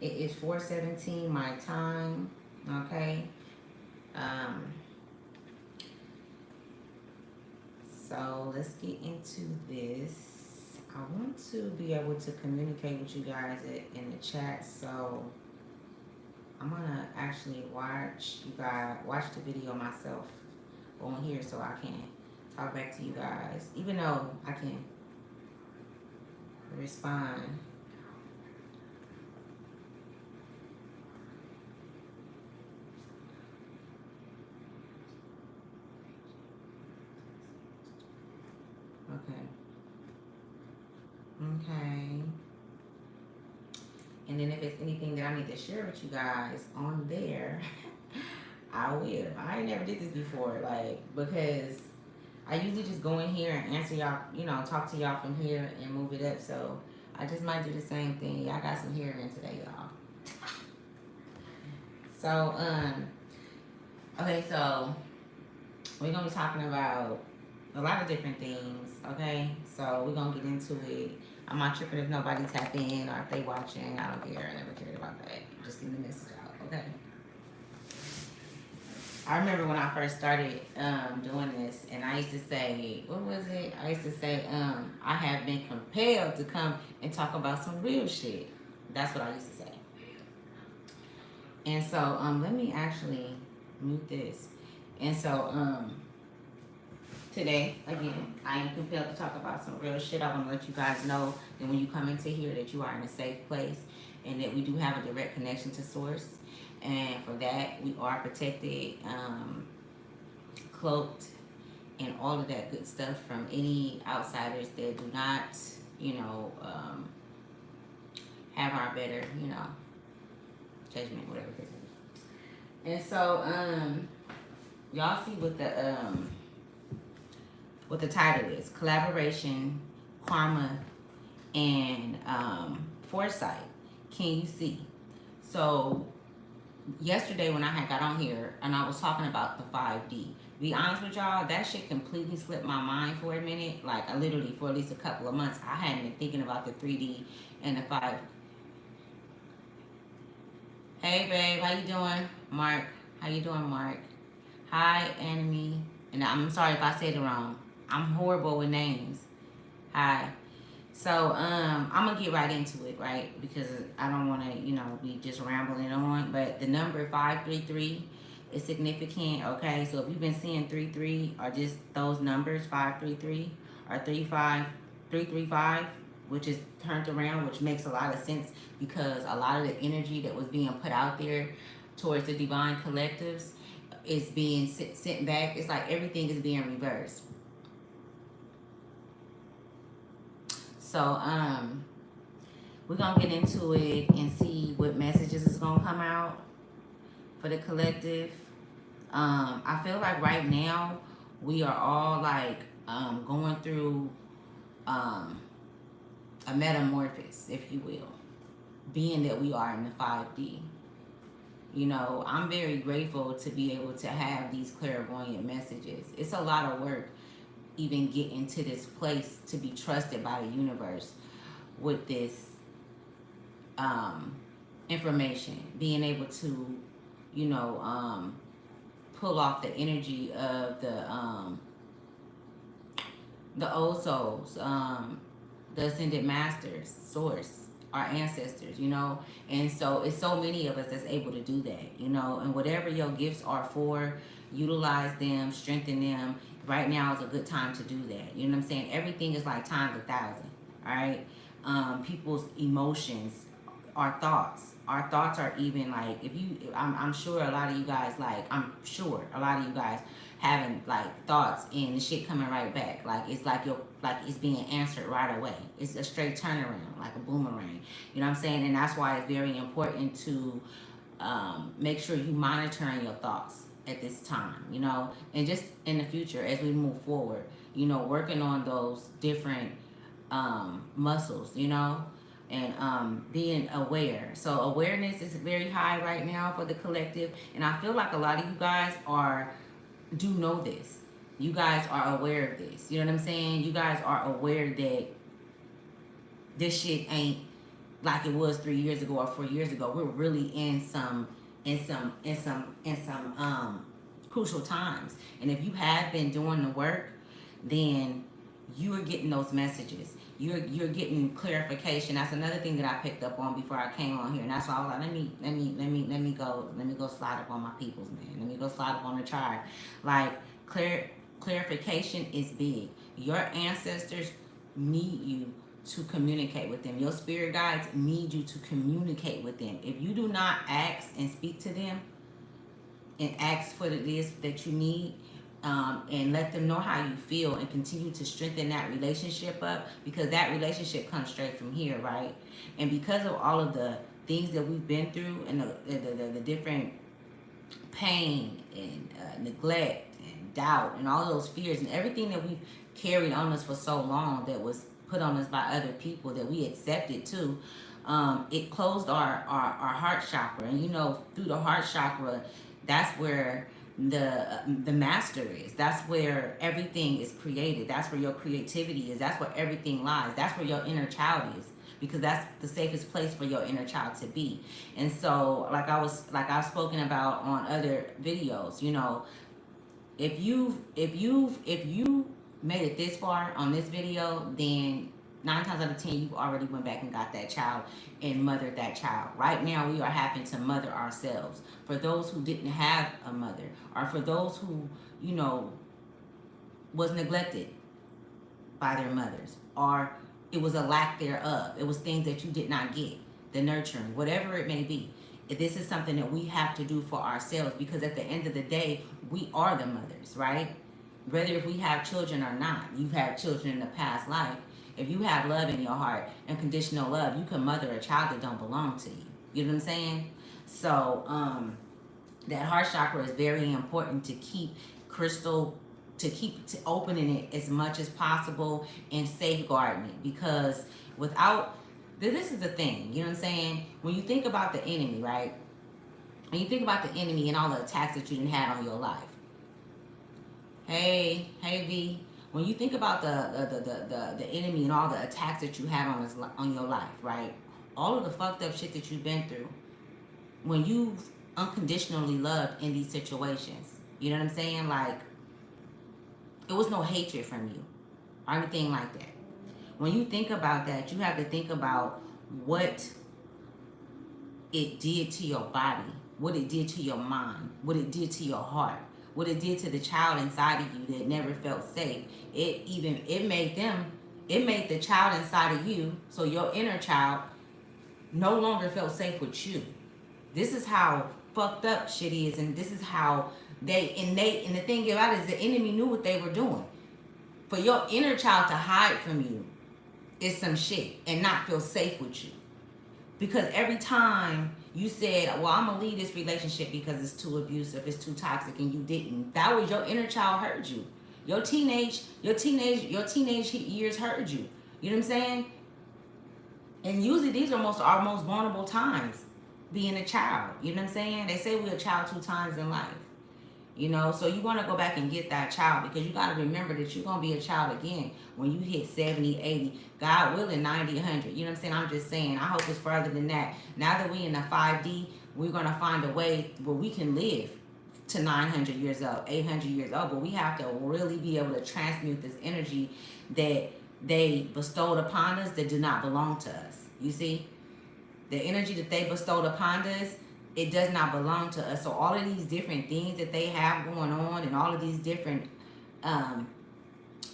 It is 4:17 my time. Okay. Um, so let's get into this. I want to be able to communicate with you guys in the chat. So I'm gonna actually watch the video myself on here so I can talk back to you guys. Even though I can respond. Okay. Okay. And then if it's anything that I need to share with you guys on there, I will. I ain't never did this before, like, because I usually just go in here and answer y'all, talk to y'all from here and move it up. So I just might do the same thing. Y'all got some hearing today, y'all. So, okay, so we're gonna be talking about a lot of different things, okay? So we're gonna get into it. I'm not tripping if nobody tap in or if they watching. I don't care. I never cared about that. Just getting the message out, okay? I remember when I first started doing this, and I used to say, what was it? I used to say, I have been compelled to come and talk about some real shit. That's what I used to say. And so, let me actually mute this. And so, today, again, I am compelled to talk about some real shit. I want to let you guys know that when you come into here, that you are in a safe place, and that we do have a direct connection to source. And for that, we are protected, cloaked, and all of that good stuff from any outsiders that do not, you know, have our better, judgment, whatever it is. And so, y'all see what the title is: collaboration, karma, and foresight. Can you see? So yesterday when I had got on here and I was talking about the 5D. Be honest with y'all, that shit completely slipped my mind for a minute. Like I literally for at least a couple of months, I hadn't been thinking about the 3D and the 5. Hey babe, how you doing? Mark. How you doing, Mark? Hi, enemy. And I'm sorry if I said it wrong. I'm horrible with names. Hi. So I'm gonna get right into it, right? Because I don't want to, be just rambling on. But the number 533 is significant. Okay, so if you've been seeing 33 or just those numbers 533 or 35335, which is turned around, which makes a lot of sense because a lot of the energy that was being put out there towards the divine collectives is being sent back. It's like everything is being reversed. So we're gonna get into it and see what messages is gonna come out for the collective. I feel like right now we are all like going through um, a metamorphosis, if you will, being that we are in the 5D. I'm very grateful to be able to have these clairvoyant messages. It's a lot of work even getting to this place to be trusted by the universe with this um, information, being able to, you know, um, pull off the energy of the old souls, the ascended masters, source, our ancestors, and so it's so many of us that's able to do that, and whatever your gifts are for, utilize them, strengthen them. Right now is a good time to do that. You know what I'm saying? Everything is like times 1,000. All right. People's emotions, our thoughts are even like if you. I'm sure a lot of you guys like. I'm sure a lot of you guys having like thoughts and the shit coming right back. Like it's like it's being answered right away. It's a straight turnaround, like a boomerang. You know what I'm saying? And that's why it's very important to make sure you monitoring your thoughts at this time. And just in the future as we move forward. Working on those different muscles. And being aware. So awareness is very high right now for the collective, and I feel like a lot of you guys do know this. You guys are aware of this. You know what I'm saying? You guys are aware that this shit ain't like it was 3 years ago or 4 years ago. We're really in some crucial times. And if you have been doing the work, then you are getting those messages. You're getting clarification. That's another thing that I picked up on before I came on here, and that's why I was like, let me go slide up on my peoples, man. Let me go slide up on the tribe. Like clarification is big. Your ancestors need you to communicate with them. Your spirit guides need you to communicate with them. If you do not ask and speak to them and ask for the list that you need, and let them know how you feel and continue to strengthen that relationship up, because that relationship comes straight from here, right? And because of all of the things that we've been through and the different pain and neglect and doubt and all those fears and everything that we've carried on us for so long, that was put on us by other people that we accepted too, it closed our heart chakra. And through the heart chakra, that's where the master is. That's where everything is created. That's where your creativity is. That's where everything lies. That's where your inner child is, because that's the safest place for your inner child to be. And so, like I've spoken about on other videos, if you made it this far on this video, then 9 times out of 10 you've already went back and got that child and mothered that child. Right now we are having to mother ourselves. For those who didn't have a mother, or for those who was neglected by their mothers, or it was a lack thereof, it was things that you did not get, the nurturing, whatever it may be. This is something that we have to do for ourselves, because at the end of the day, we are the mothers, right? Whether if we have children or not, you've had children in the past life. If you have love in your heart, unconditional love, you can mother a child that don't belong to you. You know what I'm saying? So that heart chakra is very important to keep to opening it as much as possible and safeguarding it, because without this is the thing, you know what I'm saying? When you think about the enemy, right? When you think about the enemy and all the attacks that you didn't have on your life. Hey V. When you think about the enemy and all the attacks that you had on your life, right? All of the fucked up shit that you've been through, when you've unconditionally loved in these situations, you know what I'm saying? Like, it was no hatred from you or anything like that. When you think about that, you have to think about what it did to your body, what it did to your mind, what it did to your heart, what it did to the child inside of you that never felt safe. It made the child inside of you, so your inner child, no longer felt safe with you. This is how fucked up shit is, and this is how and the thing about it is the enemy knew what they were doing. For your inner child to hide from you is some shit and not feel safe with you. Because every time you said, well, I'm gonna leave this relationship because it's too abusive, it's too toxic, and you didn't, that was your inner child heard you. Your teenage years heard you. You know what I'm saying? And usually these are our most vulnerable times, being a child. You know what I'm saying? They say we're a child 2 times in life. So you want to go back and get that child, because you got to remember that you're going to be a child again when you hit 70, 80, God willing, 90, 100. You know what I'm saying? I'm just saying, I hope it's further than that. Now that we in the 5D, we're going to find a way where we can live to 900 years old, 800 years old, but we have to really be able to transmute this energy that they bestowed upon us that do not belong to us. You see? The energy that they bestowed upon us, it does not belong to us. So all of these different things that they have going on, and all of these different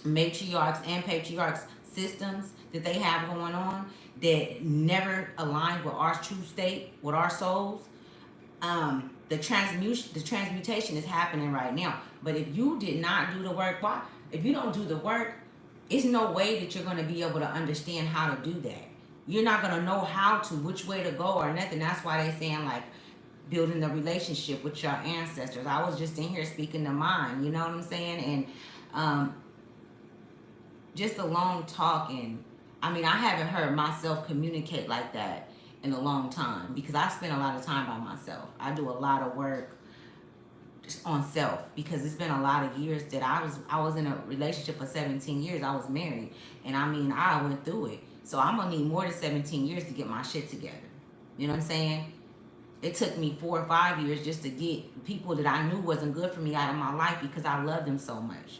matriarchs and patriarchs systems that they have going on that never align with our true state, with our souls, the transmutation is happening right now. But if you did not do the work, why? If you don't do the work, it's no way that you're going to be able to understand how to do that. You're not going to know how to, which way to go or nothing. That's why they're saying, like, building the relationship with your ancestors. I was just in here speaking to mine, you know what I'm saying? And just a long talk, and I mean, I haven't heard myself communicate like that in a long time, because I spend a lot of time by myself. I do a lot of work just on self, because it's been a lot of years that I was in a relationship for 17 years. I was married, and I mean, I went through it. So I'm gonna need more than 17 years to get my shit together. You know what I'm saying? It took me 4 or 5 years just to get people that I knew wasn't good for me out of my life because I loved them so much.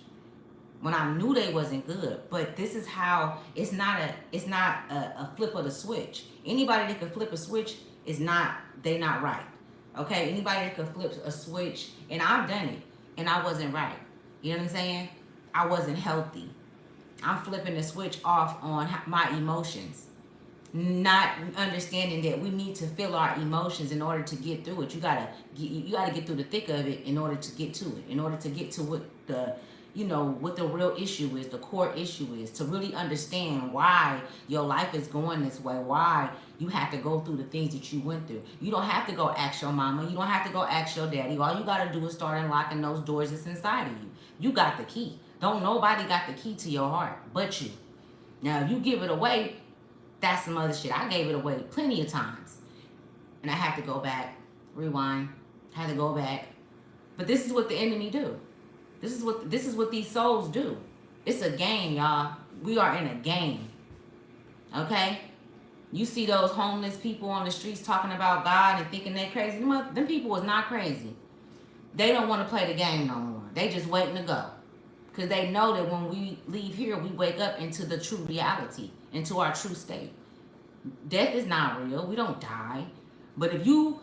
When I knew they wasn't good. But this is how it's not a flip of the switch. Anybody that can flip a switch is not they not right. Okay? Anybody that can flip a switch, and I've done it, and I wasn't right. You know what I'm saying? I wasn't healthy. I'm flipping the switch off on my emotions, not understanding that we need to feel our emotions in order to get through it. You gotta get through the thick of it in order to get to it. In order to get to what the real issue is, the core issue is, to really understand why your life is going this way, why you have to go through the things that you went through. You don't have to go ask your mama. You don't have to go ask your daddy. All you gotta do is start unlocking those doors that's inside of you. You got the key. Don't nobody got the key to your heart but you. Now, if you give it away, that's some other shit. I gave it away plenty of times. And I had to go back, rewind, had to go back. But this is what the enemy do. This is what these souls do. It's a game, y'all. We are in a game. Okay? You see those homeless people on the streets talking about God and thinking they crazy. Them people is not crazy. They don't want to play the game no more. They just waiting to go. Because they know that when we leave here, we wake up into the true reality, into our true state. Death is not real. We don't die. But if you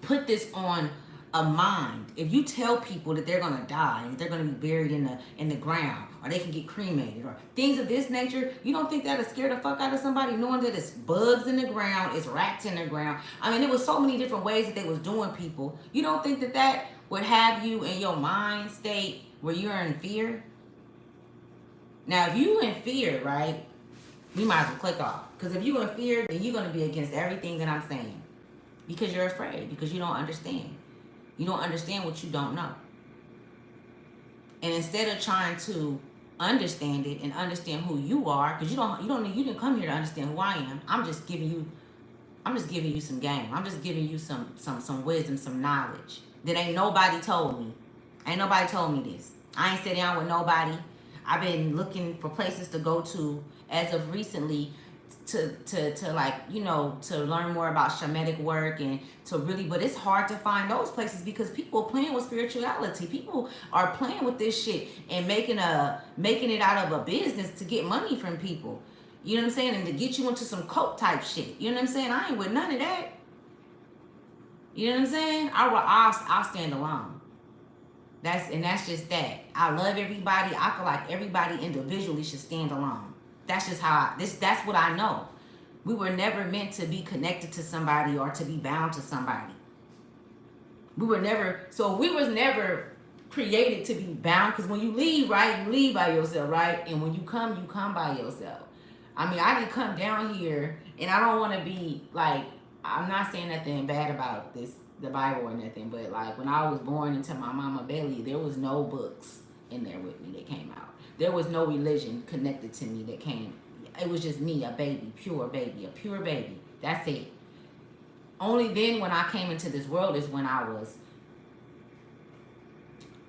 put this on a mind, if you tell people that they're gonna die, that they're gonna be buried in the ground, or they can get cremated, or things of this nature, you don't think that'll scare the fuck out of somebody, knowing that it's bugs in the ground, it's rats in the ground. I mean, there was so many different ways that they was doing people. You don't think that would have you in your mind state where you're in fear? Now, if you in fear, right, we might as well click off. Because if you're in fear, then you're going to be against everything that I'm saying. Because you're afraid. Because you don't understand. You don't understand what you don't know. And instead of trying to understand it and understand who you are, because you didn't come here to understand who I am. I'm just giving you some game. I'm just giving you some wisdom, some knowledge that ain't nobody told me. Ain't nobody told me this. I ain't sitting down with nobody. I've been looking for places to go to as of recently to learn more about shamanic work and to really, but it's hard to find those places because people are playing with spirituality. People are playing with this shit and making it out of a business to get money from people. You know what I'm saying? And to get you into some cult type shit. You know what I'm saying? I ain't with none of that. You know what I'm saying? I'll stand alone. That's just that. I love everybody. I feel like everybody individually should stand alone. That's just that's what I know. We were never meant to be connected to somebody or to be bound to somebody. We was never created to be bound, because when you leave, right, you leave by yourself, right? And when you come by yourself. I mean, I didn't come down here, and I don't want to be like, I'm not saying nothing bad about the Bible or nothing, but like when I was born into my mama belly, there was no books in there with me that came out. There was no religion connected to me that came. It was just me, a baby, a pure baby. That's it. Only then when I came into this world is when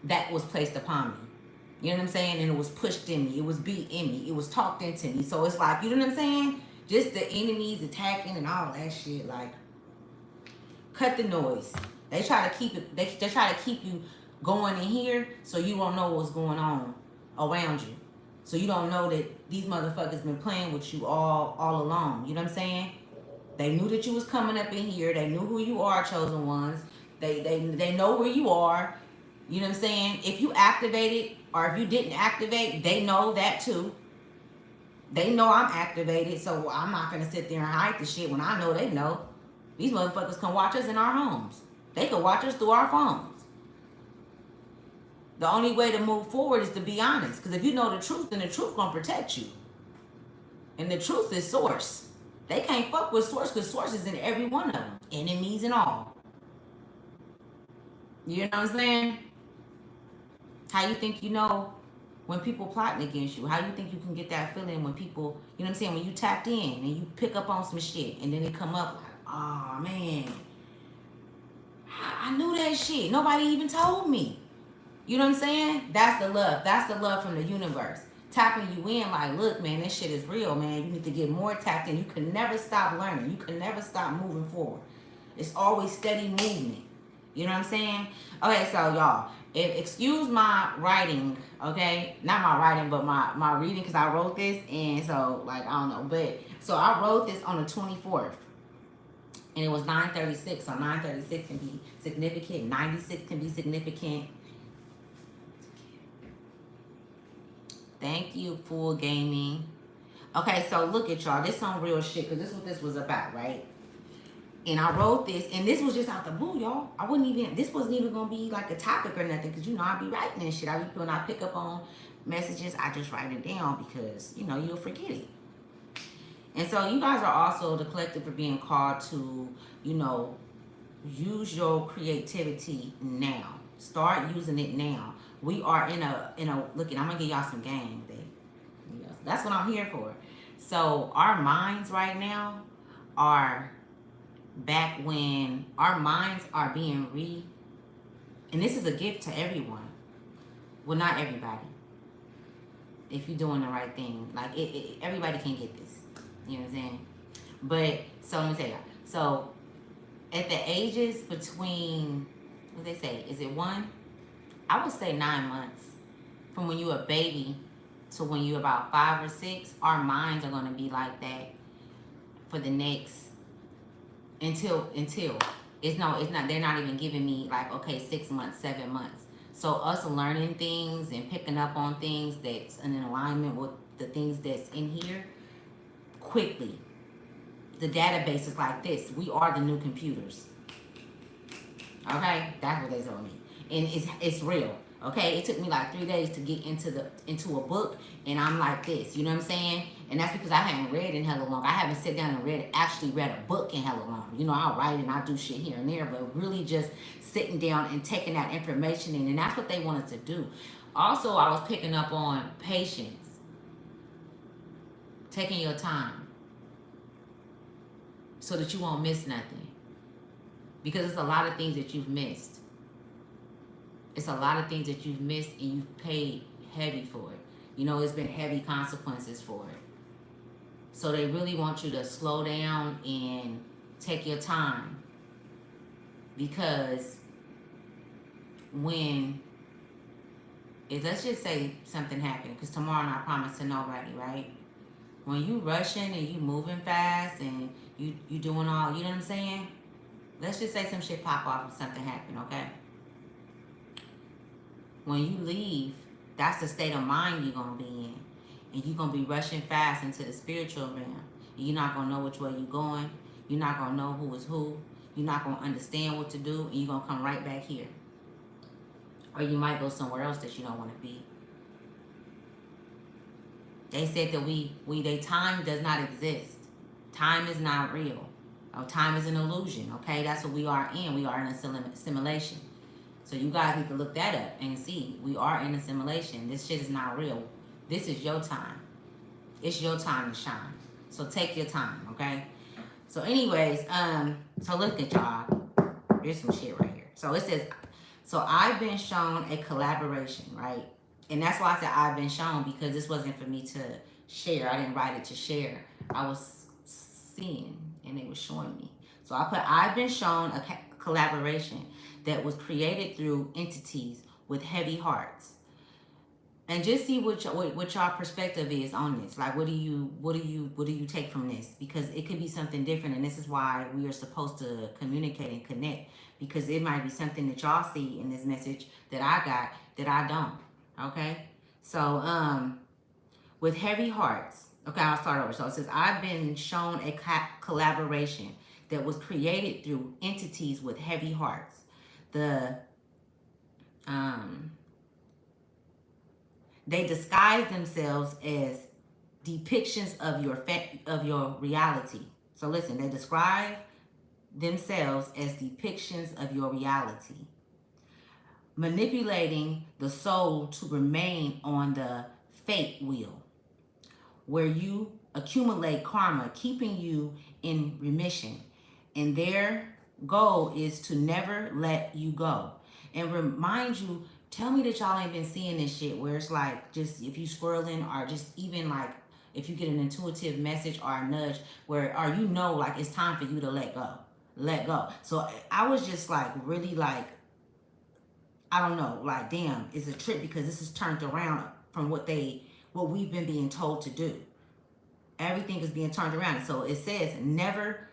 that was placed upon me. You know what I'm saying? And it was pushed in me. It was beat in me. It was talked into me. So it's like, you know what I'm saying? Just the enemies attacking and all that shit. Like, cut the noise. They try to keep it. They try to keep you going in here so you don't know what's going on around you. So you don't know that these motherfuckers been playing with you all along. You know what I'm saying? They knew that you was coming up in here. They knew who you are, chosen ones. They know where you are. You know what I'm saying? If you activated or if you didn't activate, they know that too. They know I'm activated, so I'm not gonna sit there and hide the shit when I know they know. These motherfuckers can watch us in our homes. They can watch us through our phones. The only way to move forward is to be honest. Because if you know the truth, then the truth gonna protect you. And the truth is source. They can't fuck with source because source is in every one of them. Enemies and all. You know what I'm saying? How you think you know when people plotting against you? How you think you can get that feeling when people, you know what I'm saying, when you tapped in and you pick up on some shit and then they come up like, oh man, I knew that shit. Nobody even told me. You know what I'm saying? That's the love. That's the love from the universe. tapping you in like, look, man, this shit is real, man. You need to get more tapped in. You can never stop learning. You can never stop moving forward. It's always steady movement. You know what I'm saying? Okay, so y'all, excuse my writing, okay? Not my writing, but my reading, because I wrote this, and so, like, I don't know. But, so I wrote this on the 24th, and it was 9:36, so 9:36 can be significant, 96 can be significant. Thank you, Full Gaming. Okay, so look at y'all. This some real shit, because this is what this was about, right? And I wrote this, and this was just out the blue, y'all. This wasn't even gonna be like a topic or nothing, because, I be writing this shit. When I pick up on messages, I just write it down, because, you'll forget it. And so you guys are also the collective for being called to, use your creativity now. Start using it now. We are in a look, and I'm gonna give y'all some game, babe. That's what I'm here for. So our minds right now are back when our minds are being and this is a gift to everyone. Well, not everybody. If you're doing the right thing, like everybody can get this. You know what I'm saying? But so let me tell you. So at the ages between, what they say, is it 1? I would say 9 months. From when you're a baby to when you're about 5 or 6, our minds are gonna be like that for the next until it's not, they're not even giving me like, okay, 6 months, 7 months. So us learning things and picking up on things that's in alignment with the things that's in here quickly. The database is like this. We are the new computers. Okay, that's what they told me, and it's real. Okay, it took me like 3 days to get into a book, and I'm like this. You know what I'm saying? And that's because I haven't read in hella long. I haven't sat down and actually read a book in hella long. I'll write and I'll do shit here and there, but really just sitting down and taking that information in, and that's what they want us to do. Also, I was picking up on patience, taking your time, so that you won't miss nothing. Because it's a lot of things that you've missed. It's a lot of things that you've missed, and you've paid heavy for it. It's been heavy consequences for it. So they really want you to slow down and take your time. Because let's just say something happened, because tomorrow not promised to nobody, right? When you rushing and you moving fast and you doing all, you know what I'm saying? Let's just say some shit pop off and something happen, okay? When you leave, that's the state of mind you're going to be in. And you're going to be rushing fast into the spiritual realm. And you're not going to know which way you're going. You're not going to know who is who. You're not going to understand what to do. And you're going to come right back here. Or you might go somewhere else that you don't want to be. They said that their time does not exist. Time is not real. Time is an illusion, okay? That's what we are in. We are in a simulation. So you guys need to look that up and see. We are in a simulation. This shit is not real. This is your time. It's your time to shine. So take your time, okay? So anyways, so look at y'all. There's some shit right here. So it says, so I've been shown a collaboration, right? And that's why I said I've been shown, because this wasn't for me to share. I didn't write it to share. I was seeing, and it was showing me. So I put, I've been shown a collaboration that was created through entities with heavy hearts. And just see what y'all perspective is on this. Like, what do you take from this? Because it could be something different, and this is why we are supposed to communicate and connect. Because it might be something that y'all see in this message that I got that I don't. Okay, so with heavy hearts. Okay, I'll start over. So it says, I've been shown a collaboration that was created through entities with heavy hearts. They disguise themselves as depictions of your reality. So listen, they describe themselves as depictions of your reality, manipulating the soul to remain on the fate wheel, where you accumulate karma, keeping you in remission. And their goal is to never let you go and remind you Tell me that y'all ain't been seeing this shit where it's like, just if you scrolling, or just even like if you get an intuitive message or a nudge where, or you know, like it's time for you to let go. Let go. So I was just like really like, I don't know, like damn, it's a trip because this is turned around from what we've been being told to do. Everything is being turned around. So it says never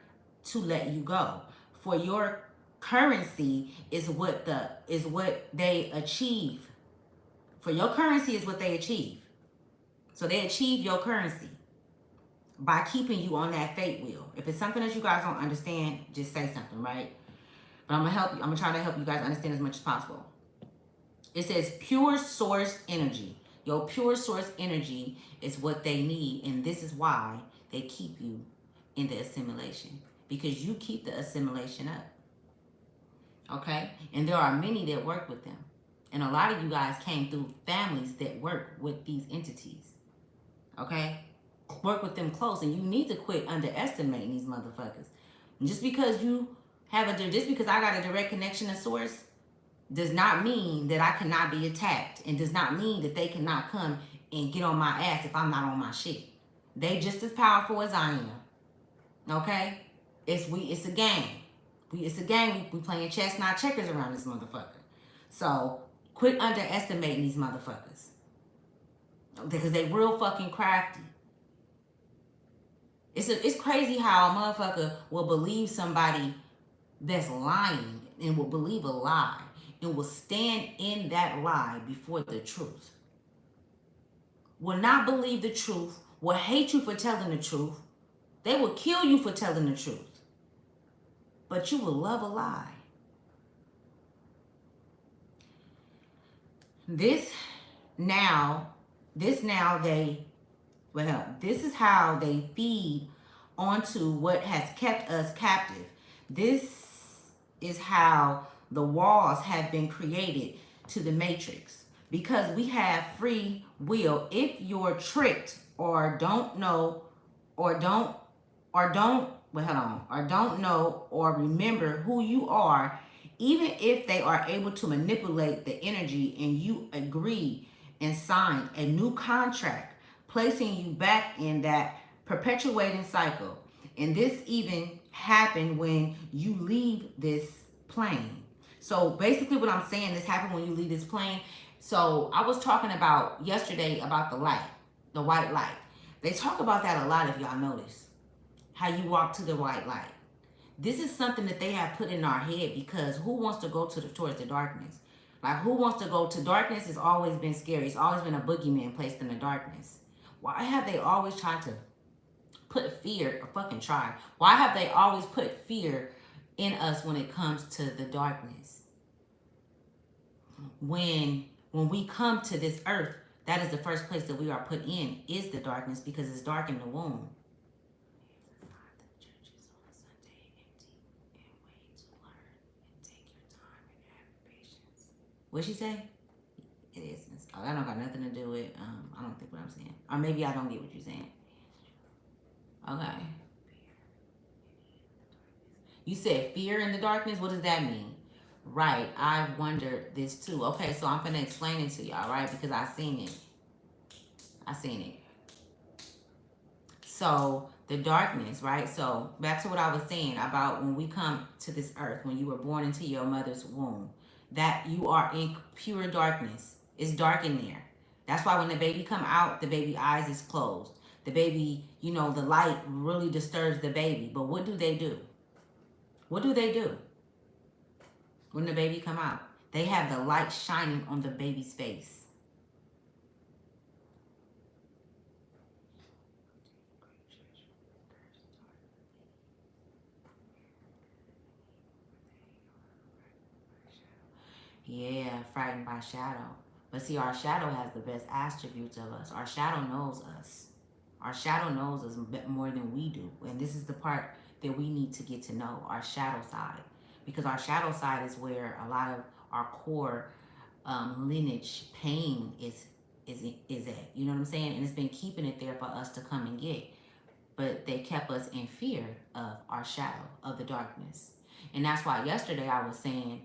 to let you go. For your currency is what they achieve. For your currency is what they achieve. So they achieve your currency by keeping you on that fate wheel. If it's something that you guys don't understand, just say something, right? But I'm gonna help you. I'm gonna try to help you guys understand as much as possible. It says pure source energy. Your pure source energy is what they need, and this is why they keep you in the assimilation, because you keep the assimilation up. Okay? And there are many that work with them. And a lot of you guys came through families that work with these entities. Okay? Work with them close, and you need to quit underestimating these motherfuckers. And just because I got a direct connection to source does not mean that I cannot be attacked, and does not mean that they cannot come and get on my ass if I'm not on my shit. They just as powerful as I am. Okay? It's a game. It's a game. We playing chess, not checkers around this motherfucker. So quit underestimating these motherfuckers, because they real fucking crafty. It's crazy how a motherfucker will believe somebody that's lying, and will believe a lie, and will stand in that lie before the truth. Will not believe the truth, will hate you for telling the truth. They will kill you for telling the truth. But you will love a lie. This is how they feed onto what has kept us captive. This is how the walls have been created to the matrix, because we have free will. If you're tricked or don't know or don't know or remember who you are, even if they are able to manipulate the energy and you agree and sign a new contract, placing you back in that perpetuating cycle. And this even happened when you leave this plane. So basically what I'm saying, this happened when you leave this plane. So I was talking about yesterday about the light, the white light. They talk about that a lot, if y'all notice. How you walk to the white light. This is something that they have put in our head, because who wants to go towards the darkness? Like, who wants to go to darkness? Has always been scary. It's always been a boogeyman placed in the darkness. Why have they always tried to put fear, or fucking try? Why have they always put fear in us when it comes to the darkness? When we come to this earth, that is the first place that we are put in, is the darkness, because it's dark in the womb. What'd she say? It is. I don't got nothing to do with, I don't think what I'm saying. Or maybe I don't get what you're saying. Okay. You said fear in the darkness? What does that mean? Right. I wondered this too. Okay, so I'm gonna explain it to y'all, right? Because I seen it. So the darkness, right? So back to what I was saying about when we come to this earth, when you were born into your mother's womb, that you are in pure darkness. It's dark in there. That's why when the baby come out, the baby eyes is closed. The baby, the light really disturbs the baby. But what do they do? What do they do when the baby come out? They have the light shining on the baby's face. Yeah, frightened by shadow. But see, our shadow has the best attributes of us. Our shadow knows us. Our shadow knows us more than we do. And this is the part that we need to get to know, our shadow side. Because our shadow side is where a lot of our core lineage pain is at. You know what I'm saying? And it's been keeping it there for us to come and get. But they kept us in fear of our shadow, of the darkness. And that's why yesterday I was saying,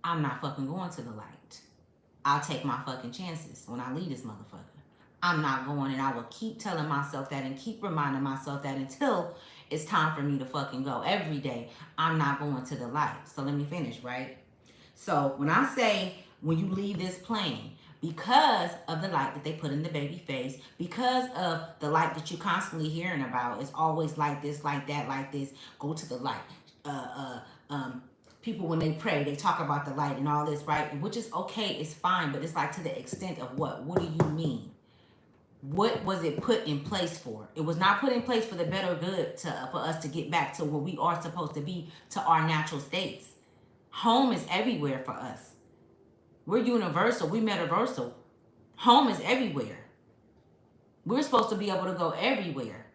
I'm not fucking going to the light. I'll take my fucking chances when I leave this motherfucker. I'm not going, and I will keep telling myself that and keep reminding myself that until it's time for me to fucking go. Every day, I'm not going to the light. So let me finish, right? So when I say when you leave this plane, because of the light that they put in the baby face, because of the light that you're constantly hearing about, it's always like this, like that, like this. Go to the light. Uh, people when they pray, they talk about the light and all this, right? Which is okay, it's fine, but it's like to the extent of what? What do you mean? What was it put in place for? It was not put in place for the better good for us to get back to where we are supposed to be, to our natural states. Home is everywhere for us. We're universal. We metaversal. Home is everywhere. We're supposed to be able to go everywhere.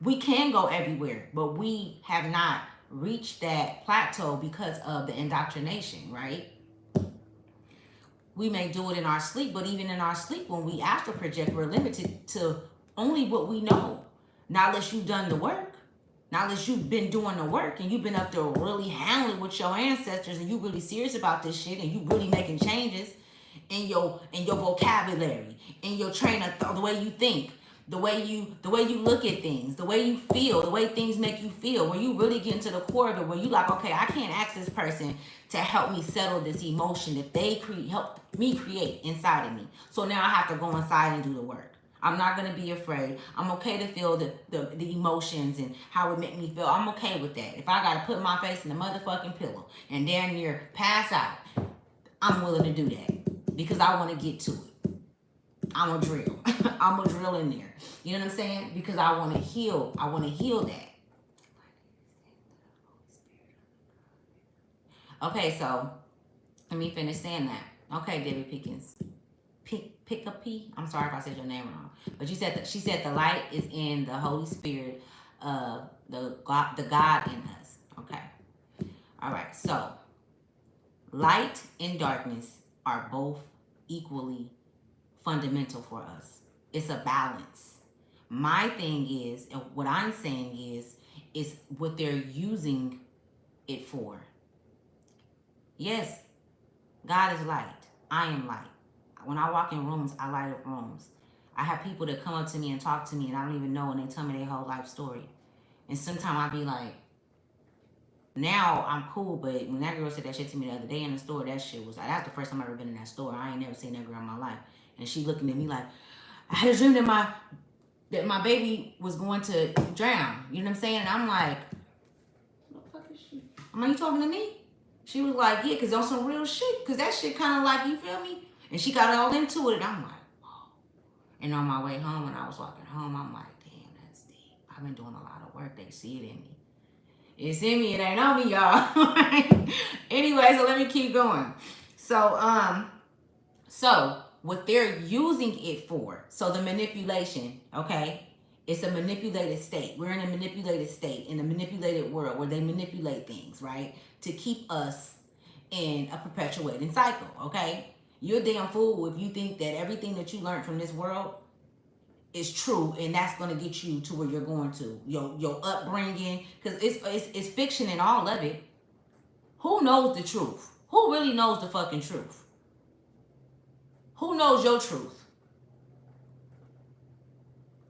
We can go everywhere, but we have not reached that plateau because of the indoctrination, right? We may do it in our sleep, but even in our sleep, when we astral project, we're limited to only what we know. Not unless you've done the work. Not unless you've been doing the work and you've been up there really handling with your ancestors and you really serious about this shit and you really making changes in your vocabulary, in your train of thought, the way you think, the way you look at things, the way you feel, the way things make you feel. When you really get into the core of it, when you like, okay, I can't ask this person to help me settle this emotion that they help me create inside of me. So now I have to go inside and do the work. I'm not going to be afraid. I'm okay to feel the emotions and how it make me feel. I'm okay with that. If I got to put my face in the motherfucking pillow and damn near pass out, I'm willing to do that because I want to get to it. I'm going to drill. I'm going to drill in there. You know what I'm saying? Because I want to heal. I want to heal that. Okay, so let me finish saying that. Okay, Debbie Pickens. Pick a P. I'm sorry if I said your name wrong, but she said the light is in the Holy Spirit, the God in us. Okay, all right. So light and darkness are both equally fundamental for us. It's a balance. My thing is, and what I'm saying is what they're using it for. Yes, God is light. I am light. When I walk in rooms, I light up rooms. I have people that come up to me and talk to me and I don't even know, and they tell me their whole life story. And sometimes I be like, now I'm cool, but when that girl said that shit to me the other day in the store, that shit was like, that's the first time I've ever been in that store. I ain't never seen that girl in my life. And she looking at me like, I had a dream that my baby was going to drown. You know what I'm saying? And I'm like, what the fuck is she? Am you talking to me? She was like, yeah, because on some real shit. Because that shit kind of like, you feel me? And she got all into it. And I'm like, whoa. And on my way home, when I was walking home, I'm like, damn, that's deep. I've been doing a lot of work. They see it in me. It's in me. It ain't on me, y'all. Anyway, so let me keep going. So what they're using it for, so the manipulation, okay? It's a manipulated state. We're in a manipulated state, in a manipulated world where they manipulate things, right? To keep us in a perpetuating cycle, okay? You're a damn fool if you think that everything that you learned from this world is true and that's going to get you to where you're going to. Your upbringing, because it's fiction in all of it. Who knows the truth? Who really knows the fucking truth? Who knows your truth?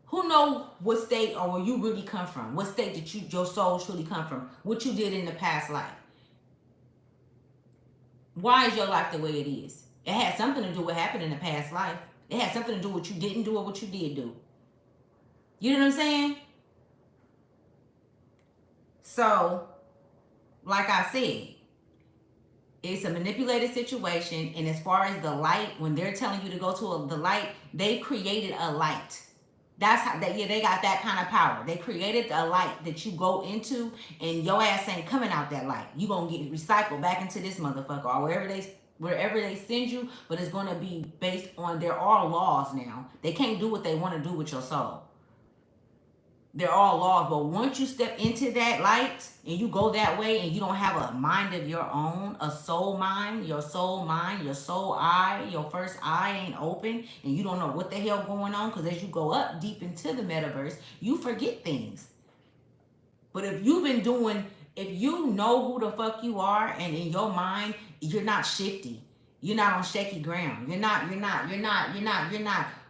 Who know what state or where you really come from? What state that your soul truly come from? What you did in the past life? Why is your life the way it is? It had something to do with what happened in the past life. It had something to do with what you didn't do or what you did do. You know what I'm saying? So, like I said, it's a manipulated situation. And as far as the light, when they're telling you to go to the light, they created a light. That's how they got that kind of power. They created a light that you go into, and your ass ain't coming out that light. You gonna get recycled back into this motherfucker or wherever they send you. But it's gonna be based on, there are laws now. They can't do what they want to do with your soul. They're all laws, but once you step into that light and you go that way and you don't have a mind of your own, a soul mind, your soul eye, your first eye ain't open, and you don't know what the hell going on, because as you go up deep into the metaverse, you forget things. But if you've been doing If you know who the fuck you are, and in your mind you're not shifty, you're not on shaky ground. You're not.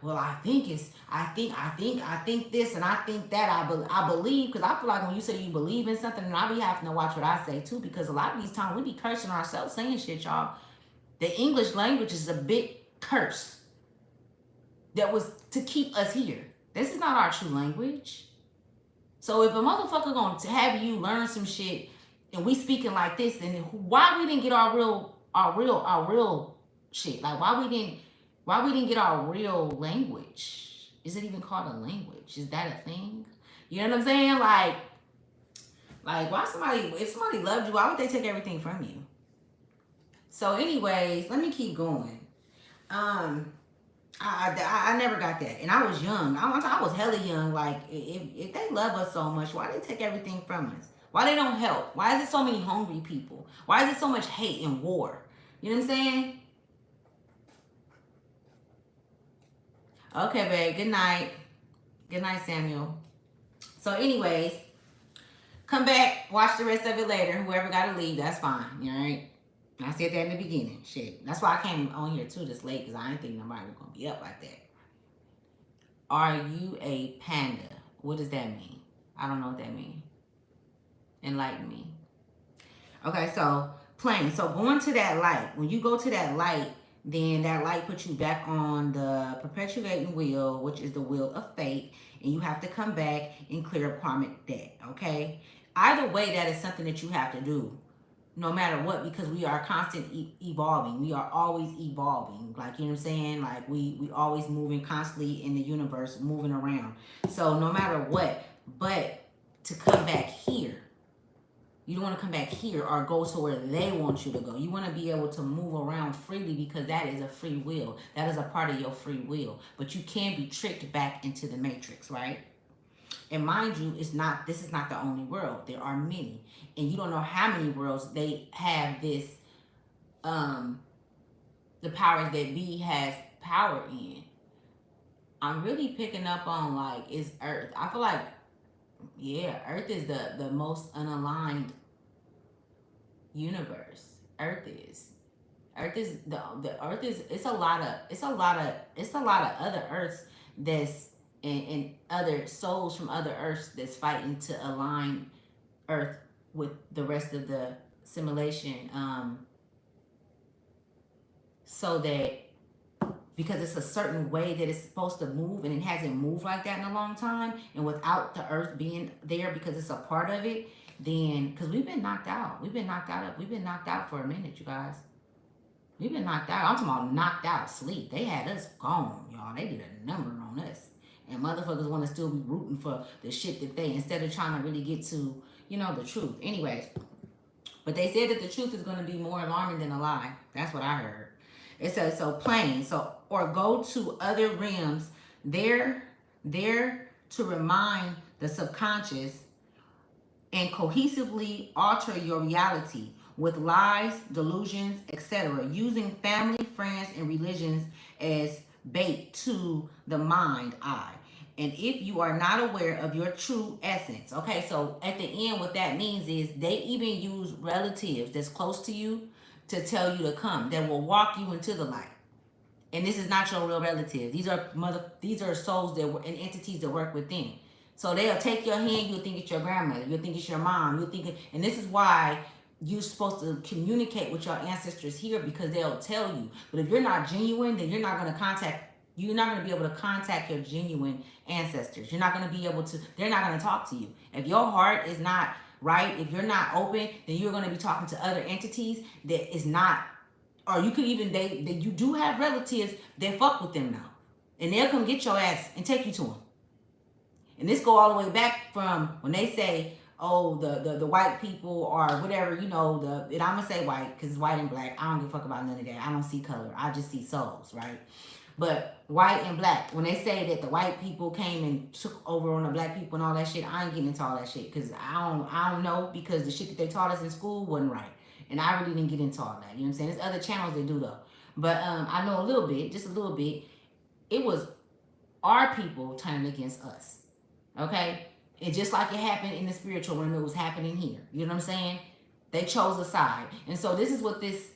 Well, I think this and I think that. I believe, because I feel like when you say you believe in something, and I be having to watch what I say too, because a lot of these times we be cursing ourselves saying shit, y'all. The English language is a big curse that was to keep us here. This is not our true language. So if a motherfucker gonna have you learn some shit and we speaking like this, then why we didn't get our real shit? Like why we didn't get our real language? Is it even called a language? Is that a thing? You know what I'm saying? Like why if somebody loved you, why would they take everything from you? So anyways, let me keep going. Um I never got that, and I was young. I was hella young. Like if they love us so much, why they take everything from us? Why they don't help? Why is it so many hungry people? Why is it so much hate and war? You know what I'm saying? Okay, babe. Good night. Good night, Samuel. So, anyways, come back. Watch the rest of it later. Whoever got to leave, that's fine. All right. I said that in the beginning. Shit. That's why I came on here too this late, because I didn't think nobody was gonna be up like that. Are you a panda? What does that mean? I don't know what that means. Enlighten me. Okay, so plain. So going to that light. When you go to that light, then that light puts you back on the perpetuating wheel, which is the wheel of fate, and you have to come back and clear up karmic debt. Okay. Either way, that is something that you have to do, no matter what, because we are evolving. We are always evolving. Like, you know what I'm saying? Like we always moving constantly in the universe, moving around. So no matter what, but to come back here, you don't want to come back here or go to where they want you to go. You want to be able to move around freely, because that is a free will. That is a part of your free will. But you can be tricked back into the matrix, right? And mind you, this is not the only world. There are many. And you don't know how many worlds they have this the powers that be has power in. I'm really picking up on, like, is Earth. I feel like, yeah, Earth is the most unaligned universe. Earth is the Earth is it's a lot of other Earths that's and other souls from other Earths that's fighting to align Earth with the rest of the simulation, so that, because it's a certain way that it's supposed to move, and it hasn't moved like that in a long time, and without the Earth being there because it's a part of it, then, because we've been knocked out for a minute, you guys. We've been knocked out. I'm talking about knocked out sleep. They had us gone, y'all. They did a number on us. And motherfuckers want to still be rooting for the shit that they, instead of trying to really get to, the truth. Anyways, but they said that the truth is going to be more alarming than a lie. That's what I heard. It says, so plain. So, or go to other realms there to remind the subconscious and cohesively alter your reality with lies, delusions, etc., using family, friends, and religions as bait to the mind eye. And if you are not aware of your true essence, okay, so at the end, what that means is they even use relatives that's close to you to tell you to come, that will walk you into the light. And this is not your real relative. These are souls and entities that work within. So they'll take your hand, you'll think it's your grandmother, you'll think it's your mom, and this is why you're supposed to communicate with your ancestors here, because they'll tell you. But if you're not genuine, then you're not going to be able to contact your genuine ancestors. You're not going to be able to, they're not going to talk to you. If your heart is not right, if you're not open, then you're going to be talking to other entities that is not, or you could even, you do have relatives that fuck with them now. And they'll come get your ass and take you to them. And this go all the way back from when they say, oh, the white people or whatever, and I'm going to say white because it's white and black. I don't give a fuck about none of that. I don't see color. I just see souls, right? But white and black, when they say that the white people came and took over on the black people and all that shit, I ain't getting into all that shit, because I don't know, because the shit that they taught us in school wasn't right. And I really didn't get into all that. You know what I'm saying? There's other channels that do though. But I know a little bit, just a little bit. It was our people turning against us. Okay? It's just like it happened in the spiritual realm, it was happening here. You know what I'm saying? They chose a side. And so this is what this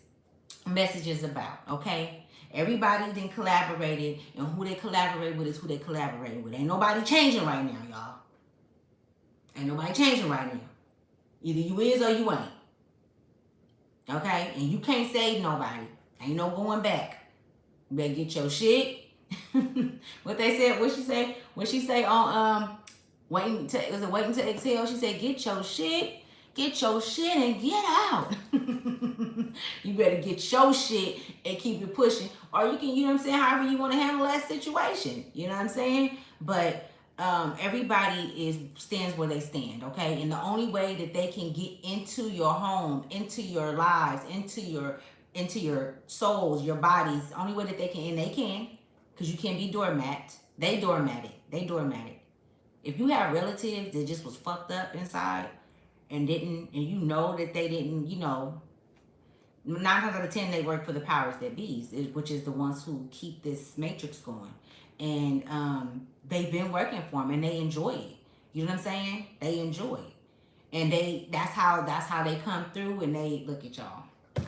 message is about, okay? Everybody then collaborated, and who they collaborate with is who they collaborate with. Ain't nobody changing right now, y'all. Ain't nobody changing right now. Either you is or you ain't. Okay? And you can't save nobody. Ain't no going back. You better get your shit. What they said, what she say? What she say on waiting to exhale? She said, get your shit and get out. You better get your shit and keep it pushing. Or you can, you know what I'm saying, however you want to handle that situation. You know what I'm saying? But everybody stands where they stand, okay? And the only way that they can get into your home, into your lives, into your souls, your bodies, the only way that they can, and they can, because you can't be doormat. They doormatted. If you have relatives that just was fucked up inside and you know that they didn't, you know, 9 times out of 10 they work for the powers that be, which is the ones who keep this matrix going. And they've been working for them and they enjoy it. You know what I'm saying? They enjoy it. And that's how they come through, and they look at y'all.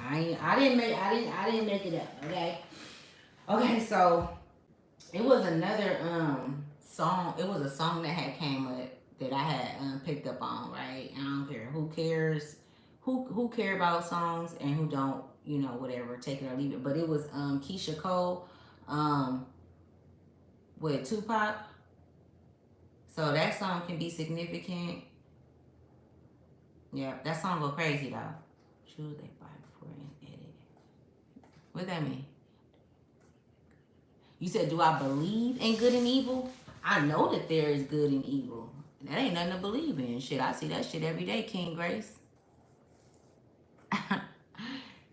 I didn't make it up, okay? Okay, so it was another song. It was a song that had came up that I had picked up on, right? I don't care who cares, who care about songs and who don't, you know, whatever, take it or leave it. But it was Keisha Cole with Tupac. So that song can be significant. Yeah, that song go crazy though. Choose a Bible for an edit. What that mean? You said, do I believe in good and evil? I know that there is good and evil. That ain't nothing to believe in. Shit, I see that shit every day, King Grace.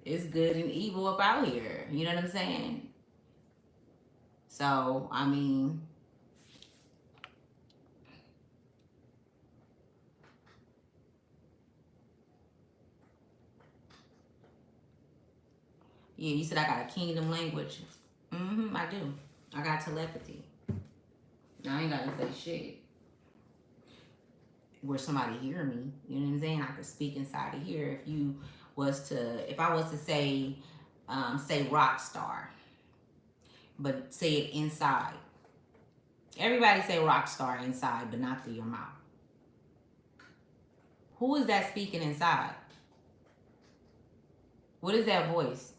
It's good and evil up out here. You know what I'm saying? So, I mean, yeah, you said I got a kingdom language. I do. I got telepathy. I ain't gotta say shit. Where somebody hear me, you know what I'm saying? I could speak inside of here. If I was to say rock star, but say it inside. Everybody say rock star inside, but not through your mouth. Who is that speaking inside? What is that voice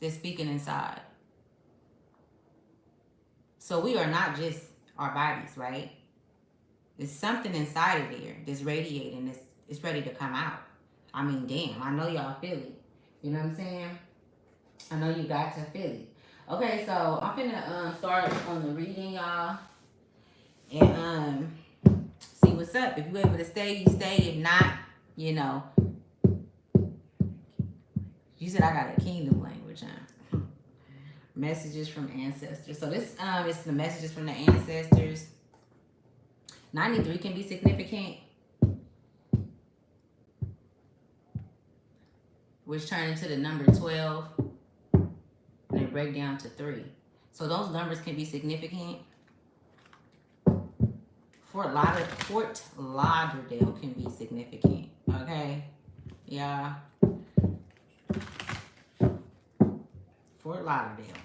that's speaking inside? So we are not just our bodies, right? There's something inside of there that's radiating, it's ready to come out. I mean, damn, I know y'all feel it. You know what I'm saying? I know you got to feel it. Okay, so I'm finna start on the reading, y'all. And see what's up. If you're able to stay, you stay. If not, you know. You said I got a kingdom language, huh? Messages from ancestors. So this is the messages from the ancestors. 93 can be significant, which turn into the number 12, and they break down to 3. So those numbers can be significant. Fort Lauderdale can be significant. Okay, yeah. Fort Lauderdale.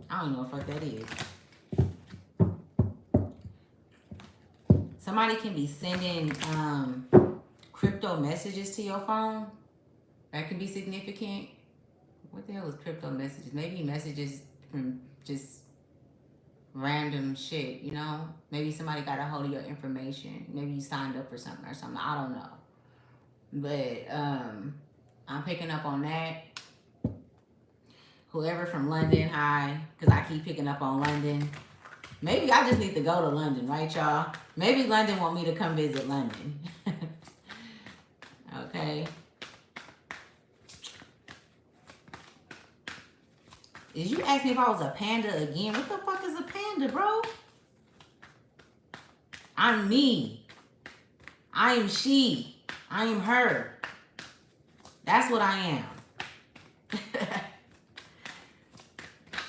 I don't know what that is. Somebody can be sending crypto messages to your phone. That can be significant. What the hell is crypto messages? Maybe messages from just random shit, you know? Maybe somebody got a hold of your information. Maybe you signed up for something or something. I don't know. But I'm picking up on that. Whoever from London, hi. Because I keep picking up on London. Maybe I just need to go to London, right, y'all? Maybe London want me to come visit London. Okay. Did you ask me if I was a panda again? What the fuck is a panda, bro? I'm me. I am she. I am her. That's what I am.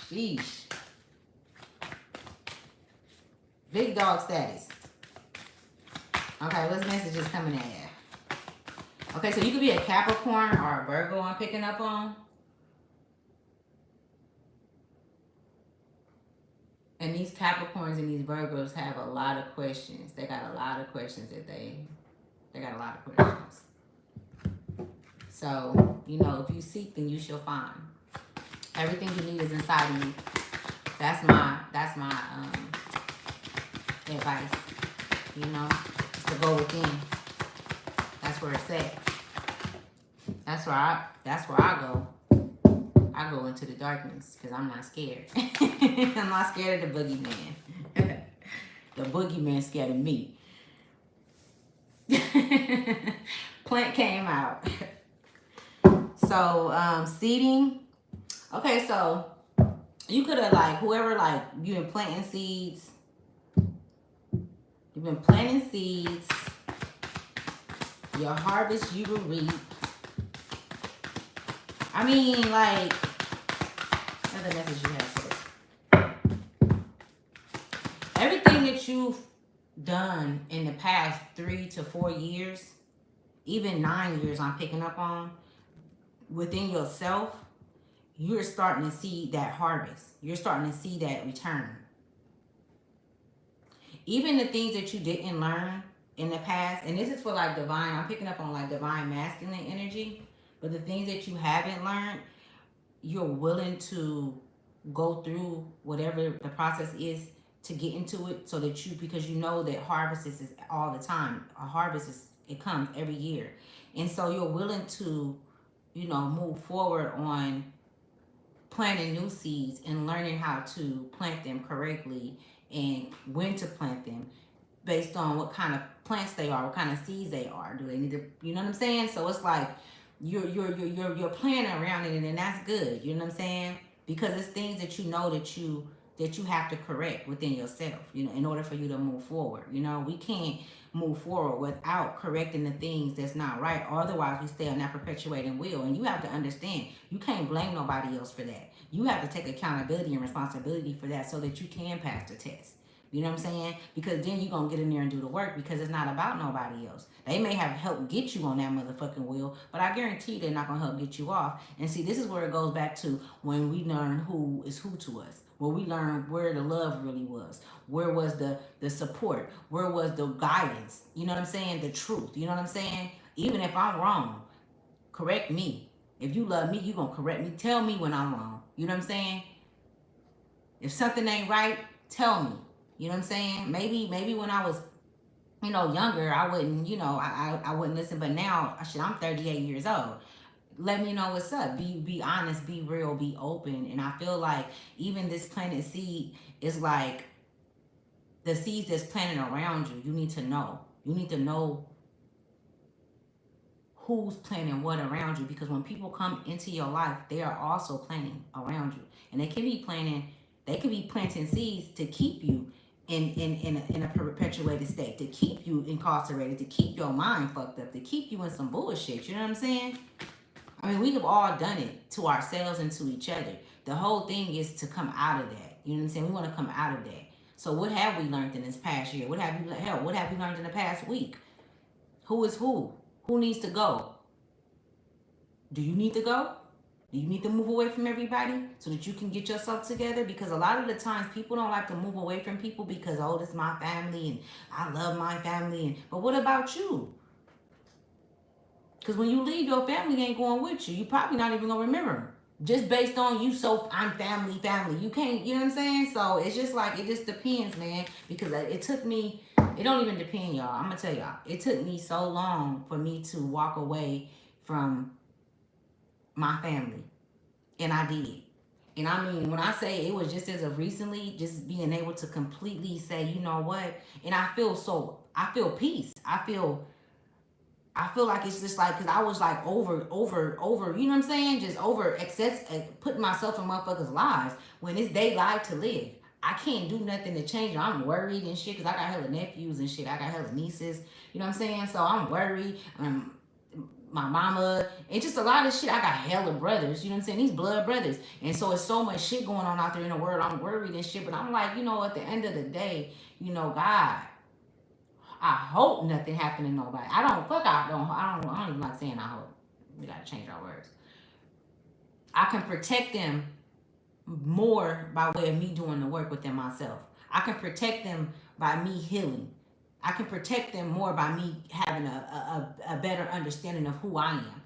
Sheesh. Big dog status. Okay, what's messages coming at you? Okay, so you could be a Capricorn or a Virgo I'm picking up on. And these Capricorns and these Virgos have a lot of questions. They got a lot of questions that they got a lot of questions. So, you know, if you seek, then you shall find. Everything you need is inside of you. That's my advice. You know, is to go within. That's where it's at. That's where I go. I go into the darkness because I'm not scared. I'm not scared of the boogeyman. The boogeyman scared of me. Plant came out. So seeding. Okay, so you could have like whoever like you've been planting seeds. You've been planting seeds. Your harvest you will reap. I mean, like, another message you have for everything that you've done in the past 3 to 4 years, even 9 years I'm picking up on, within yourself, you're starting to see that harvest. You're starting to see that return. Even the things that you didn't learn in the past, and this is for like divine, I'm picking up on like divine masculine energy, but the things that you haven't learned, you're willing to go through whatever the process is to get into it so that you, because you know that harvest is all the time. A harvest is, it comes every year. And so you're willing to, you know, move forward on planting new seeds and learning how to plant them correctly and when to plant them based on what kind of plants they are, what kind of seeds they are. Do they need to, you know what I'm saying? So it's like you're planning around it, and that's good. You know what I'm saying? Because it's things that you know that you have to correct within yourself, you know, in order for you to move forward. You know, we can't move forward without correcting the things that's not right. Otherwise, we stay on that perpetuating wheel. And you have to understand, you can't blame nobody else for that. You have to take accountability and responsibility for that so that you can pass the test. You know what I'm saying? Because then you're going to get in there and do the work because it's not about nobody else. They may have helped get you on that motherfucking wheel, but I guarantee they're not going to help get you off. And see, this is where it goes back to when we learn who is who to us. Where we learn where the love really was. Where was the support? Where was the guidance? You know what I'm saying? The truth. You know what I'm saying? Even if I'm wrong, correct me. If you love me, you're going to correct me. Tell me when I'm wrong. You know what I'm saying? If something ain't right, tell me. You know what I'm saying? Maybe when I was, you know, younger, I wouldn't, you know, I wouldn't listen. But now, shit, I'm 38 years old. Let me know what's up. Be honest, be real, be open. And I feel like even this planted seed is like the seeds that's planted around you. You need to know. You need to know who's planting what around you, because when people come into your life, they are also planting around you. And they could be planting seeds to keep you in a perpetuated state, to keep you incarcerated, to keep your mind fucked up, to keep you in some bullshit. You know what I'm saying? I mean, we have all done it to ourselves and to each other. The whole thing is to come out of that. You know what I'm saying? We want to come out of that. So what have we learned in this past year? What have you learned in the past week? Who is who? Who needs to go? Do you need to go? Do you need to move away from everybody so that you can get yourself together? Because a lot of the times people don't like to move away from people because, oh, this is my family and I love my family. But what about you? Because when you leave, your family ain't going with you. You probably not even going to remember them. Just based on you, so I'm family. You can't, you know what I'm saying? So it's just like, it just depends, man. Because it took me, it don't even depend, y'all. I'm going to tell y'all. It took me so long for me to walk away from my family. And I did. And I mean, when I say it was just as of recently, just being able to completely say, you know what? And I feel peace. I feel like it's just like, because I was like over, you know what I'm saying? Just over excess, putting myself in motherfuckers' lives when it's their life to live. I can't do nothing to change it. I'm worried and shit because I got hella nephews and shit. I got hella nieces. You know what I'm saying? So I'm worried. My mama, and just a lot of shit. I got hella brothers, you know what I'm saying? These blood brothers. And so it's so much shit going on out there in the world. I'm worried and shit. But I'm like, you know, at the end of the day, you know, God, I hope nothing happened to nobody. I don't even like saying I hope. We gotta change our words. I can protect them more by way of me doing the work within myself. I can protect them by me healing. I can protect them more by me having a better understanding of who I am,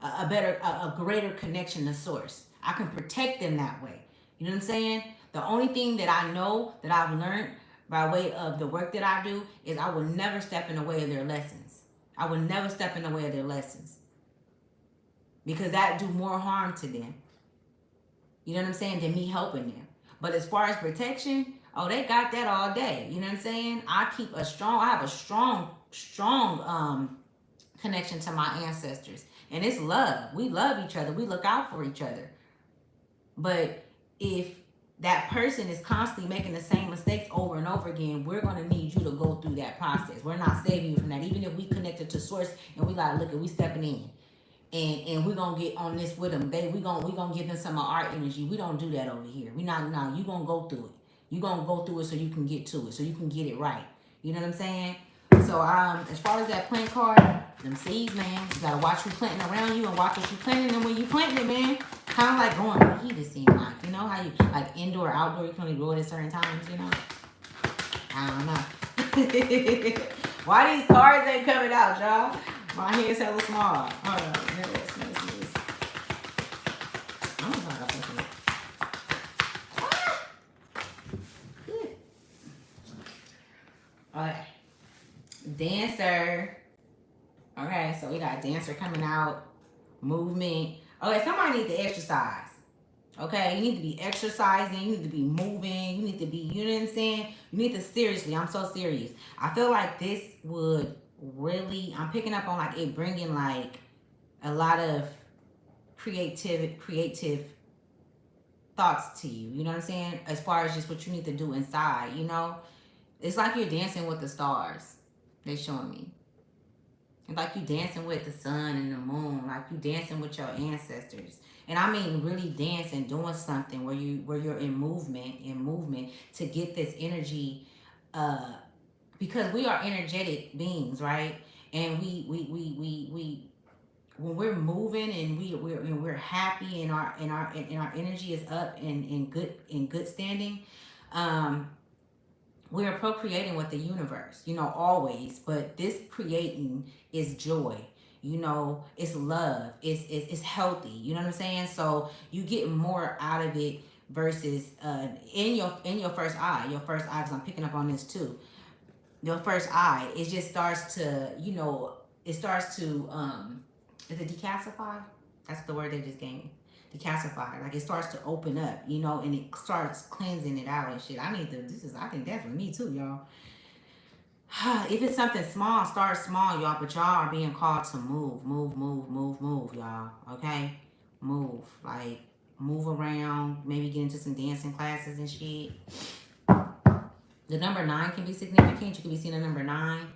a greater connection to source. I can protect them that way. You know what I'm saying? The only thing that I know that I've learned by way of the work that I do is I will never step in the way of their lessons. I will never step in the way of their lessons because that do more harm to them. You know what I'm saying? Than me helping them. But as far as protection, oh, they got that all day. You know what I'm saying? I have a strong connection to my ancestors. And it's love. We love each other. We look out for each other. But if that person is constantly making the same mistakes over and over again, we're going to need you to go through that process. We're not saving you from that. Even if we connected to source and we like, look, we stepping in. And we're gonna get on this with them. We gonna give them some of our energy. We don't do that over here. We not now. You gonna go through it. You gonna go through it so you can get to it, so you can get it right. You know what I'm saying? So as far as that plant card, them seeds, man, you gotta watch who planting around you and watch what you planting them when you planting it, man. Kind of like growing weed, it seems like. You know how you like indoor, outdoor, you can only grow it at certain times. You know? I don't know. Why these cards ain't coming out, y'all? My head's hella small. Hold on. Let me see this. I'm gonna talk about this. Good. Okay. Dancer. Okay, so we got dancer coming out. Movement. Okay, somebody needs to exercise. Okay, you need to be exercising. You need to be moving. You need to be, you know what I'm saying? You need to seriously, I'm so serious. I feel like this would really, I'm picking up on like it bringing like a lot of creative thoughts to you. You know what I'm saying? As far as just what you need to do inside, you know? It's like you're dancing with the stars. They're showing me. It's like you dancing with the sun and the moon, like you dancing with your ancestors. And I mean really dancing, doing something where you're in movement to get this energy because we are energetic beings, right? And we when we're moving and we're happy and our energy is up and in good standing, we are procreating with the universe, you know, always. But this creating is joy. You know, it's love. It's healthy. You know what I'm saying? So you get more out of it versus in your first eye. Your first eye, because I'm picking up on this too. Your first eye, it just starts to, you know, it starts to is it decalcify? That's the word they just gave me. Decalcify. Like it starts to open up, you know, and it starts cleansing it out and shit. I think that's for me too, y'all. If it's something small, start small, y'all. But y'all are being called to move, y'all. Okay? Move. Like, move around. Maybe get into some dancing classes and shit. The number 9 can be significant. You could be seeing a number 9.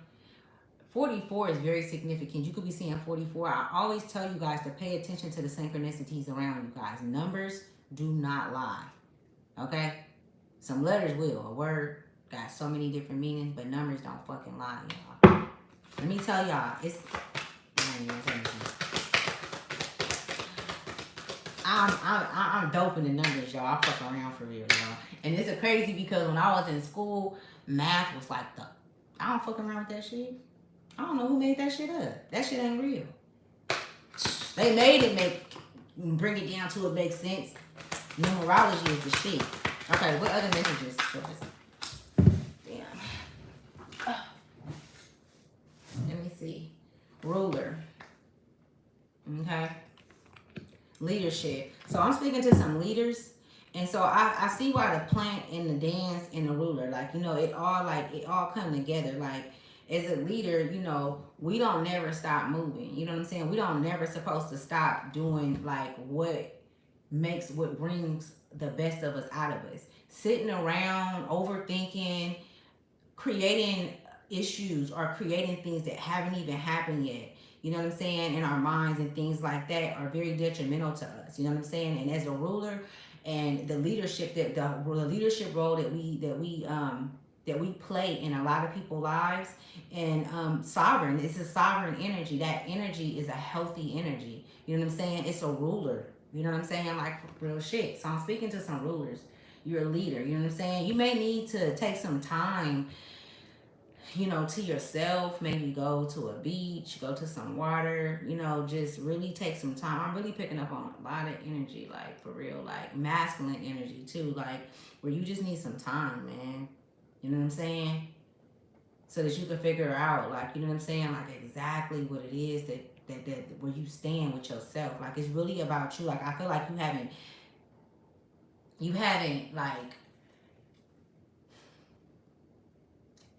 44 is very significant. You could be seeing 44. I always tell you guys to pay attention to the synchronicities around you guys. Numbers do not lie. Okay? Some letters will. A word got so many different meanings, but numbers don't fucking lie, y'all. Let me tell y'all, I'm dope in the numbers, y'all. I fuck around for real, y'all. And it's crazy because when I was in school, math was like I don't fuck around with that shit. I don't know who made that shit up. That shit ain't real. They made it bring it down to it makes sense. Numerology is the shit. Okay, what other messages for us? Damn. Let me see. Ruler. Okay. Leadership. So I'm speaking to some leaders. And so I see why the plant and the dance and the ruler, like, you know, it all come together. Like, as a leader, you know, we don't never stop moving. You know what I'm saying? We don't never supposed to stop doing like what brings the best of us out of us. Sitting around, overthinking, creating issues or creating things that haven't even happened yet. You know what I'm saying? In our minds and things like that are very detrimental to us. You know what I'm saying? And as a ruler and the leadership the leadership role that that we play in a lot of people's lives. And sovereign, it's a sovereign energy. That energy is a healthy energy. You know what I'm saying? It's a ruler. You know what I'm saying? Like real shit. So I'm speaking to some rulers. You're a leader. You know what I'm saying? You may need to take some time, you know, to yourself. Maybe go to a beach, go to some water, you know, just really take some time. I'm really picking up on a lot of energy, like for real, like masculine energy too, like where you just need some time, man. You know what I'm saying? So that you can figure out, like, you know what I'm saying, like exactly what it is that where you stand with yourself. Like it's really about you. Like I feel like you haven't like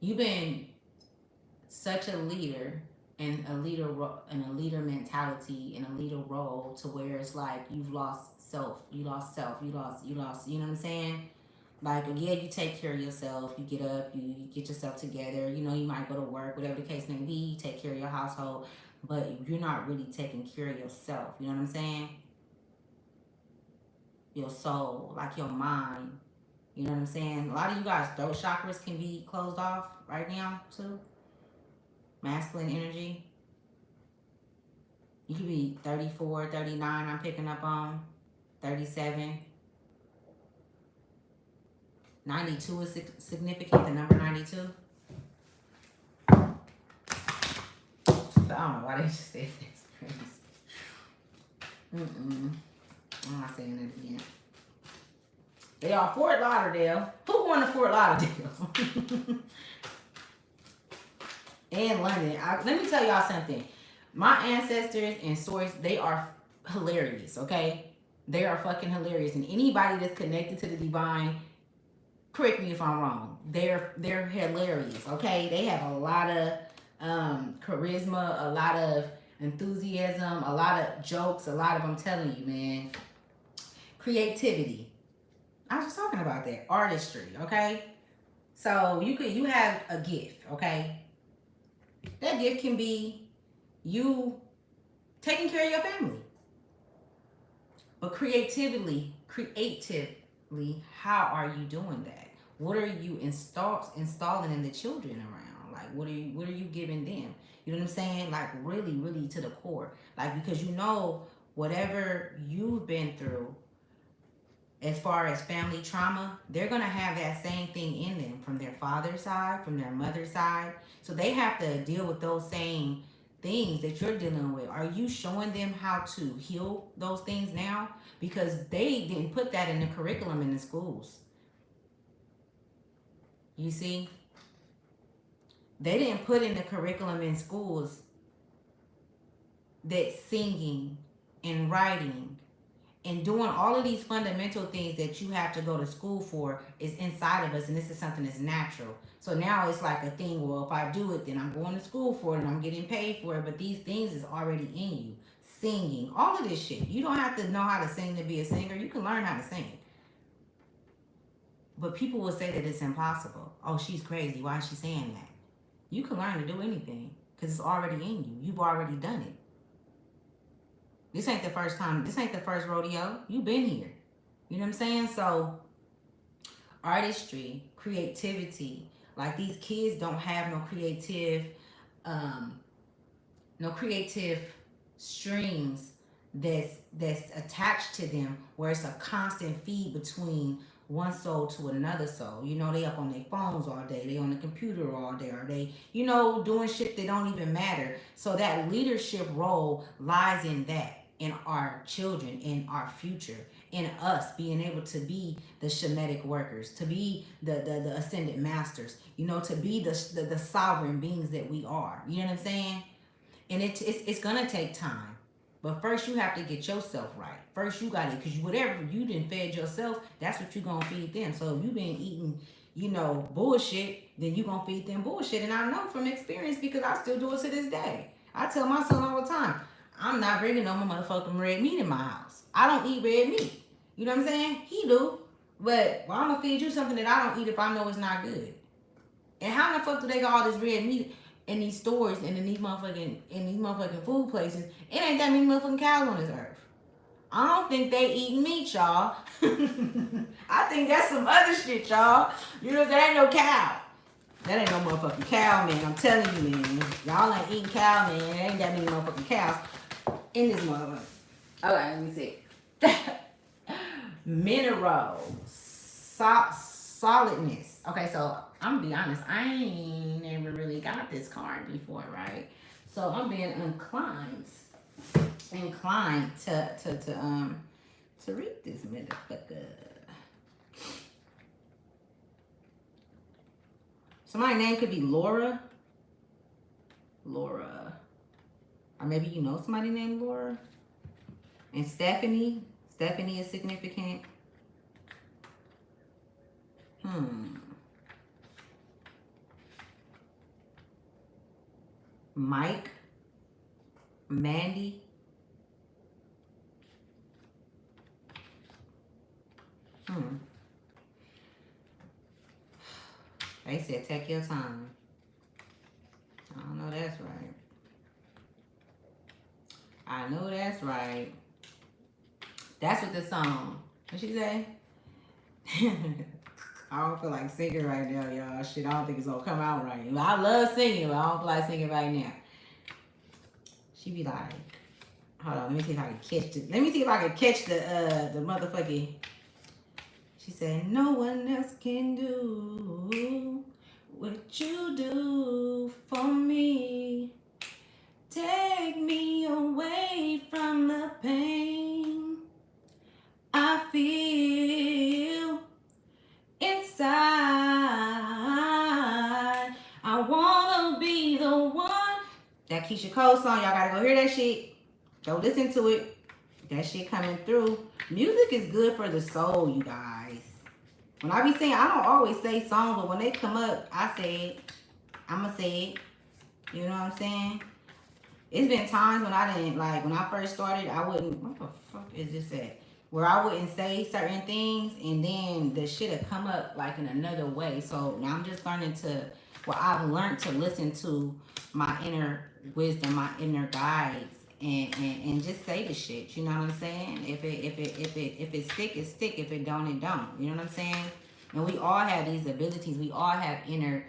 you've been such a leader and a leader mentality and a leader role to where it's like you've lost self, you lost, you know what I'm saying? Like yeah, you take care of yourself, you get up, you get yourself together, you know, you might go to work, whatever the case may be, you take care of your household, but you're not really taking care of yourself, you know what I'm saying? Your soul, like your mind, you know what I'm saying? A lot of you guys throat chakras can be closed off right now too. Masculine energy. You could be 34, 39, I'm picking up on 37. 92 is significant, the number 92. I don't know why they just said this. Mm-mm. I'm not saying it again. They are Fort Lauderdale. Who going to Fort Lauderdale? And London. Let me tell y'all something. My ancestors and source, they are hilarious, okay? They are fucking hilarious. And anybody that's connected to the divine, correct me if I'm wrong, they're hilarious, okay? They have a lot of charisma, a lot of enthusiasm, a lot of jokes, a lot of, I'm telling you, man, creativity. I was just talking about that. Artistry, okay? So you have a gift, okay? That gift can be you taking care of your family. But creatively, how are you doing that? What are you installing in the children around? Like what are you giving them? You know what I'm saying? Like really, really to the core. Like because you know whatever you've been through as far as family trauma, they're going to have that same thing in them from their father's side, from their mother's side. So they have to deal with those same things that you're dealing with. Are you showing them how to heal those things now? Because they didn't put that in the curriculum in the schools. You see? They didn't put in the curriculum in schools that singing and writing and doing all of these fundamental things that you have to go to school for is inside of us, and this is something that's natural. So now it's like a thing, well, if I do it, then I'm going to school for it and I'm getting paid for it, but these things is already in you. Singing, all of this shit. You don't have to know how to sing to be a singer. You can learn how to sing. But people will say that it's impossible. Oh, she's crazy. Why is she saying that? You can learn to do anything because it's already in you. You've already done it. This ain't the first time. This ain't the first rodeo. You've been here. You know what I'm saying? So, artistry, creativity. Like these kids don't have no creative strings that's attached to them, where it's a constant feed between one soul to another soul. You know, they up on their phones all day, they on the computer all day, or they, you know, doing shit that don't even matter. So that leadership role lies in that, in our children, in our future, in us being able to be the Shemitic workers, to be the ascended masters, you know, to be the sovereign beings that we are. You know what I'm saying? And it's gonna take time. But first you have to get yourself right. First you got it, because whatever you didn't fed yourself, that's what you gonna feed them. So if you've been eating, you know, bullshit, then you gonna feed them bullshit. And I know from experience because I still do it to this day. I tell my son all the time, I'm not bringing no more motherfucking red meat in my house. I don't eat red meat. You know what I'm saying? He do. But well, I'm gonna feed you something that I don't eat if I know it's not good. And how the fuck do they got all this red meat in these stores and in these motherfucking food places? It ain't that many motherfucking cows on this earth. I don't think they eating meat, y'all. I think that's some other shit, y'all. You know, there ain't no cow. That ain't no motherfucking cow, man. I'm telling you, man. Y'all ain't eating cow, man. There ain't that many motherfucking cows in this motherfucker. Okay, let me see. Mineral. Solidness. Okay, so I'm gonna be honest. I ain't never really got this card before, right? So I'm being inclined to read this motherfucker. So my name could be Laura. Laura. Or maybe you know somebody named Laura. And Stephanie. Stephanie is significant. Mike. Mandy. They said take your time. I don't know that's right. I know that's right. That's what the song. What she say? I don't feel like singing right now, y'all. Shit, I don't think it's gonna come out right. I love singing, but I don't feel like singing right now. She be like, hold on, let me see if I can catch it. Let me see if I can catch the motherfucking. She said, no one else can do what you do for me. Take me away from the pain I feel inside. I wanna be the one. That Keisha Cole song, y'all gotta go hear that shit. Go listen to it. That shit coming through. Music is good for the soul, you guys. When I be saying, I don't always say songs, but when they come up, I say it. I'ma say it. You know what I'm saying? It's been times when I didn't, like, when I first started, I wouldn't, what the fuck is this at? Where I wouldn't say certain things, and then the shit would come up, like, in another way. So now I'm just learning to, well, I've learned to listen to my inner wisdom, my inner guides, and just say the shit. You know what I'm saying? If it stick, it stick. If it don't, it don't. You know what I'm saying? And we all have these abilities. We all have inner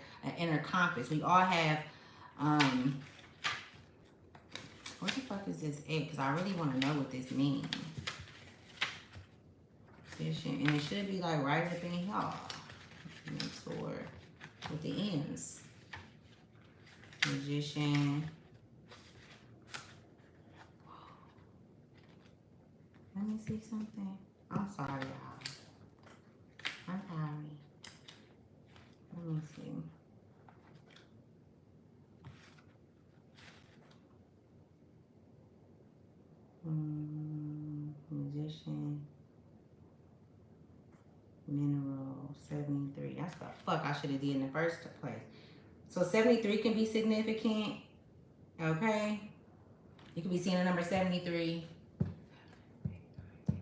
compass. We all have what the fuck is this egg? Because I really want to know what this means. And it should be like right up in here. Make sure with the ends. Magician. Let me see something. I'm sorry, y'all. I'm sorry. Let me see. Magician. Mineral 73. That's the fuck I should have did in the first place. So 73 can be significant. Okay. You can be seeing the number 73.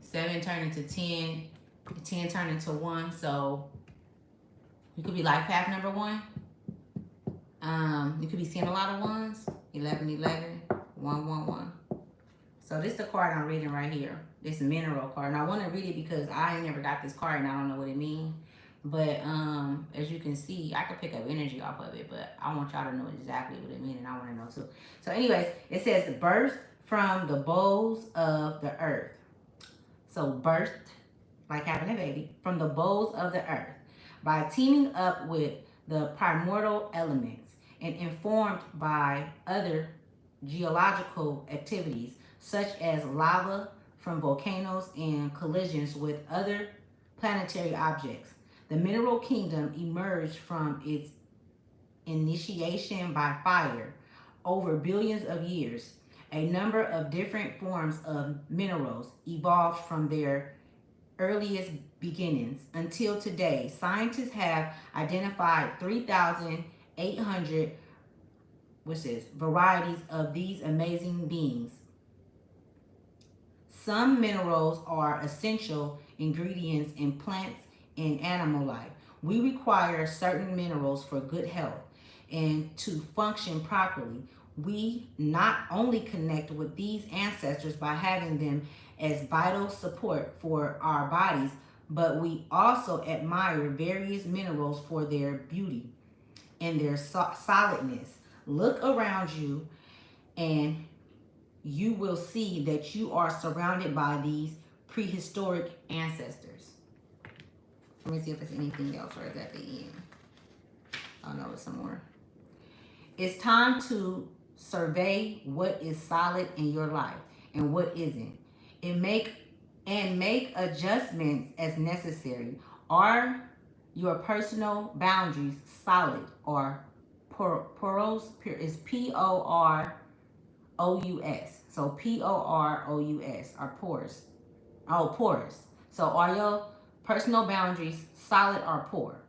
7 turn into 10. 10 turn into 1. So you could be life path number 1. You could be seeing a lot of ones. 11, 11, 1, 1, 1. So this is the card I'm reading right here. This mineral card. And I want to read it because I ain't never got this card and I don't know what it means. But as you can see, I could pick up energy off of it, but I want y'all to know exactly what it means, and I want to know too. So anyways, it says birth from the bowels of the earth. So birthed, like having a baby, from the bowels of the earth by teaming up with the primordial elements and informed by other geological activities such as lava from volcanoes and collisions with other planetary objects. The mineral kingdom emerged from its initiation by fire over billions of years. A number of different forms of minerals evolved from their earliest beginnings. Until today, scientists have identified 3,800 varieties of these amazing beings. Some minerals are essential ingredients in plants and animal life. We require certain minerals for good health and to function properly. We not only connect with these ancestors by having them as vital support for our bodies, but we also admire various minerals for their beauty. and their solidness. Look around you and you will see that you are surrounded by these prehistoric ancestors. Let me see if there's anything else right at the end. Oh no, it's some more. It's time to survey what is solid in your life and what isn't. And make adjustments as necessary. Are your personal boundaries solid or porous? Is POROUS. So POROUS are porous. Oh, porous. So are your personal boundaries solid or poor?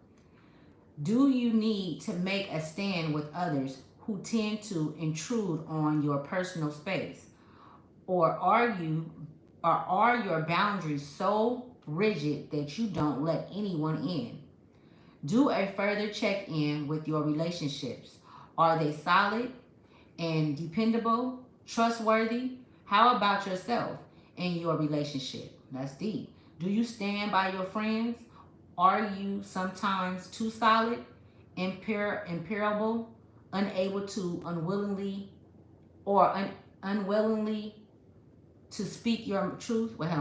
Do you need to make a stand with others who tend to intrude on your personal space? Or are your boundaries so rigid that you don't let anyone in? Do a further check-in with your relationships. Are they solid and dependable, trustworthy? How about yourself and your relationship? That's deep. Do you stand by your friends? Are you sometimes too solid, imperable, unable to unwillingly to speak your truth? Wait, hold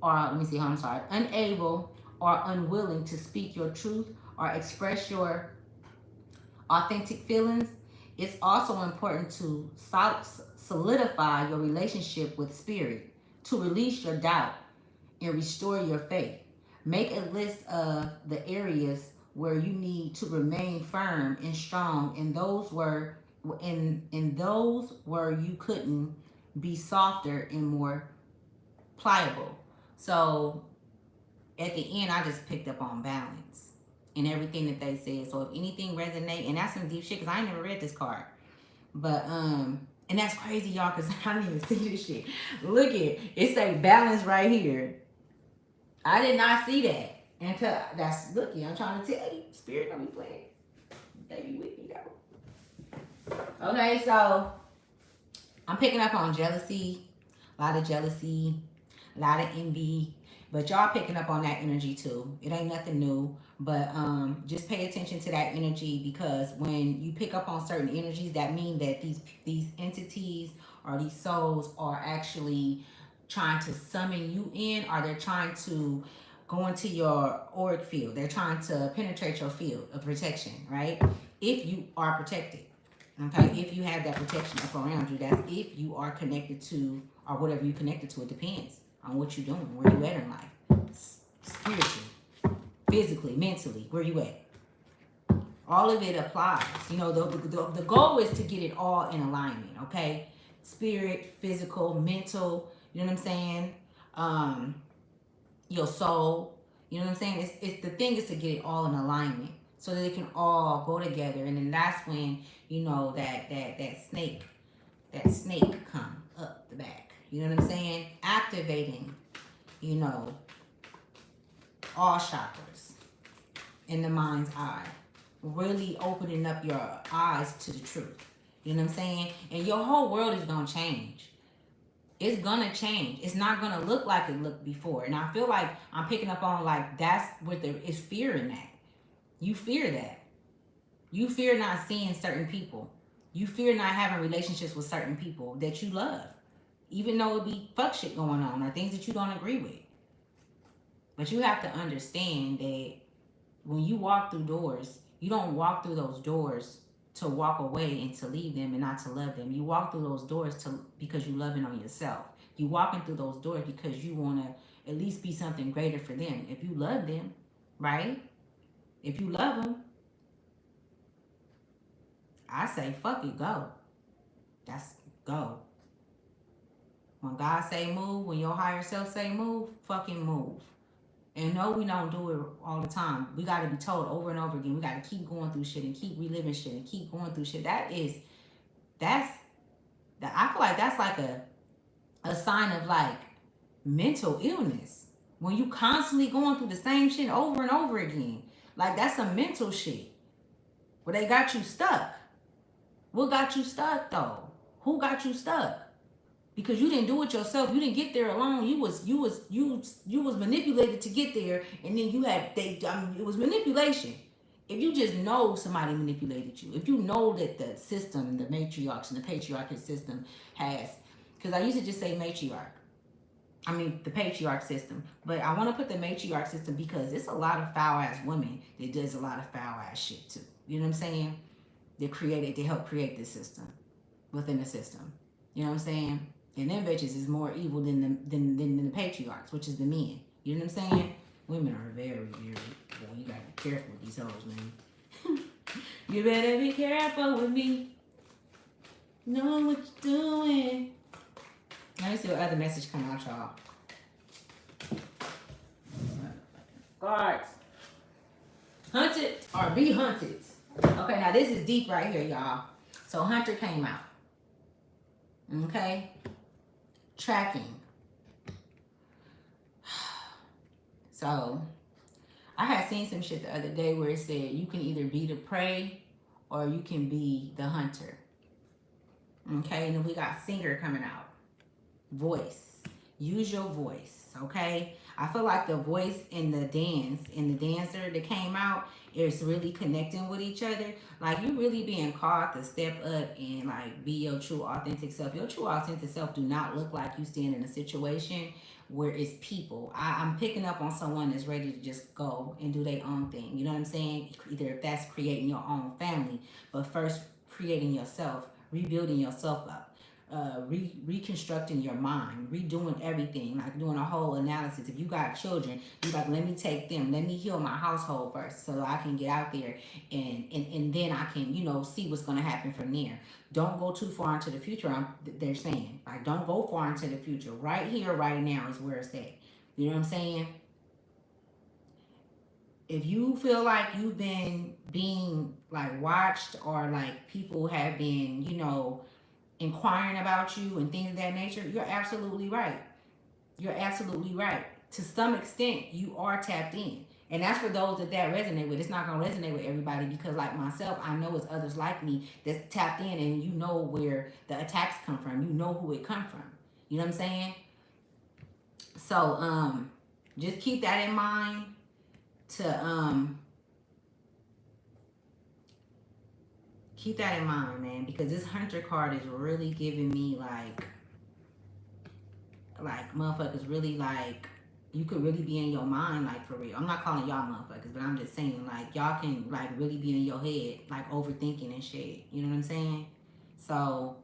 on, let me see. I'm sorry. Unable or unwilling to speak your truth or express your authentic feelings. It's also important to solidify your relationship with spirit, to release your doubt and restore your faith. Make a list of the areas where you need to remain firm and strong, and those were in those where you couldn't be softer and more pliable. So at the end, I just picked up on balance and everything that they said. So if anything resonate, and that's some deep shit because I ain't never read this card, but and that's crazy, y'all, because I didn't even see this shit. Look at it say balance right here. I did not see that until that's looky. I'm trying to tell you, spirit don't be playing. They be with me though. Okay, so I'm picking up on jealousy, a lot of jealousy, a lot of envy, but y'all picking up on that energy too. It ain't nothing new, but just pay attention to that energy because when you pick up on certain energies, that mean that these entities or these souls are actually trying to summon you in, or they're trying to go into your auric field. They're trying to penetrate your field of protection, right? If you are protected. Okay, if you have that protection up around you, that's if you are connected to, or whatever you connected to, it depends on what you're doing, where you at in life, spiritually, physically, mentally, where you at. All of it applies. You know, the goal is to get it all in alignment, okay? Spirit, physical, mental, you know what I'm saying? Your soul, you know what I'm saying? It's the thing is to get it all in alignment so that it can all go together, and then that's when you know that snake come up the back. You know what I'm saying? Activating, you know, all chakras in the mind's eye, really opening up your eyes to the truth. You know what I'm saying? And your whole world is gonna change. It's gonna change. It's not gonna look like it looked before. And I feel like I'm picking up on like that's what there is fear in that. You fear that. You fear not seeing certain people. You fear not having relationships with certain people that you love. Even though it be fuck shit going on or things that you don't agree with. But you have to understand that when you walk through doors, you don't walk through those doors to walk away and to leave them and not to love them. You walk through those doors because you loving on yourself. You walking through those doors because you want to at least be something greater for them. If you love them, right? If you love them, I say fuck it, go. That's go. When God say move, when your higher self say move, fucking move. And no, we don't do it all the time. We got to be told over and over again. We got to keep going through shit and keep reliving shit and keep going through shit. I feel like that's like a sign of like mental illness. When you constantly going through the same shit over and over again. Like that's some mental shit. Where they got you stuck. What got you stuck though? Who got you stuck? Because you didn't do it yourself. You didn't get there alone. You was manipulated to get there, and then it was manipulation. if you just know somebody manipulated you, if you know that the system, the matriarchs and the patriarchal system has, because I used to just say matriarch, I mean the patriarch system, but I want to put the matriarch system because it's a lot of foul ass women that does a lot of foul ass shit too. You know what I'm saying? They help create this system within the system. You know what I'm saying? And them bitches is more evil than the patriarchs, which is the men. You know what I'm saying? Women are very, very, well, you gotta be careful with these hoes, man. You better be careful with me. Know what you're doing. Let me see what other message come out, y'all. Guards. Hunted or be hunted. Okay, now this is deep right here, y'all. So Hunter came out. Okay? Tracking. So I had seen some shit the other day where it said you can either be the prey or you can be the hunter. Okay, and then we got singer coming out. Voice. Use your voice, okay? I feel like the voice and the dancer that came out is really connecting with each other. Like, you really being called to step up and like be your true authentic self. Your true authentic self do not look like you stand in a situation where it's people. I'm picking up on someone that's ready to just go and do their own thing. You know what I'm saying? Either if that's creating your own family, but first creating yourself, rebuilding yourself up. Reconstructing your mind, redoing everything, like doing a whole analysis. If you got children, you like, let me take them, let me heal my household first so I can get out there and then I can, you know, see what's going to happen from there. Don't go too far into the future. They're saying, like, don't go far into the future. Right here, right now is where it's at. You know what I'm saying? If you feel like you've been being like watched or like people have been, you know, inquiring about you and things of that nature, you're absolutely right. You're absolutely right. To some extent, you are tapped in. And that's for those that resonate with. It's not going to resonate with everybody because, like myself, I know it's others like me that's tapped in and you know where the attacks come from. You know who it come from. You know what I'm saying? So, just keep that in mind to, keep that in mind, man, because this Hunter card is really giving me like motherfuckers really like, you could really be in your mind, like, for real. I'm not calling y'all motherfuckers, but I'm just saying, like, y'all can like really be in your head, like overthinking and shit. You know what I'm saying? So,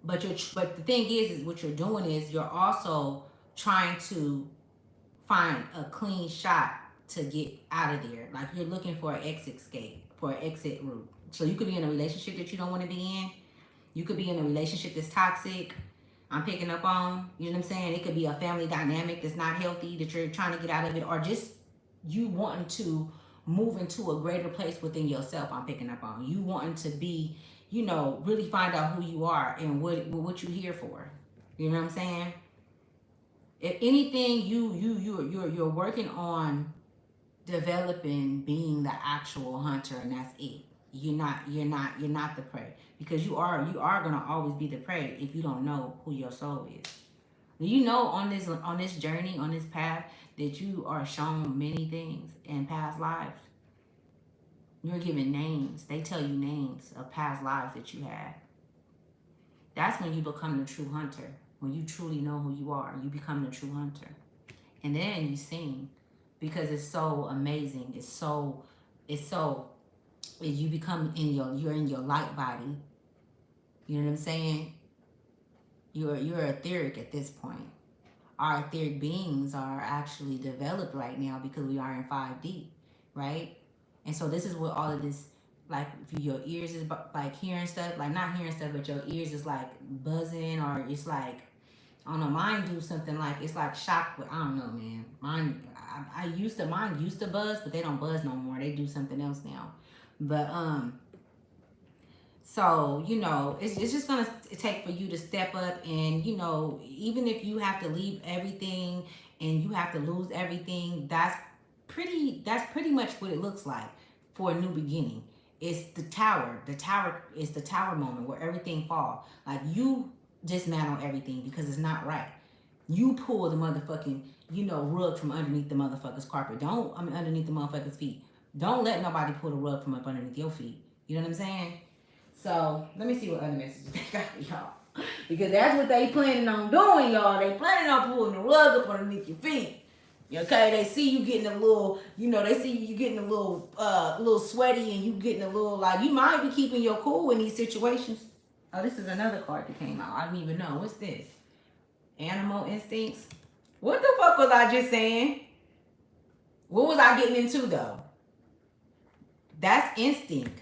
but the thing is what you're doing is you're also trying to find a clean shot to get out of there. Like, you're looking for an exit route. So you could be in a relationship that you don't want to be in. You could be in a relationship that's toxic. I'm picking up on, you know what I'm saying? It could be a family dynamic that's not healthy, that you're trying to get out of it, or just you wanting to move into a greater place within yourself. I'm picking up on you wanting to be, you know, really find out who you are and what you're here for. You know what I'm saying? If anything, you're working on developing being the actual hunter, and that's it. You're not the prey, because you are gonna always be the prey if you don't know who your soul is. You know, on this journey, on this path, that you are shown many things in past lives. You're given names. They tell you names of past lives that you had. That's when you become the true hunter. When you truly know who you are, you become the true hunter. And then you sing, because it's so amazing. You become you're in your light body. You know what I'm saying? You're etheric at this point. Our etheric beings are actually developed right now because we are in 5D, right? And so this is what all of this, like, if your ears is like hearing stuff, like not hearing stuff, but your ears is like buzzing, or it's like, I don't know, mine do something like, it's like shock, I don't know, man. Mine used to buzz, but they don't buzz no more. They do something else now. But so, you know, it's just gonna take for you to step up, and, you know, even if you have to leave everything and you have to lose everything, that's pretty much what it looks like for a new beginning. It's the tower. The tower is the tower moment where everything falls. Like, you dismantle everything because it's not right. You pull the motherfucking, rug from underneath the motherfucker's carpet. Don't, I mean, underneath the motherfucker's feet. Don't let nobody pull the rug from up underneath your feet. You know what I'm saying? So let me see what other messages they got for y'all. Because that's what they planning on doing, y'all. They planning on pulling the rug up underneath your feet. Okay, they see you getting a little, they see you getting a little sweaty, and you getting a little like you might be keeping your cool in these situations. Oh, this is another card that came out. I didn't even know. What's this? Animal instincts. What the fuck was I just saying? What was I getting into though? That's instinct.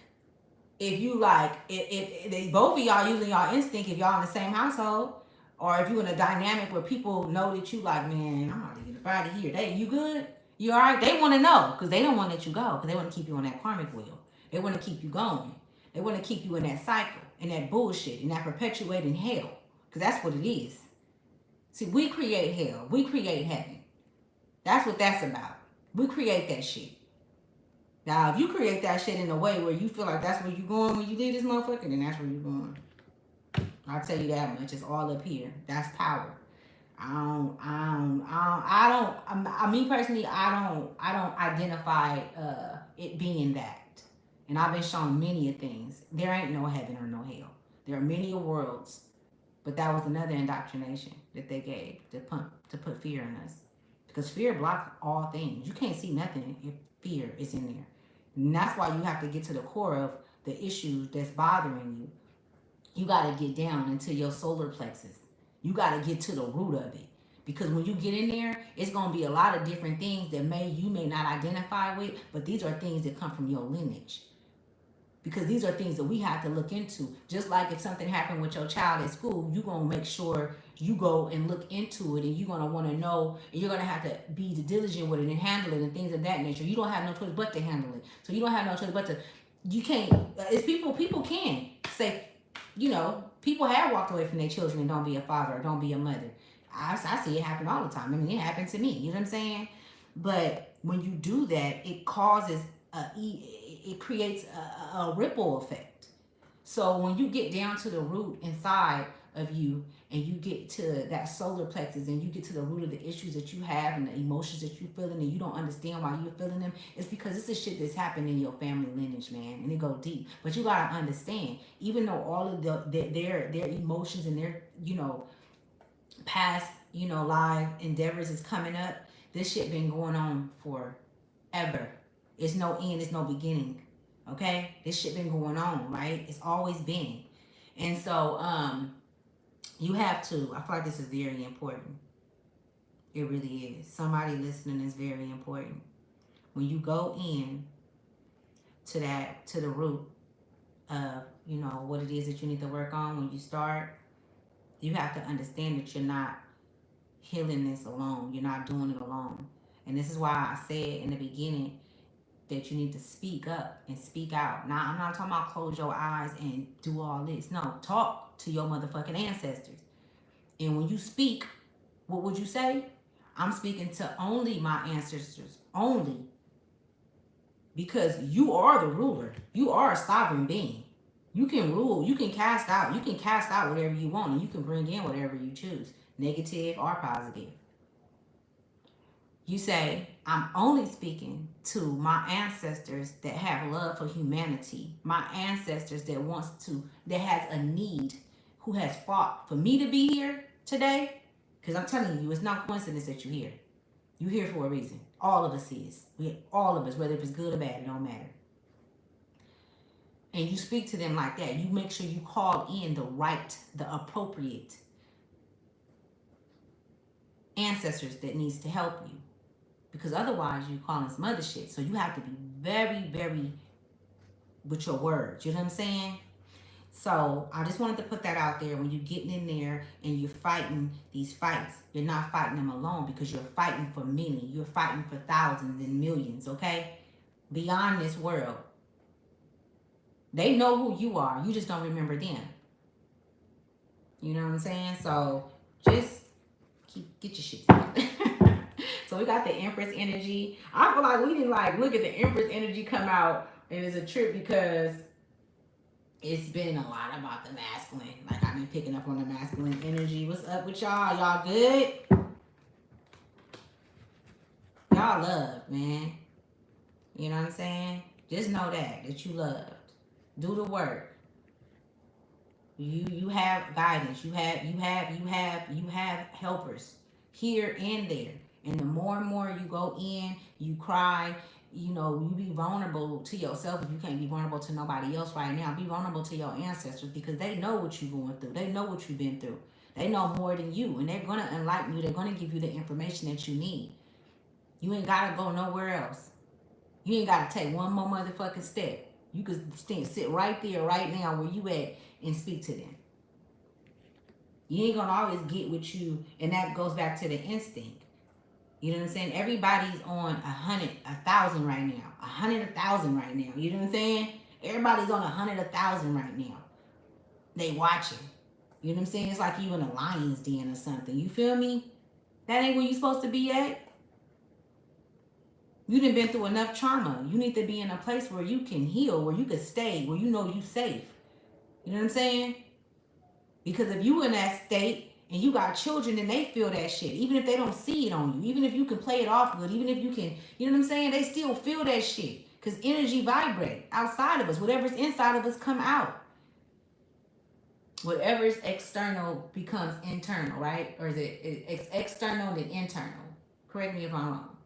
If you like, if both of y'all using y'all instinct, if y'all in the same household, or if you in a dynamic where people know that you like, man, I'm about to get out of here. You good? You all right? They want to know because they don't want to let you go because they want to keep you on that karmic wheel. They want to keep you going. They want to keep you in that cycle, in that bullshit, in that perpetuating hell because that's what it is. See, we create hell. We create heaven. That's what that's about. We create that shit. Now, if you create that shit in a way where you feel like that's where you're going when you leave this motherfucker, then that's where you're going. I'll tell you that much. It's all up here. That's power. Me personally, I don't identify it being that. And I've been shown many of things. There ain't no heaven or no hell. There are many worlds, but that was another indoctrination that they gave to put fear in us. Because fear blocks all things. You can't see nothing if fear is in there. And that's why you have to get to the core of the issues that's bothering you. You got to get down into your solar plexus. You got to get to the root of it. Because when you get in there, it's going to be a lot of different things that you may not identify with, but these are things that come from your lineage. Because these are things that we have to look into. Just like if something happened with your child at school, you're going to make sure you go and look into it, and you're going to want to know, and you're going to have to be diligent with it and handle it and things of that nature. You don't have no choice but to handle it. So you don't have no choice but to, you can't, it's people can say, people have walked away from their children and don't be a father or don't be a mother. I see it happen all the time. I mean, it happened to me. You know what I'm saying? But when you do that, it causes it creates a ripple effect. So when you get down to the root inside of you, and you get to that solar plexus, and you get to the root of the issues that you have and the emotions that you're feeling, and you don't understand why you're feeling them, it's because it's the shit that's happened in your family lineage, man, and it go deep. But you gotta understand, even though all of their emotions and their past live endeavors is coming up, this shit been going on forever. It's no end, it's no beginning. Okay, this shit been going on, right? It's always been. And so you have to, I feel like this is very important. It really is. Somebody listening is very important. When you go in to the root of what it is that you need to work on, when you start, you have to understand that you're not healing this alone. You're not doing it alone. And this is why I said in the beginning that you need to speak up and speak out. Now, I'm not talking about close your eyes and do all this. No, talk to your motherfucking ancestors. And when you speak, what would you say? I'm speaking to only my ancestors, only. Because you are the ruler. You are a sovereign being. You can rule. You can cast out. You can cast out whatever you want, and you can bring in whatever you choose, negative or positive. You say, I'm only speaking to my ancestors that have love for humanity. My ancestors that has a need, who has fought for me to be here today. Because I'm telling you, it's not coincidence that you're here. You're here for a reason. All of us is. All of us, whether it's good or bad, it don't matter. And you speak to them like that. You make sure you call in the appropriate ancestors that needs to help you. Because otherwise you calling some other shit. So you have to be very, very with your words. You know what I'm saying? So I just wanted to put that out there. When you're getting in there and you're fighting these fights, you're not fighting them alone, because you're fighting for many. You're fighting for thousands and millions, okay? Beyond this world. They know who you are. You just don't remember them. You know what I'm saying? So just get your shit together. So we got the Empress energy. I feel like we didn't look at the Empress energy come out, and it's a trip because it's been a lot about the masculine. Like, I've been picking up on the masculine energy. What's up with y'all? Y'all good? Y'all loved, man. You know what I'm saying? Just know that you loved. Do the work. You have guidance. You have helpers here and there. And the more and more you go in, you cry, you be vulnerable to yourself. If you can't be vulnerable to nobody else right now, be vulnerable to your ancestors, because they know what you're going through. They know what you've been through. They know more than you, and they're gonna enlighten you. They're gonna give you the information that you need. You ain't gotta go nowhere else. You ain't gotta take one more motherfucking step. You can sit right there, right now, where you at, and speak to them. You ain't gonna always get what you, and that goes back to the instinct. You know what I'm saying? Everybody's on 100, 1,000 right now. 100, 1,000 right now. You know what I'm saying? Everybody's on 100, 1,000 right now. They watching. You know what I'm saying? It's like you in a lion's den or something. You feel me? That ain't where you supposed to be at. You done been through enough trauma. You need to be in a place where you can heal, where you can stay, where you know you safe. You know what I'm saying? Because if you in that state and you got children and they feel that shit, even if they don't see it on you, even if you can play it off good, even if you can, you know what I'm saying? They still feel that shit. Because energy vibrate outside of us. Whatever's inside of us come out. Whatever is external becomes internal, right? Or is it's external than internal? Correct me if I'm wrong.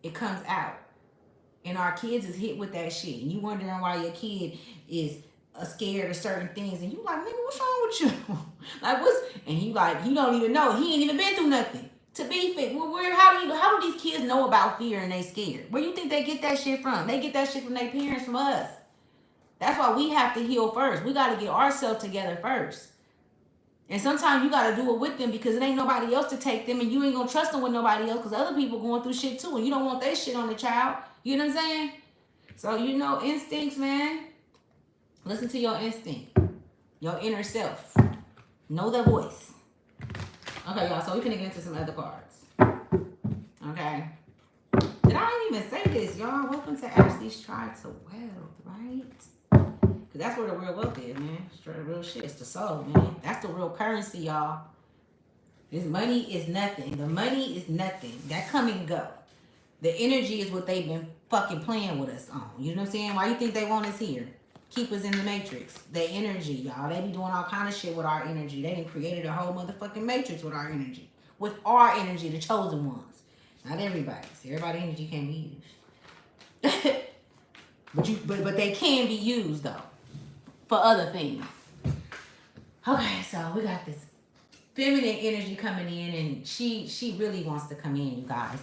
It comes out. And our kids is hit with that shit. And you wondering why your kid is scared of certain things. And you like, nigga, what's wrong with you? Like, what's... And you like, you don't even know. He ain't even been through nothing. To be fit. Well, how do these kids know about fear and they scared? Where you think they get that shit from? They get that shit from their parents, from us. That's why we have to heal first. We got to get ourselves together first. And sometimes you got to do it with them, because it ain't nobody else to take them, and you ain't going to trust them with nobody else, because other people going through shit too, and you don't want that shit on the child. You know what I'm saying? So, instincts, man. Listen to your instinct. Your inner self. Know the voice. Okay, y'all. So we're going to get into some other cards. Okay. Did I even say this, y'all? Welcome to Ashley's Stride to Wealth, right? Because that's where the real wealth is, man. Straight real shit. It's the soul, man. That's the real currency, y'all. This money is nothing. The money is nothing. That come and go. The energy is what they've been fucking playing with us on. You know what I'm saying? Why you think they want us here? Keep us in the matrix. The energy, y'all. They be doing all kind of shit with our energy. They done created a whole motherfucking matrix with our energy. With our energy, the chosen ones. Not everybody's. Everybody's energy can't be used. but they can be used though. For other things. Okay, so we got this feminine energy coming in, and she really wants to come in, you guys.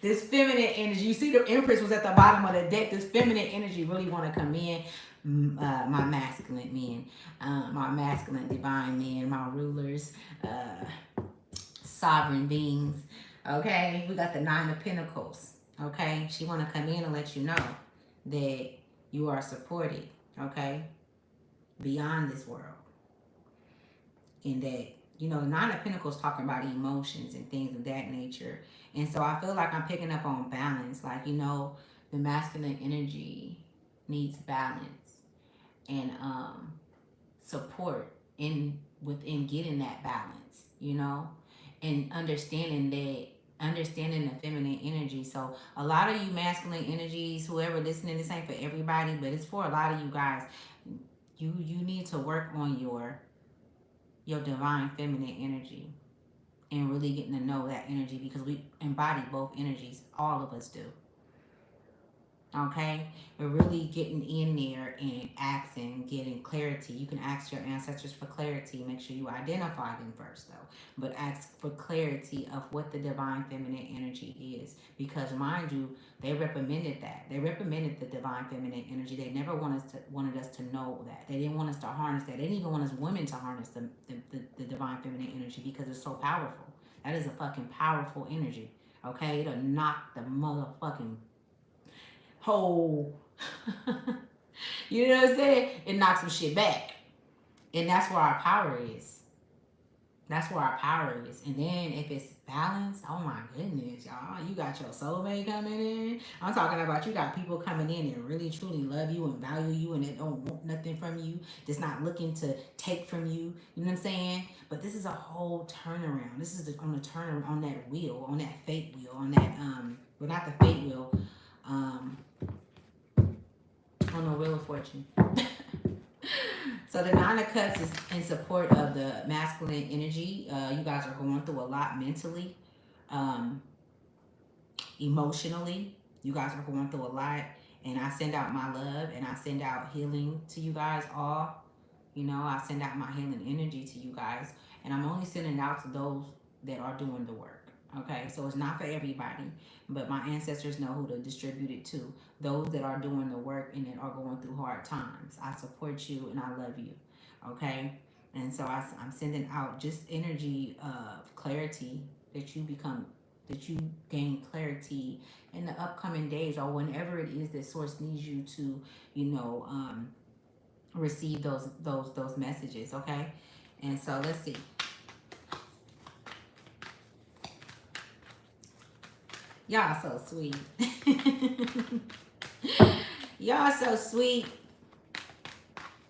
This feminine energy. You see the Empress was at the bottom of the deck. This feminine energy really want to come in. My masculine men, my masculine divine men, my rulers, sovereign beings. Okay, we got the Nine of Pentacles. Okay, she want to come in and let you know that you are supported. Okay, beyond this world. And that, the Nine of Pentacles talking about emotions and things of that nature. And so I feel like I'm picking up on balance. Like, the masculine energy needs balance and support within getting that balance, and understanding the feminine energy. So a lot of you masculine energies, whoever listening, this ain't for everybody, but it's for a lot of you guys. You need to work on your divine feminine energy and really getting to know that energy, because we embody both energies. All of us do. Okay? We're really getting in there and asking, getting clarity. You can ask your ancestors for clarity. Make sure you identify them first, though. But ask for clarity of what the divine feminine energy is. Because, mind you, they recommended that. They recommended the divine feminine energy. They never wanted us to know that. They didn't want us to harness that. They didn't even want us women to harness the divine feminine energy, because it's so powerful. That is a fucking powerful energy. Okay? It'll knock the motherfucking whole you know what I'm saying? It knocks some shit back. And that's where our power is. That's where our power is. And then if it's balanced, oh my goodness, y'all, you got your soulmate coming in. I'm talking about you got people coming in and really truly love you and value you and they don't want nothing from you. That's not looking to take from you. You know what I'm saying? But this is a whole turnaround. This is on the turn on that wheel, on that fate wheel, on that well not the fate wheel, um, on the wheel of fortune. So the Nine of Cups is in support of the masculine energy. You guys are going through a lot mentally, um, emotionally. You guys are going through a lot. And I send out my love and I send out healing to you guys all. You know, I send out my healing energy to you guys. And I'm only sending it out to those that are doing the work. Okay, so it's not for everybody, but my ancestors know who to distribute it to. Those that are doing the work and that are going through hard times. I support you and I love you. Okay, and so I'm sending out just energy of clarity that you become, that you gain clarity in the upcoming days or whenever it is that source needs you to, you know, receive those messages. Okay, and so let's see. Y'all so sweet. Y'all so sweet.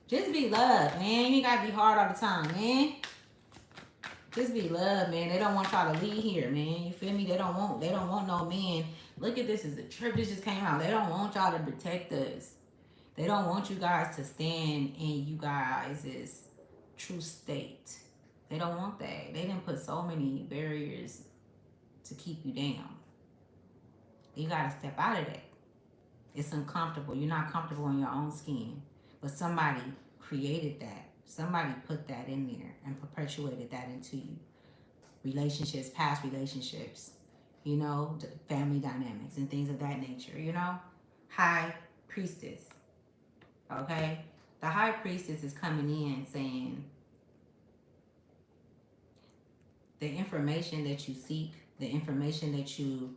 Just be love, man. You ain't gotta be hard all the time, man. Just be love, man. They don't want y'all to leave here, man. You feel me? They don't want no man. Look at this as a trip. This just came out. They don't want y'all to protect us. They don't want you guys to stand in you guys' true state. They don't want that. They didn't put so many barriers to keep you down. You gotta step out of that. It's uncomfortable. You're not comfortable in your own skin. But somebody created that. Somebody put that in there and perpetuated that into you. Relationships, past relationships, you know, family dynamics and things of that nature, you know? High Priestess, okay? The High Priestess is coming in saying the information that you seek, the information that you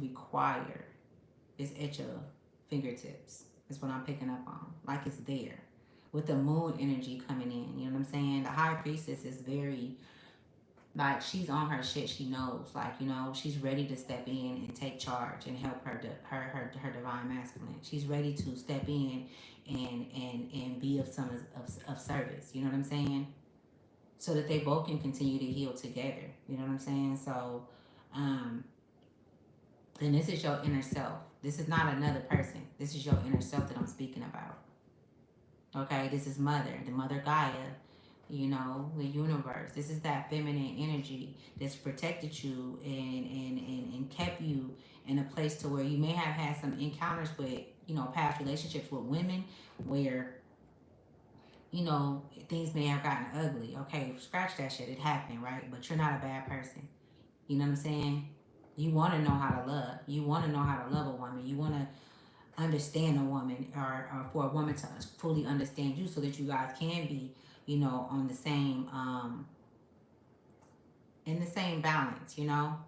require is at your fingertips. That's what I'm picking up on. Like it's there. With the moon energy coming in. You know what I'm saying? The High Priestess is very, like, she's on her shit. She knows. Like, you know, she's ready to step in and take charge and help her divine masculine. She's ready to step in and be of some of service. You know what I'm saying? So that they both can continue to heal together. You know what I'm saying? So, then this is your inner self. This is not another person. This is your inner self that I'm speaking about. Okay, this is Mother, the Mother Gaia, you know, the universe. This is that feminine energy that's protected you and kept you in a place to where you may have had some encounters with, you know, past relationships with women where, you know, things may have gotten ugly. Okay, scratch that shit. It happened, right? But you're not a bad person. You know what I'm saying? You want to know how to love. You want to know how to love a woman. You want to understand a woman, or for a woman to fully understand you, so that you guys can be, you know, on the same, in the same balance, you know.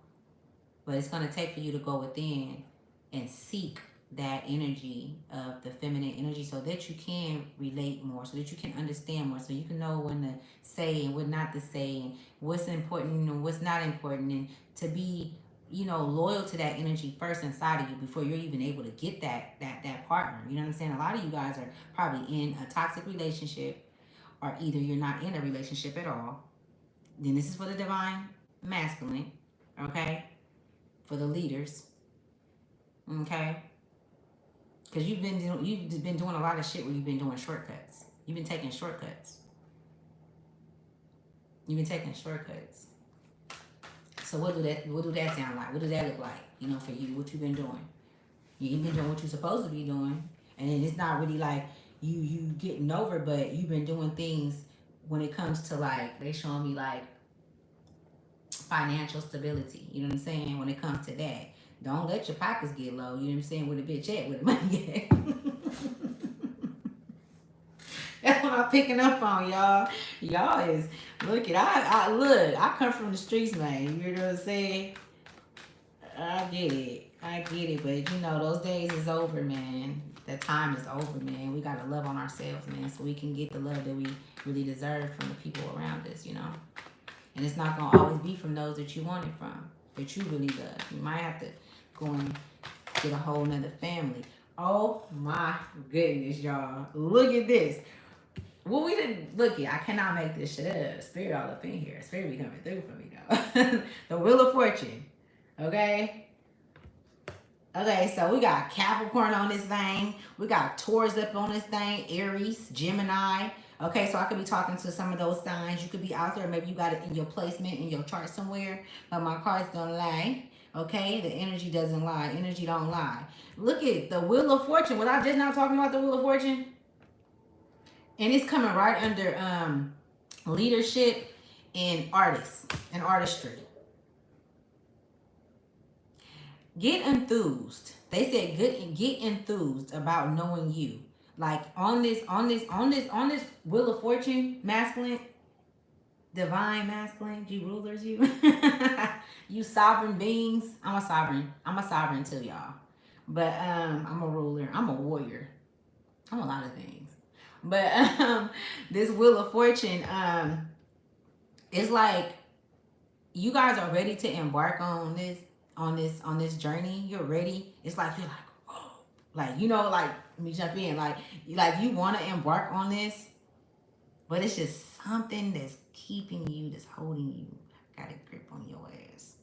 But it's going to take for you to go within and seek that energy of the feminine energy so that you can relate more, so that you can understand more, so you can know when to say and what not to say, and what's important and what's not important, and to be, you know, loyal to that energy first inside of you before you're even able to get that partner. You know what I'm saying? A lot of you guys are probably in a toxic relationship, or either you're not in a relationship at all. Then this is for the divine masculine, okay? For the leaders, okay? Because you've been doing a lot of shit where you've been doing shortcuts. You've been taking shortcuts. So what do that sound like? What does that look like? You know, for you, what you've been doing. You've been doing what you're supposed to be doing, and then it's not really like you getting over, but you've been doing things when it comes to, like, they showing me like financial stability. You know what I'm saying? When it comes to that, don't let your pockets get low. You know what I'm saying? Where the bitch at? Where the money at? That's what I'm picking up on, y'all. Y'all is, look, I come from the streets, man. You know what I'm saying? I get it. I get it, but you know, those days is over, man. That time is over, man. We gotta love on ourselves, man, so we can get the love that we really deserve from the people around us, you know. And it's not gonna always be from those that you want it from, that you really love. You might have to go and get a whole nother family. Oh my goodness, y'all. Look at this. Well, we didn't look it. I cannot make this shit up. Spirit all up in here. Spirit be coming through for me though. The Wheel of Fortune. Okay. Okay, so we got Capricorn on this thing. We got Taurus up on this thing. Aries, Gemini. Okay, so I could be talking to some of those signs. You could be out there. Maybe you got it in your placement in your chart somewhere. But my cards don't lie. Okay, the energy doesn't lie. Energy don't lie. Look at the Wheel of Fortune. Was I just not talking about the Wheel of Fortune? And it's coming right under leadership and artists and artistry. Get enthused. They said get enthused about knowing you. Like on this Wheel of Fortune, masculine, divine masculine, you rulers, you you sovereign beings. I'm a sovereign. I'm a sovereign too, y'all. But I'm a ruler. I'm a warrior. I'm a lot of things. But this Wheel of Fortune, it's like you guys are ready to embark on this journey. You're ready. It's like you're like, oh, like you know, like let me jump in, like you want to embark on this, but it's just something that's keeping you, that's holding you, got a grip on your ass,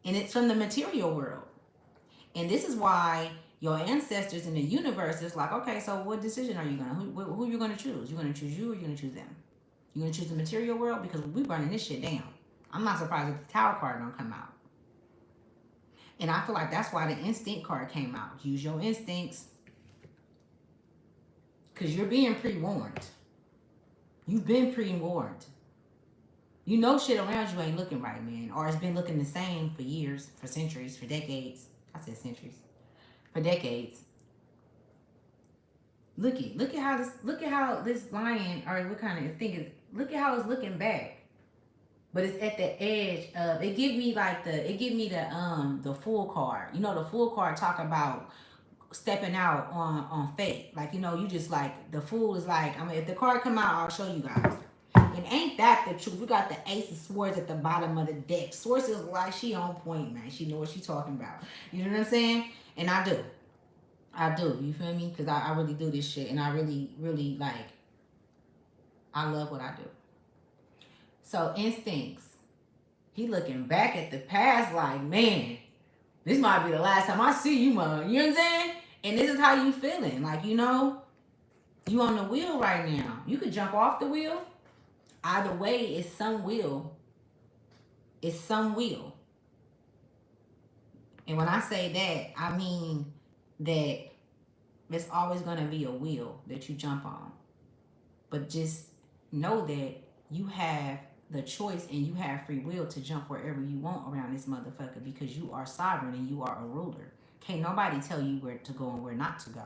and it's from the material world. And this is why your ancestors in the universe is like, okay, so what decision are you gonna who you gonna choose? You're gonna choose you or you're gonna choose them? You're gonna choose the material world because we burning this shit down. I'm not surprised if the Tower card don't come out. And I feel like that's why the instinct card came out. Use your instincts. Because you're being pre-warned. You've been pre-warned. You know shit around you ain't looking right, man. Or it's been looking the same for years, for centuries, for decades. I said centuries. For decades. Look at how this lion, or what kind of thing is, look at how it's looking back. But it's at the edge of it. Give me the Fool card. You know, the Fool card talk about stepping out on fate. Like, you know, you just like the Fool is like, I mean, if the card come out, I'll show you guys. And ain't that the truth? We got the Ace of Swords at the bottom of the deck. Swords is like, she on point, man. She know what she talking about. You know what I'm saying? And I do. I do. You feel me? Because I really do this shit. And I really, really like, I love what I do. So instincts. He looking back at the past like, man, this might be the last time I see you, man. You know what I'm saying? And this is how you feeling. Like, you know, you on the wheel right now. You could jump off the wheel. Either way, it's some wheel. It's some wheel. And when I say that, I mean that there's always going to be a wheel that you jump on. But just know that you have the choice and you have free will to jump wherever you want around this motherfucker because you are sovereign and you are a ruler. Can't nobody tell you where to go and where not to go.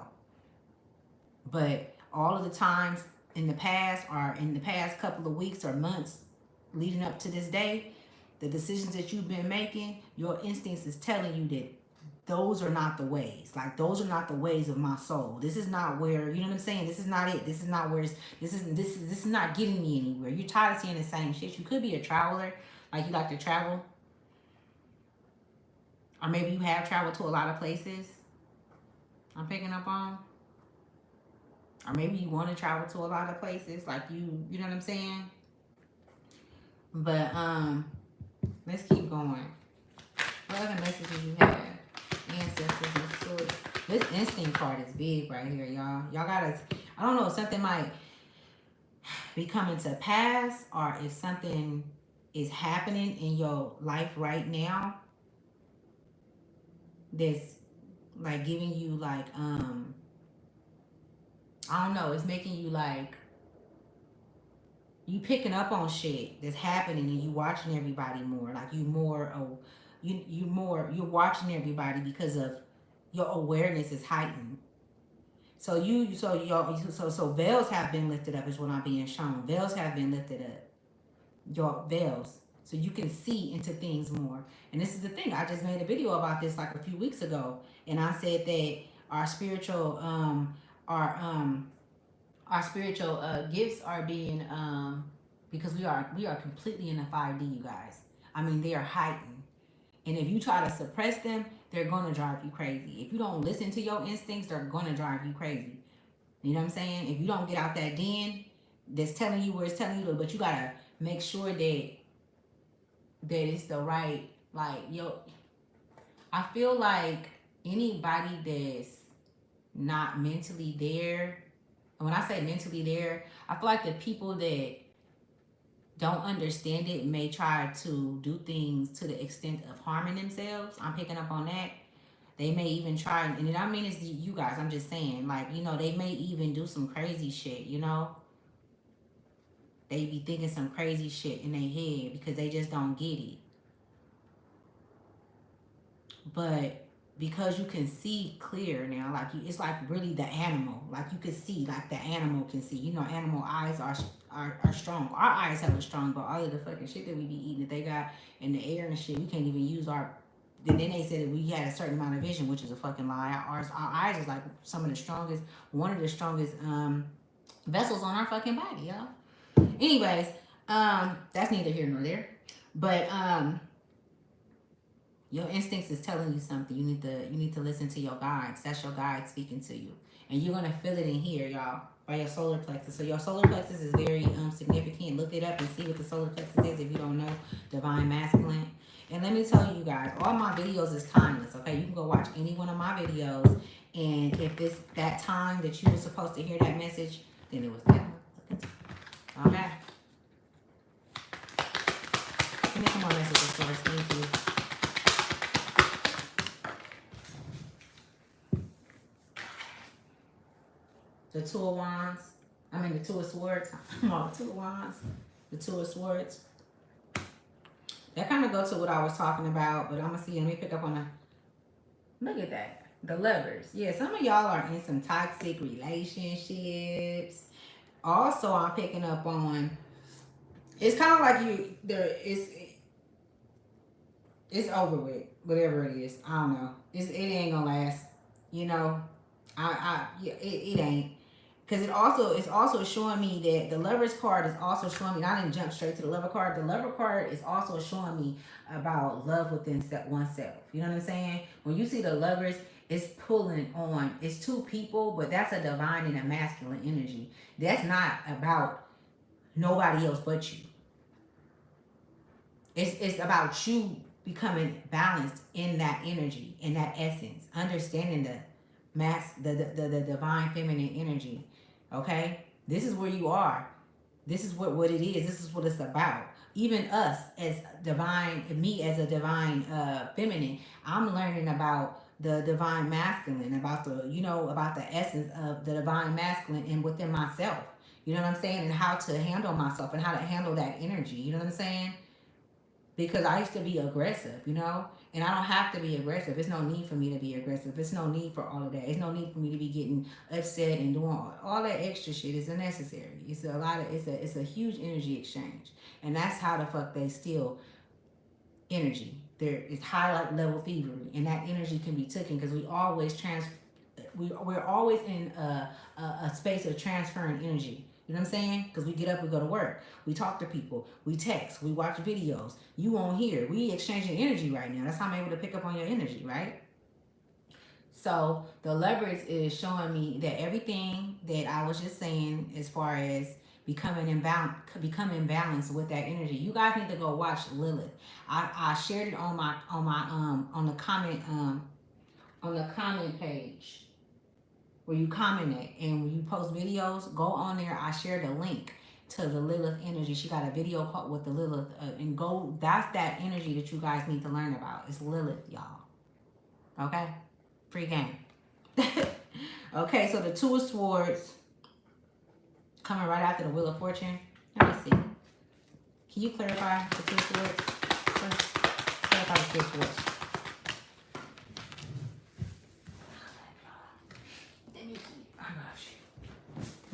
But all of the times in the past, or in the past couple of weeks or months leading up to this day, the decisions that you've been making, your instincts is telling you that those are not the ways. Like, those are not the ways of my soul. This is not where, you know what I'm saying? This is not it. This is not where this is not getting me anywhere. You're tired of seeing the same shit. You could be a traveler, like you like to travel. Or maybe you have traveled to a lot of places. I'm picking up on. Or maybe you want to travel to a lot of places. Like you know what I'm saying? But let's keep going. What other messages you have? Ancestors and stories. This instinct card is big right here, y'all. Y'all gotta, I don't know if something might be coming to pass or if something is happening in your life right now that's like giving you like I don't know, it's making you like you picking up on shit that's happening and you watching everybody more. Like you more you're watching everybody because of your awareness is heightened. So veils have been lifted up is what I'm being shown. Veils have been lifted up. Your veils. so you can see into things more. And this is the thing. I just made a video about this like a few weeks ago, and I said that our spiritual our um our spiritual gifts are being because we are completely in the 5D, you guys. I mean, they are heightened. And if you try to suppress them, they're gonna drive you crazy. If you don't listen to your instincts, they're gonna drive you crazy. You know what I'm saying? If you don't get out that den that's telling you where it's telling you to, but you gotta make sure that it's the right, like, yo, I feel like anybody that's not mentally there, and when I say mentally there, I feel like the people that don't understand it may try to do things to the extent of harming themselves. I'm picking up on that. They may even try, and I mean it's you guys. I'm just saying, like, they may even do some crazy shit. They be thinking some crazy shit in their head because they just don't get it. But because you can see clear now, like it's like really the animal, like you can see, like the animal can see. Animal eyes are strong. Our eyes have a strong, but all of the fucking shit that we be eating that they got in the air and shit, we can't even use our. Then they said that we had a certain amount of vision, which is a fucking lie. Our eyes is like some of the strongest, one of the strongest vessels on our fucking body, y'all. Anyways, that's neither here nor there. But your instincts is telling you something. You need to listen to your guides. That's your guide speaking to you, and you're gonna feel it in here, y'all, by your solar plexus. So your solar plexus is very significant. Look it up and see what the solar plexus is if you don't know. Divine masculine. And let me tell you guys, all my videos is timeless. Okay, you can go watch any one of my videos, and if it's that time that you were supposed to hear that message, then it was that. Okay. Give me some more messages first. Thank you. The Two of Wands. I mean, the Two of Swords. Oh, Two of Wands. The Two of Swords. That kind of go to what I was talking about, but I'm going to see. Let me pick up on look at that. The Lovers. Yeah, some of y'all are in some toxic relationships. Also, I'm picking up on, it's kind of like it's over with, whatever it is. I don't know. It ain't gonna last. It ain't. Because it's also showing me that the Lovers card is also showing me, and I didn't jump straight to the Lover card. The Lover card is also showing me about love within oneself. You know what I'm saying? When you see the Lovers, it's pulling on. It's two people, but that's a divine and a masculine energy. That's not about nobody else but you. It's about you becoming balanced in that energy, in that essence, understanding the divine feminine energy. Okay, this is where you are. This is what it is. This is what it's about. Even us as divine, me as a divine feminine, I'm learning about the divine masculine, about the essence of the divine masculine and within myself. You know what I'm saying? And how to handle myself and how to handle that energy. You know what I'm saying? Because I used to be aggressive, and I don't have to be aggressive. There's no need for me to be aggressive. There's no need for all of that. There's no need for me to be getting upset and doing all that extra shit. Is unnecessary. It's a huge energy exchange, and that's how the fuck they steal energy. There is high level thievery, and that energy can be taken because we're always in a space of transferring energy. You know what I'm saying? Because we get up, we go to work, we talk to people, we text, we watch videos. You won't hear. We exchanging energy right now. That's how I'm able to pick up on your energy, right? So the Lovers is showing me that everything that I was just saying, as far as becoming balanced with that energy. You guys need to go watch Lilith. I shared it on my on the comment page where you comment it, and when you post videos, go on there. I shared a link to the Lilith energy. She got a video called with the Lilith, and go. That's that energy that you guys need to learn about. It's Lilith, y'all. Okay, free game. Okay, so the Two of Swords coming right after the Wheel of Fortune. Let me see. Can you clarify the Two of Swords first? Clarify the Two of Swords.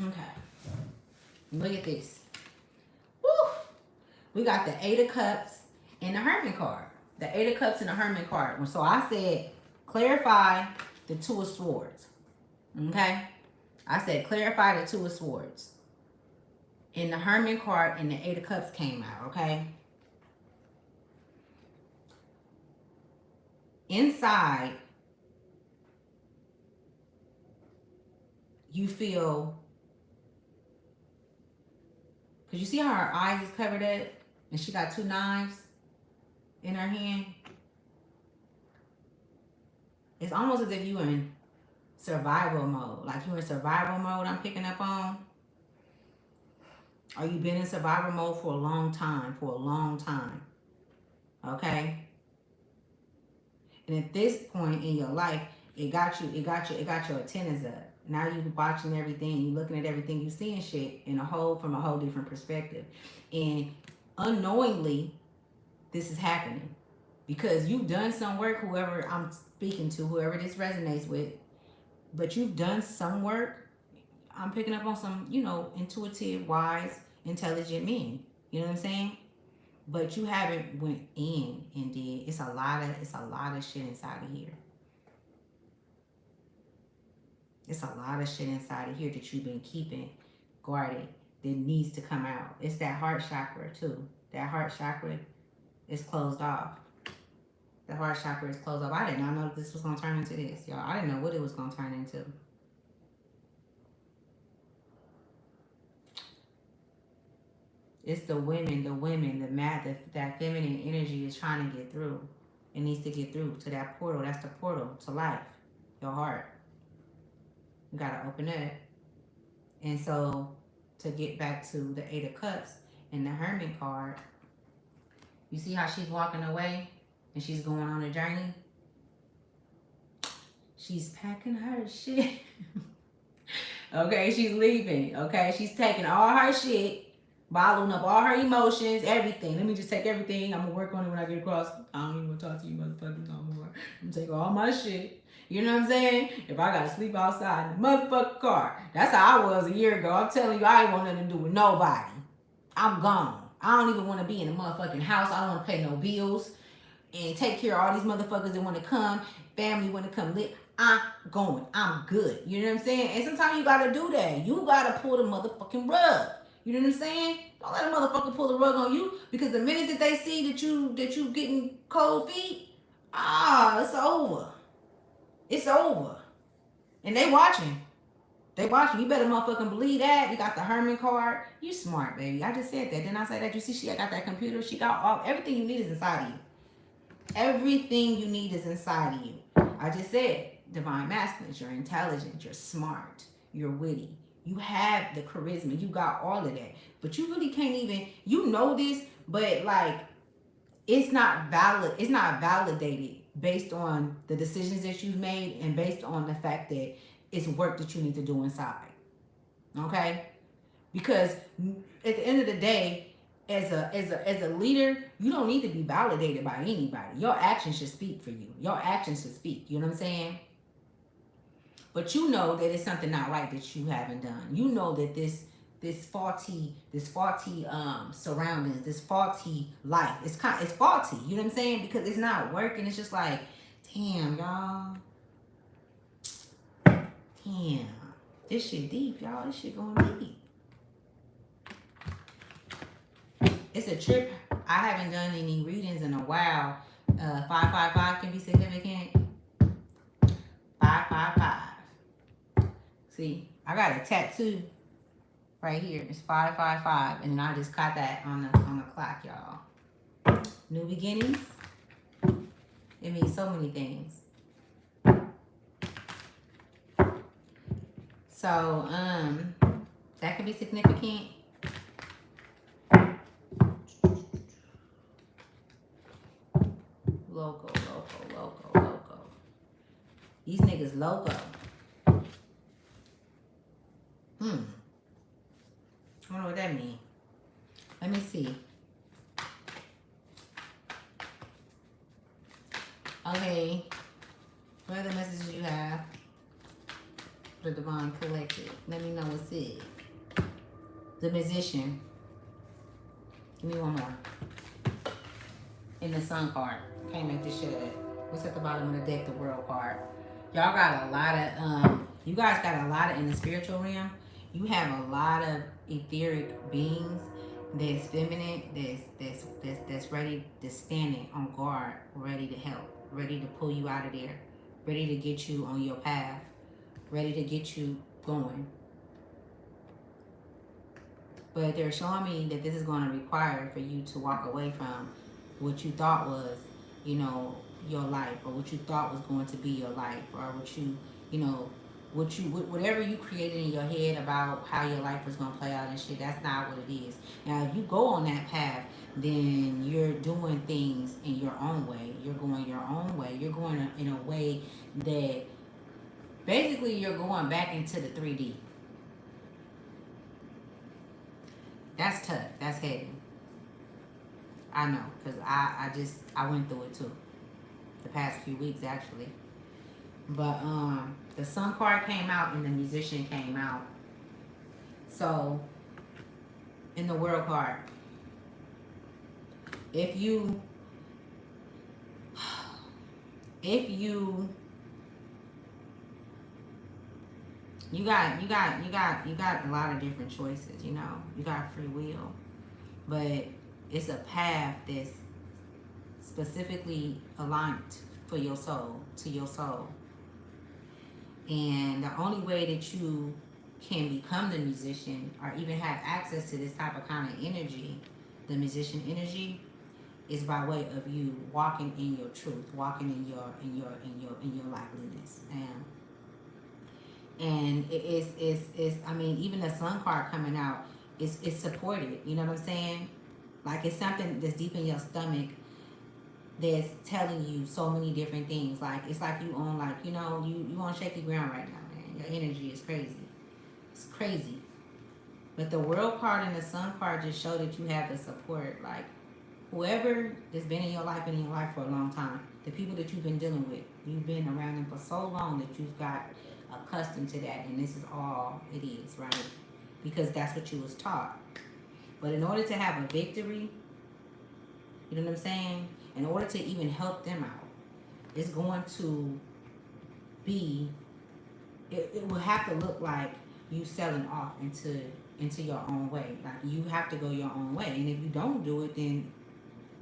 Okay. Look at this. Woo! We got the Eight of Cups in the Hermit card. The Eight of Cups in the Hermit card. So I said, clarify the Two of Swords. Okay? I said, clarify the Two of Swords. In the Hermit card and the Eight of Cups came out. Okay? Inside, you feel, because you see how her eyes is covered up and she got 2 knives in her hand? It's almost as if you in survival mode. Like you in survival mode, I'm picking up on. Or you've been in survival mode for a long time. Okay? And at this point in your life, it got your antennas up. Now you're watching everything, you looking at everything, you seeing shit from a whole different perspective. And unknowingly, this is happening. Because you've done some work, whoever I'm speaking to, whoever this resonates with, but you've done some work. I'm picking up on some, intuitive, wise, intelligent men. You know what I'm saying? But you haven't went in and did. It's a lot of shit inside of here. It's a lot of shit inside of here that you've been keeping guarded that needs to come out. It's that heart chakra too. That heart chakra is closed off. The heart chakra is closed off. I did not know that this was going to turn into this, y'all. I didn't know what it was going to turn into. It's the women, that feminine energy is trying to get through. It needs to get through to that portal. That's the portal to life, your heart. You got to open up. And so, to get back to the Eight of Cups and the Hermit card, you see how she's walking away and she's going on a journey? She's packing her shit. Okay, she's leaving. Okay, she's taking all her shit, bottling up all her emotions, everything. Let me just take everything. I'm gonna work on it when I get across. I don't even want to talk to you motherfuckers no more. I'm gonna take all my shit. You know what I'm saying? If I gotta sleep outside in the motherfucking car. That's how I was a year ago. I'm telling you, I ain't want nothing to do with nobody. I'm gone. I don't even want to be in the motherfucking house. I don't want to pay no bills and take care of all these motherfuckers that want to come. Family want to come live. I'm going. I'm good. You know what I'm saying? And sometimes you gotta do that. You gotta pull the motherfucking rug. You know what I'm saying? Don't let a motherfucker pull the rug on you, because the minute that they see that you getting cold feet, it's over. It's over. And they watching. They watching. You better motherfucking believe that. You got the Hermit card. You smart, baby. I just said that. Didn't I say that? You see, she got that computer. She got everything you need is inside of you. Everything you need is inside of you. I just said, divine masculine, you're intelligent, you're smart, you're witty. You have the charisma. You got all of that. But you really can't even, you know this, but like, it's not valid. It's not validated based on the decisions that you've made and based on the fact that it's work that you need to do inside. Okay? Because at the end of the day, as a leader, you don't need to be validated by anybody. Your actions should speak for you. Your actions should speak. You know what I'm saying? But you know that it's something not right that you haven't done. You know that this faulty surroundings, this faulty life, it's faulty. You know what I'm saying? Because it's not working. It's just like, damn, y'all. Damn, this shit deep, y'all. This shit going deep. It's a trip. I haven't done any readings in a while. 555 can be significant. 555. See, I got a tattoo right here. It's 555, and then I just caught that on the clock, y'all. New beginnings. It means so many things. So, that could be significant. Loco. These niggas loco. I don't know what that means. Let me see. Okay. What other messages you have? The Divine Collective. Let me know what's it. The Musician. Give me one more. in the Sun card. Can't make this shit up. What's at the bottom of the deck? The World card. Y'all got a lot of you guys got a lot of in the spiritual realm. You have a lot of etheric beings that's feminine, that's ready, that's standing on guard, ready to help, ready to pull you out of there, ready to get you on your path, ready to get you going. But they're showing me that this is going to require for you to walk away from what you thought was, you know, your life, or what you thought was going to be your life, or what you know, whatever you created in your head about how your life was going to play out and shit. That's not what it is. Now, if you go on that path, then you're doing things in your own way. You're going your own way. You're going in a way that basically you're going back into the 3D. That's tough. That's heavy. I know, because I went through it too. The past few weeks, actually. But the Sun card came out and the Musician came out. So, in the World card, if you got a lot of different choices, you know. You got free will. But it's a path that's specifically aligned for your soul, to your soul. And the only way that you can become the Musician, or even have access to this type of kind of energy, the Musician energy, is by way of you walking in your truth, walking in your liveliness. And it's I mean, even the Sun card coming out, it's supported. You know what I'm saying? Like, it's something that's deep in your stomach that's telling you so many different things. Like, it's like you on, like, you know, you on shaky ground right now, man. Your energy is crazy. It's crazy. But the World card and the Sun card just show that you have the support. Like, whoever has been in your life, for a long time, the people that you've been dealing with, you've been around them for so long that you've got accustomed to that, and this is all it is, right? Because that's what you was taught. But in order to have a victory, you know what I'm saying? In order to even help them out, it's going to be, it will have to look like you selling off into your own way. Like, you have to go your own way. And if you don't do it, then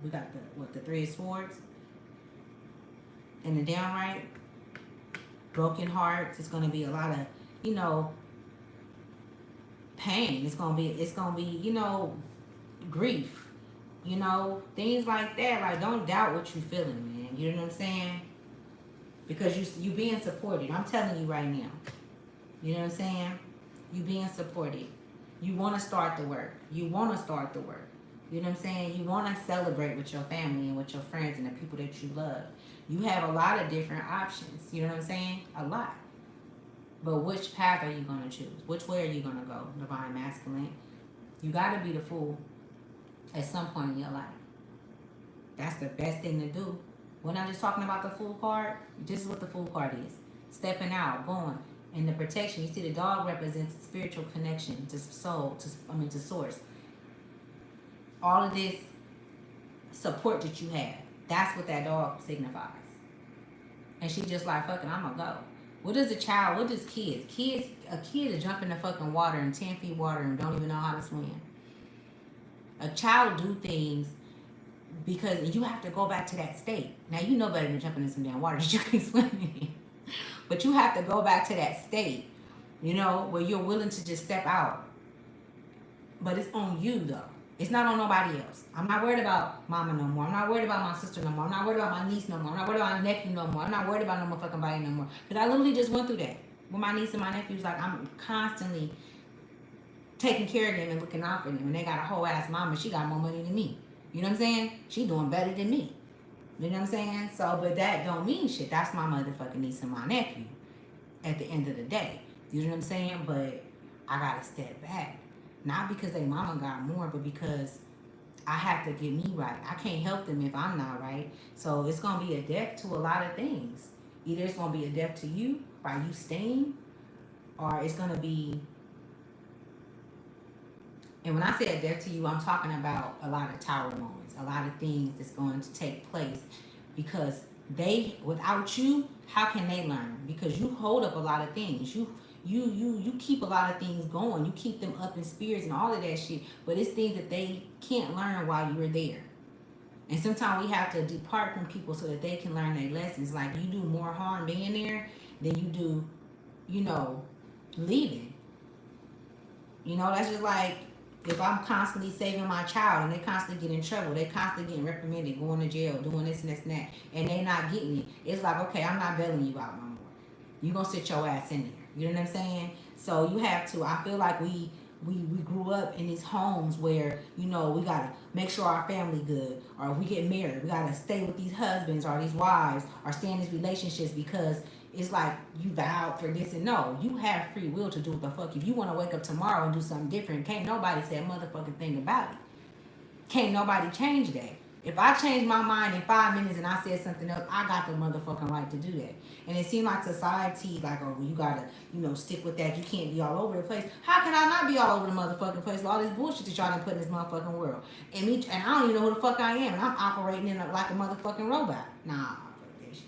we got the Three of Swords and the downright broken hearts. It's going to be a lot of, you know, pain. It's gonna be, you know, grief, you know, things like that. Like, don't doubt what you're feeling, man. You know what I'm saying? Because you being supported. I'm telling you right now. You know what I'm saying? You being supported. You want to start the work. You want to start the work. You know what I'm saying? You want to celebrate with your family and with your friends and the people that you love. You have a lot of different options. You know what I'm saying? A lot. But which path are you going to choose? Which way are you going to go, Divine Masculine? You got to be the fool at some point in your life. That's the best thing to do. We're not just talking about the Fool card. This is what the Fool card is. Stepping out, going. And the protection, you see the dog represents spiritual connection to soul, to source. All of this support that you have, that's what that dog signifies. And she just like, fucking, I'm going to go. What does a child, what does kids? A kid is jump in the fucking water in 10 feet water and don't even know how to swim. A child do things because you have to go back to that state. Now, you know better than jumping in some damn water that you can swim in. But you have to go back to that state, you know, where you're willing to just step out. But it's on you, though. It's not on nobody else. I'm not worried about mama no more. I'm not worried about my sister no more. I'm not worried about my niece no more. I'm not worried about my nephew no more. I'm not worried about no motherfucking body no more. Because I literally just went through that. With my niece and my nephews, like, I'm constantly taking care of them and looking out for them. And they got a whole ass mama. She got more money than me. You know what I'm saying? She doing better than me. You know what I'm saying? So, but that don't mean shit. That's my motherfucking niece and my nephew at the end of the day. You know what I'm saying? But I got to step back. Not because they mama got more, but because I have to get me right. I can't help them if I'm not right. So it's going to be a death to a lot of things. Either it's going to be a death to you by you staying, or it's going to be, and when I say a death to you, I'm talking about a lot of tower moments. a lot of things that's going to take place because they, without you, how can they learn? Because you hold up a lot of things. You keep a lot of things going. You keep them up in spirits and all of that shit. But it's things that they can't learn while you're there. And sometimes we have to depart from people so that they can learn their lessons. Like you do more harm being there than you do, you know, leaving. You know, that's just like if I'm constantly saving my child and they constantly get in trouble, they constantly getting reprimanded, going to jail, doing this and this and that, and they not getting it. It's like, okay, I'm not bailing you out no more. You gonna sit your ass in there. You know what I'm saying? So you have to. I feel like we grew up in these homes where, you know, we gotta make sure our family good, or if we get married, we gotta stay with these husbands or these wives or stay in these relationships because it's like you vowed for this. And no, you have free will to do what the fuck. If you want to wake up tomorrow and do something different, can't nobody say a motherfucking thing about it. Can't nobody change that. If I change my mind in 5 minutes and I said something else, I got the motherfucking right to do that. And it seemed like society, like, oh, well, you gotta, you know, stick with that. You can't be all over the place. How can I not be all over the motherfucking place with all this bullshit that y'all done put in this motherfucking world? And me, and I don't even know who the fuck I am, and I'm operating in like a motherfucking robot. Nah, fuck that shit.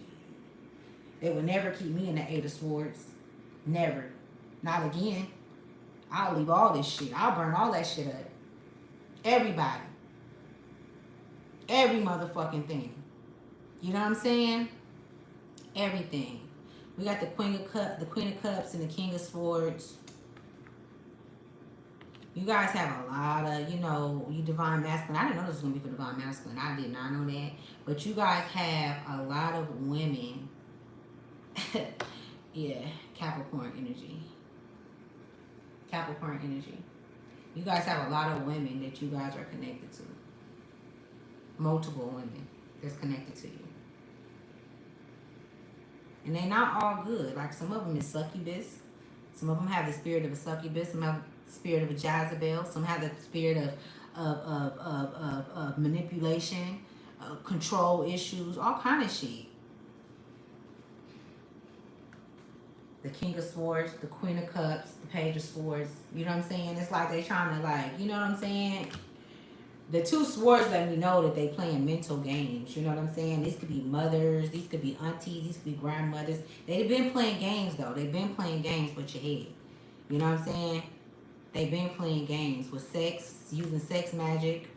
They would never keep me in the Eight of Swords. Never. Not again. I'll leave all this shit. I'll burn all that shit up. Everybody. Every motherfucking thing. You know what I'm saying? Everything. We got the Queen of Cups and the King of Swords. You guys have a lot of, you know, you divine masculine. I didn't know this was gonna be for divine masculine. I did not know that. But you guys have a lot of women. Yeah, Capricorn energy. Capricorn energy. You guys have a lot of women that you guys are connected to. Multiple women that's connected to you. And they're not all good. Like some of them is succubus. Some of them have the spirit of a succubus. Some have the spirit of a Jezebel. Some have the spirit of manipulation, control issues, all kind of shit. The King of Swords, the Queen of Cups, the Page of Swords. You know what I'm saying? It's like they trying to, like, you know what I'm saying? The two swords let me know that they playing mental games. You know what I'm saying? These could be mothers. These could be aunties. These could be grandmothers. They've been playing games, though. They've been playing games with your head. You know what I'm saying? They've been playing games with sex, using sex magic.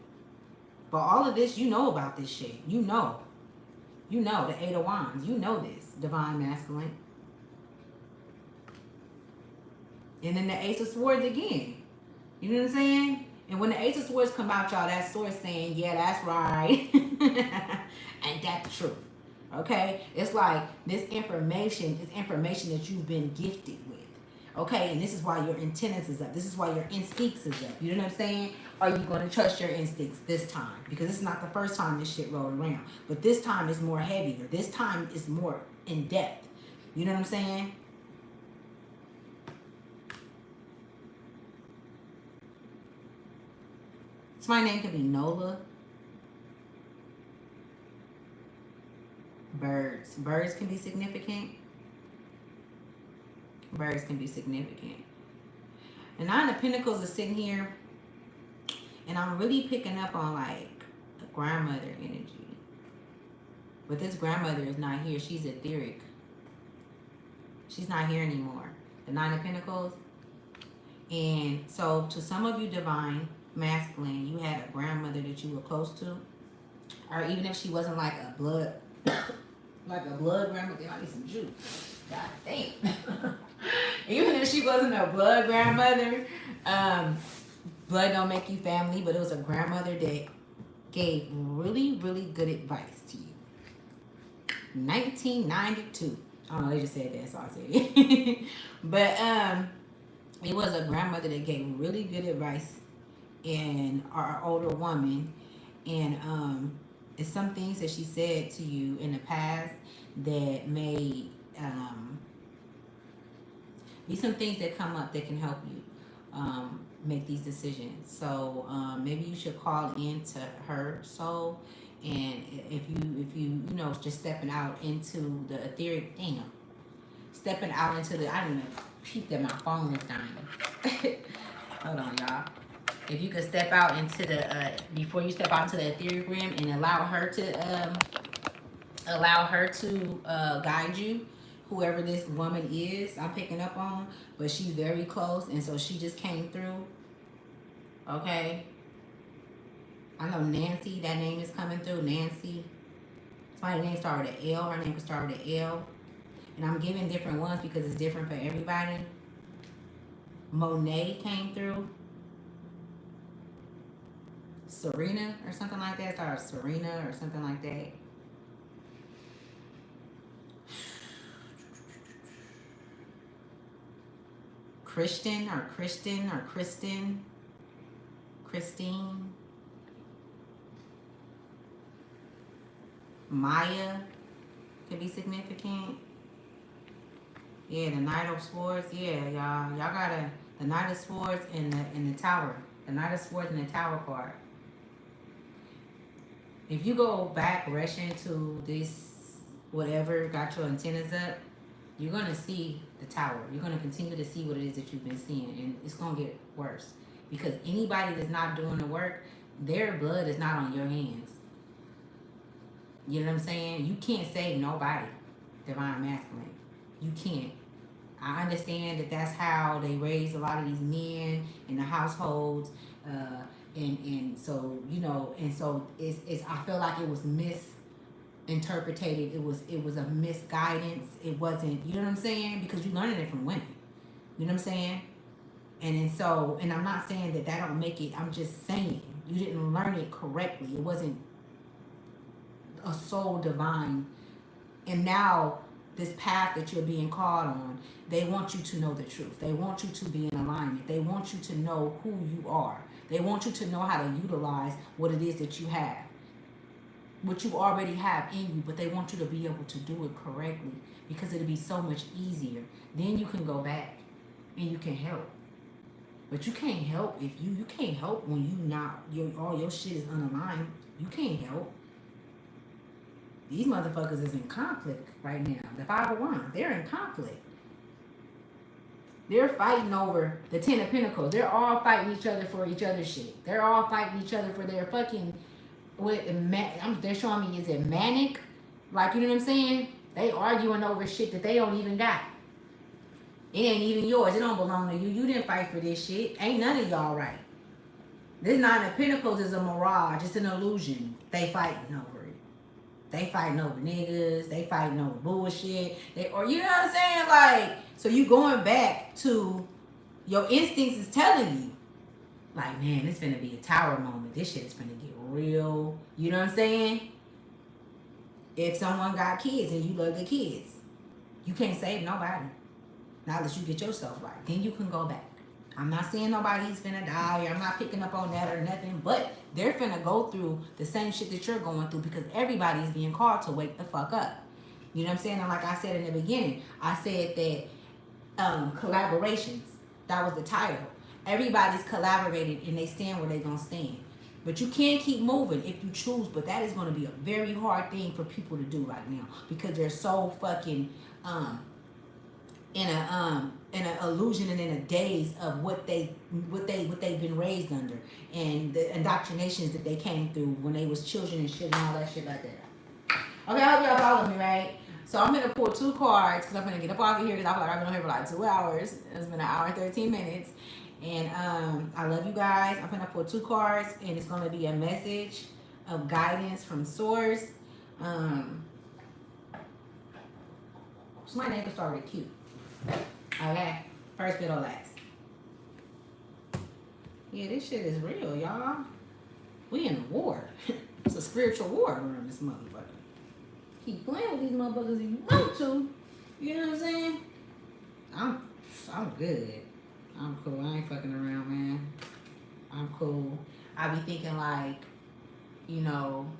But all of this, you know about this shit. You know. You know, the Eight of Wands. You know this, divine masculine. And then the Ace of Swords again. You know what I'm saying? And when the Ace of Swords come out, y'all, that sword saying, yeah, that's right. Ain't that the truth? Okay? It's like this information is information that you've been gifted with. Okay? And this is why your antennas is up. This is why your instincts is up. You know what I'm saying? Are you going to trust your instincts this time? Because this is not the first time this shit rolled around. But this time is more heavier. This time is more in depth. You know what I'm saying? So my name could be Nola. Birds. Birds can be significant. Birds can be significant. And Nine of Pentacles is sitting here. And I'm really picking up on like a grandmother energy. But this grandmother is not here. She's etheric. She's not here anymore. The Nine of Pentacles. And so to some of you divine masculine, you had a grandmother that you were close to, or even if she wasn't like a blood grandmother. I need some juice. God damn. Even if she wasn't a blood grandmother, blood don't make you family, but it was a grandmother that gave really, really good advice to you. 1992. I don't know, they just said that, so I said it. But it was a grandmother that gave really good advice, and our older woman, and it's some things that she said to you in the past that may be some things that come up that can help you make these decisions. So maybe you should call into her soul, and if you know, just stepping out into the etheric, stepping out into the, I don't know, peep that my phone is dying. Hold on, y'all. If you could step out into the before you step out into the etheric realm and allow her to guide you, whoever this woman is, I'm picking up on, but she's very close, and so she just came through. Okay, I know Nancy. That name is coming through. Nancy. Somebody's name started with an L. Her name could start with an L. And I'm giving different ones because it's different for everybody. Monet came through. Serena or something like that. Started Serena or something like that. Christian or Kristen or Kristen. Christine. Maya could be significant. Yeah, the Knight of Swords. Yeah, y'all got the Knight of Swords and the Tower. The Knight of Swords and the Tower card. If you go back rushing to this whatever got your antennas up, you're gonna see the Tower. You're gonna continue to see what it is that you've been seeing, and it's gonna get worse because anybody that's not doing the work, their blood is not on your hands. You know what I'm saying? You can't save nobody, divine masculine. You can't. I understand that that's how they raise a lot of these men in the households, and so and so it's. I feel like it was misinterpreted. It was a misguidance. It wasn't. You know what I'm saying? Because you learning it from women. You know what I'm saying? And I'm not saying that don't make it. I'm just saying you didn't learn it correctly. It wasn't a soul divine, and now this path that you're being called on, they want you to know the truth. They want you to be in alignment. They want you to know who you are. They want you to know how to utilize what it is that you have, what you already have in you, but they want you to be able to do it correctly because it'll be so much easier. Then you can go back and you can help. But you can't help if you can't help when all your shit is unaligned. You can't help. These motherfuckers is in conflict right now. The 5 of Wands, they're in conflict. They're fighting over the 10 of Pentacles. They're all fighting each other for each other's shit. They're all fighting each other for their fucking. They're showing me, is it manic? Like, you know what I'm saying? They arguing over shit that they don't even got. It ain't even yours. It don't belong to you. You didn't fight for this shit. Ain't none of y'all right. This 9 of Pentacles is a mirage. It's an illusion. They fighting over it. They fighting over niggas. They fighting over bullshit. Or you know what I'm saying? Like, so you going back to your instincts is telling you, like, man, it's gonna be a tower moment. This shit's gonna get real. You know what I'm saying? If someone got kids and you love the kids, you can't save nobody. Not unless you get yourself right. Then you can go back. I'm not saying nobody's finna die. I'm not picking up on that or nothing. But they're finna go through the same shit that you're going through because everybody's being called to wake the fuck up. You know what I'm saying? And like I said in the beginning, I said that collaborations, that was the title. Everybody's collaborated and they stand where they're gonna stand. But you can keep moving if you choose, but that is gonna be a very hard thing for people to do right now because they're so fucking in an illusion and in a daze of what they've been raised under and the indoctrinations that they came through when they was children and shit and all that shit like that. Okay, I hope y'all follow me, right? So I'm gonna pull 2 cards because I'm gonna get up off of here because I feel like I've been on here for like 2 hours. It's been an hour and 13 minutes. And I love you guys. I'm gonna pull 2 cards and it's gonna be a message of guidance from source. So my name can start with Q. Okay, first bit or last. Yeah, this shit is real, y'all. We in a war. It's a spiritual war around this motherfucker. Keep playing with these motherfuckers if you want to. You know what I'm saying? I'm good. I'm cool. I ain't fucking around, man. I'm cool. I be thinking like, you know,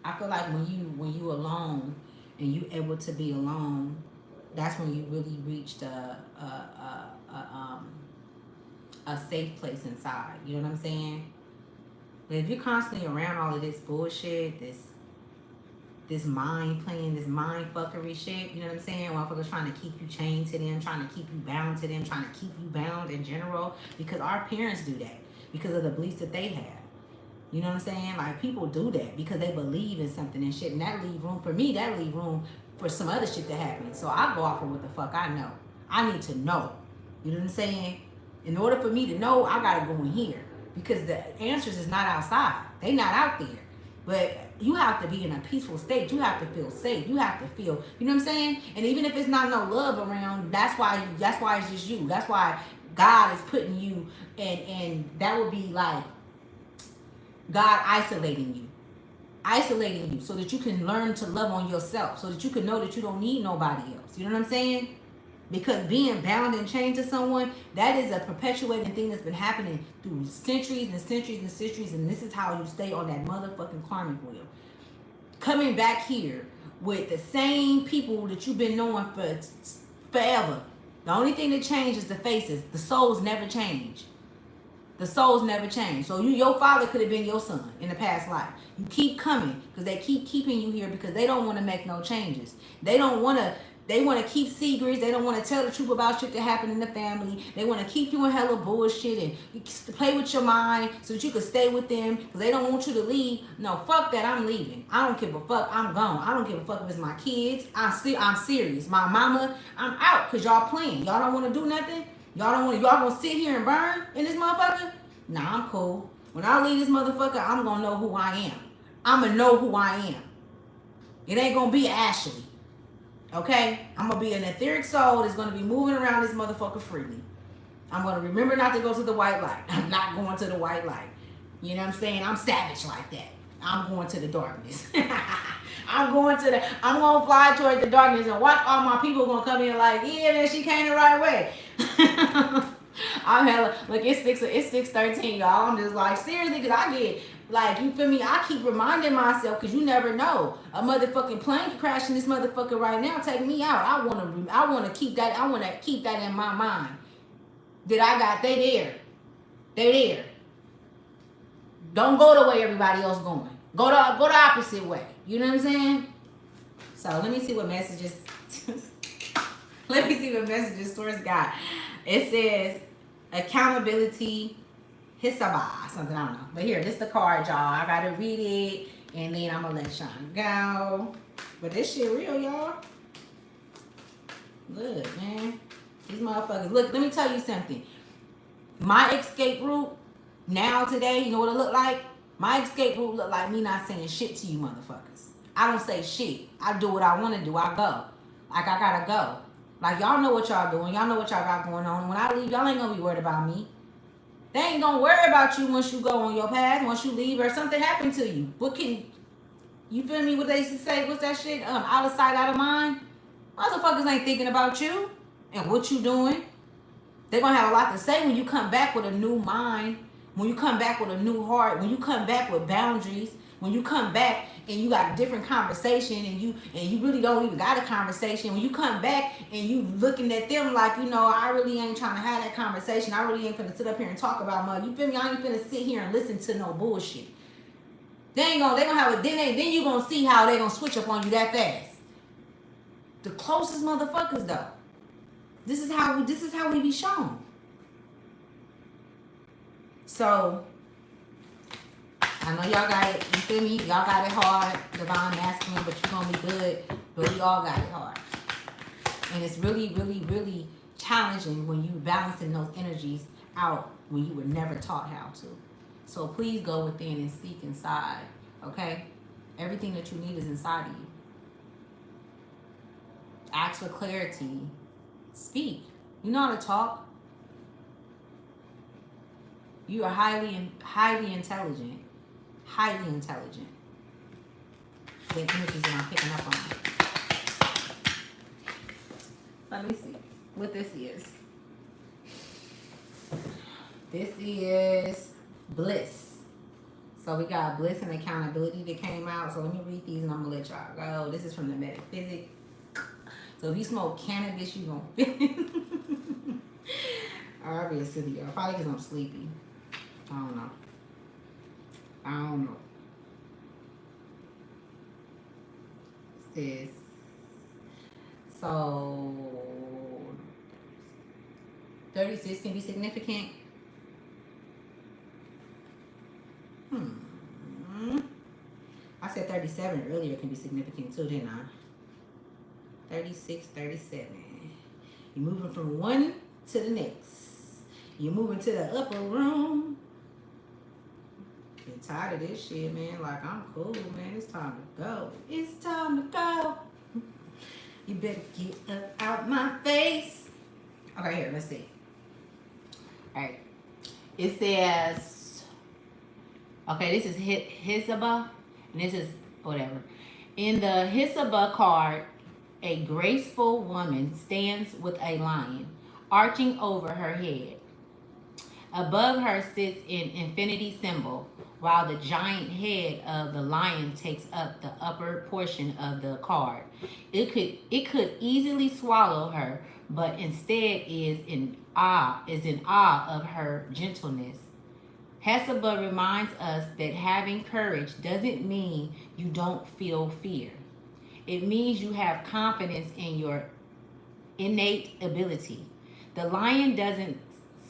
I feel like when you alone and you able to be alone, that's when you really reached a safe place inside. You know what I'm saying? But if you're constantly around all of this bullshit, this mind playing, this mind fuckery shit, you know what I'm saying? Motherfuckers trying to keep you chained to them, trying to keep you bound to them, trying to keep you bound in general, because our parents do that. because of the beliefs that they have. You know what I'm saying? Like, people do that because they believe in something and shit, and that leave room for me. That leave room for some other shit to happen. So I go off of what the fuck I know. I need to know. You know what I'm saying? In order for me to know, I gotta go in here because the answers is not outside. They not out there. But you have to be in a peaceful state. You have to feel safe. You have to feel, you know what I'm saying? And even if it's not no love around, that's why it's just you. That's why God is putting you, and that would be like God isolating you so that you can learn to love on yourself, so that you can know that you don't need nobody else. You know what I'm saying? Because being bound and chained to someone, that is a perpetuating thing that's been happening through centuries and centuries and centuries, and this is how you stay on that motherfucking karmic wheel. Coming back here with the same people that you've been knowing for forever. The only thing that changes is the faces. The souls never change. The souls never change. So your father could have been your son in the past life. You keep coming because they keep keeping you here because they don't want to make no changes. They want to keep secrets. They don't want to tell the truth about shit that happened in the family. They want to keep you in hella bullshit and play with your mind so that you can stay with them because they don't want you to leave. No, fuck that. I'm leaving. I don't give a fuck. I'm gone. I don't give a fuck if it's my kids. I'm serious. My mama, I'm out because y'all playing. Y'all don't want to do nothing. Y'all gonna sit here and burn in this motherfucker? Nah, I'm cool. When I leave this motherfucker, I'm gonna know who I am. I'm gonna know who I am. It ain't gonna be Ashley. Okay? I'm gonna be an etheric soul that's gonna be moving around this motherfucker freely. I'm gonna remember not to go to the white light. I'm not going to the white light. You know what I'm saying? I'm savage like that. I'm going to the darkness. I'm gonna fly towards the darkness and watch all my people gonna come in like, yeah, man, she came the right way. I'm hella, look, it's 6:13, y'all. I'm just like, seriously, because I get, like, you feel me? I keep reminding myself, because you never know. A motherfucking plane could crash in this motherfucker right now, take me out. I want to keep that in my mind. That I got, they there. Don't go the way everybody else going. Go the opposite way. You know what I'm saying? So let me see what messages. Let me see what messages Source got. It says accountability, hisaba, something, I don't know. But here, this is the card, y'all. I gotta read it, and then I'm gonna let Sean go. But this shit real, y'all. Look, man. These motherfuckers. Look, let me tell you something. My escape route now today, you know what it look like? My escape route look like me not saying shit to you motherfuckers. I don't say shit. I do what I want to do. I go. Like, I gotta go. Like, y'all know what y'all doing. Y'all know what y'all got going on. When I leave, y'all ain't gonna be worried about me. They ain't gonna worry about you once you go on your path, once you leave or something happened to you. You feel me? What they used to say, what's that shit? Out of sight, out of mind. Motherfuckers ain't thinking about you and what you doing. They're gonna have a lot to say when you come back with a new mind, when you come back with a new heart, when you come back with boundaries, when you come back and you got a different conversation and you really don't even got a conversation. When you come back and you looking at them like, you know, I really ain't trying to have that conversation. I really ain't finna sit up here and talk about mother. You feel me? I ain't finna sit here and listen to no bullshit. They gonna have it. Then you gonna see how they gonna switch up on you that fast. The closest motherfuckers though. This is how we be shown. So I know y'all got it, you feel me? Y'all got it hard, divine masculine, but you're gonna be good. But we all got it hard. And it's really, really, really challenging when you balancing those energies out when you were never taught how to. So please go within and seek inside, okay? Everything that you need is inside of you. Ask for clarity. Speak. You know how to talk. You are highly intelligent. Highly intelligent. The images that I'm picking up on. Let me see what this is. This is bliss. So we got bliss and accountability that came out. So let me read these and I'm gonna let y'all go. This is from the metaphysics. So if you smoke cannabis, you gonna feel it. I'll be a silly girl. Probably because I'm sleepy. I don't know. This. So 36 can be significant. 37 earlier can be significant too, didn't I? 36, 37. You're moving from one to the next. You're moving to the upper room. Get tired of this shit, man. Like, I'm cool, man. It's time to go. It's time to go. You better get up out my face. Okay, here, let's see. All right. It says, okay, this is Hisaba, and this is whatever. In the Hisaba card, a graceful woman stands with a lion arching over her head. Above her sits an infinity symbol, while the giant head of the lion takes up the upper portion of the card. It could easily swallow her, but instead is in awe of her gentleness. Hesaba reminds us that having courage doesn't mean you don't feel fear. It means you have confidence in your innate ability. The lion doesn't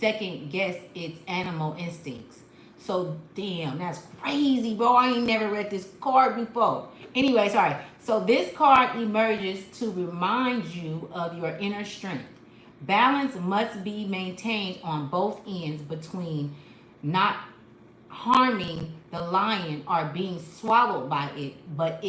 second guess its animal instincts. So damn, that's crazy, bro. I ain't never read this card before. Anyway, sorry. So this card emerges to remind you of your inner strength. Balance must be maintained on both ends between not harming the lion or being swallowed by it, but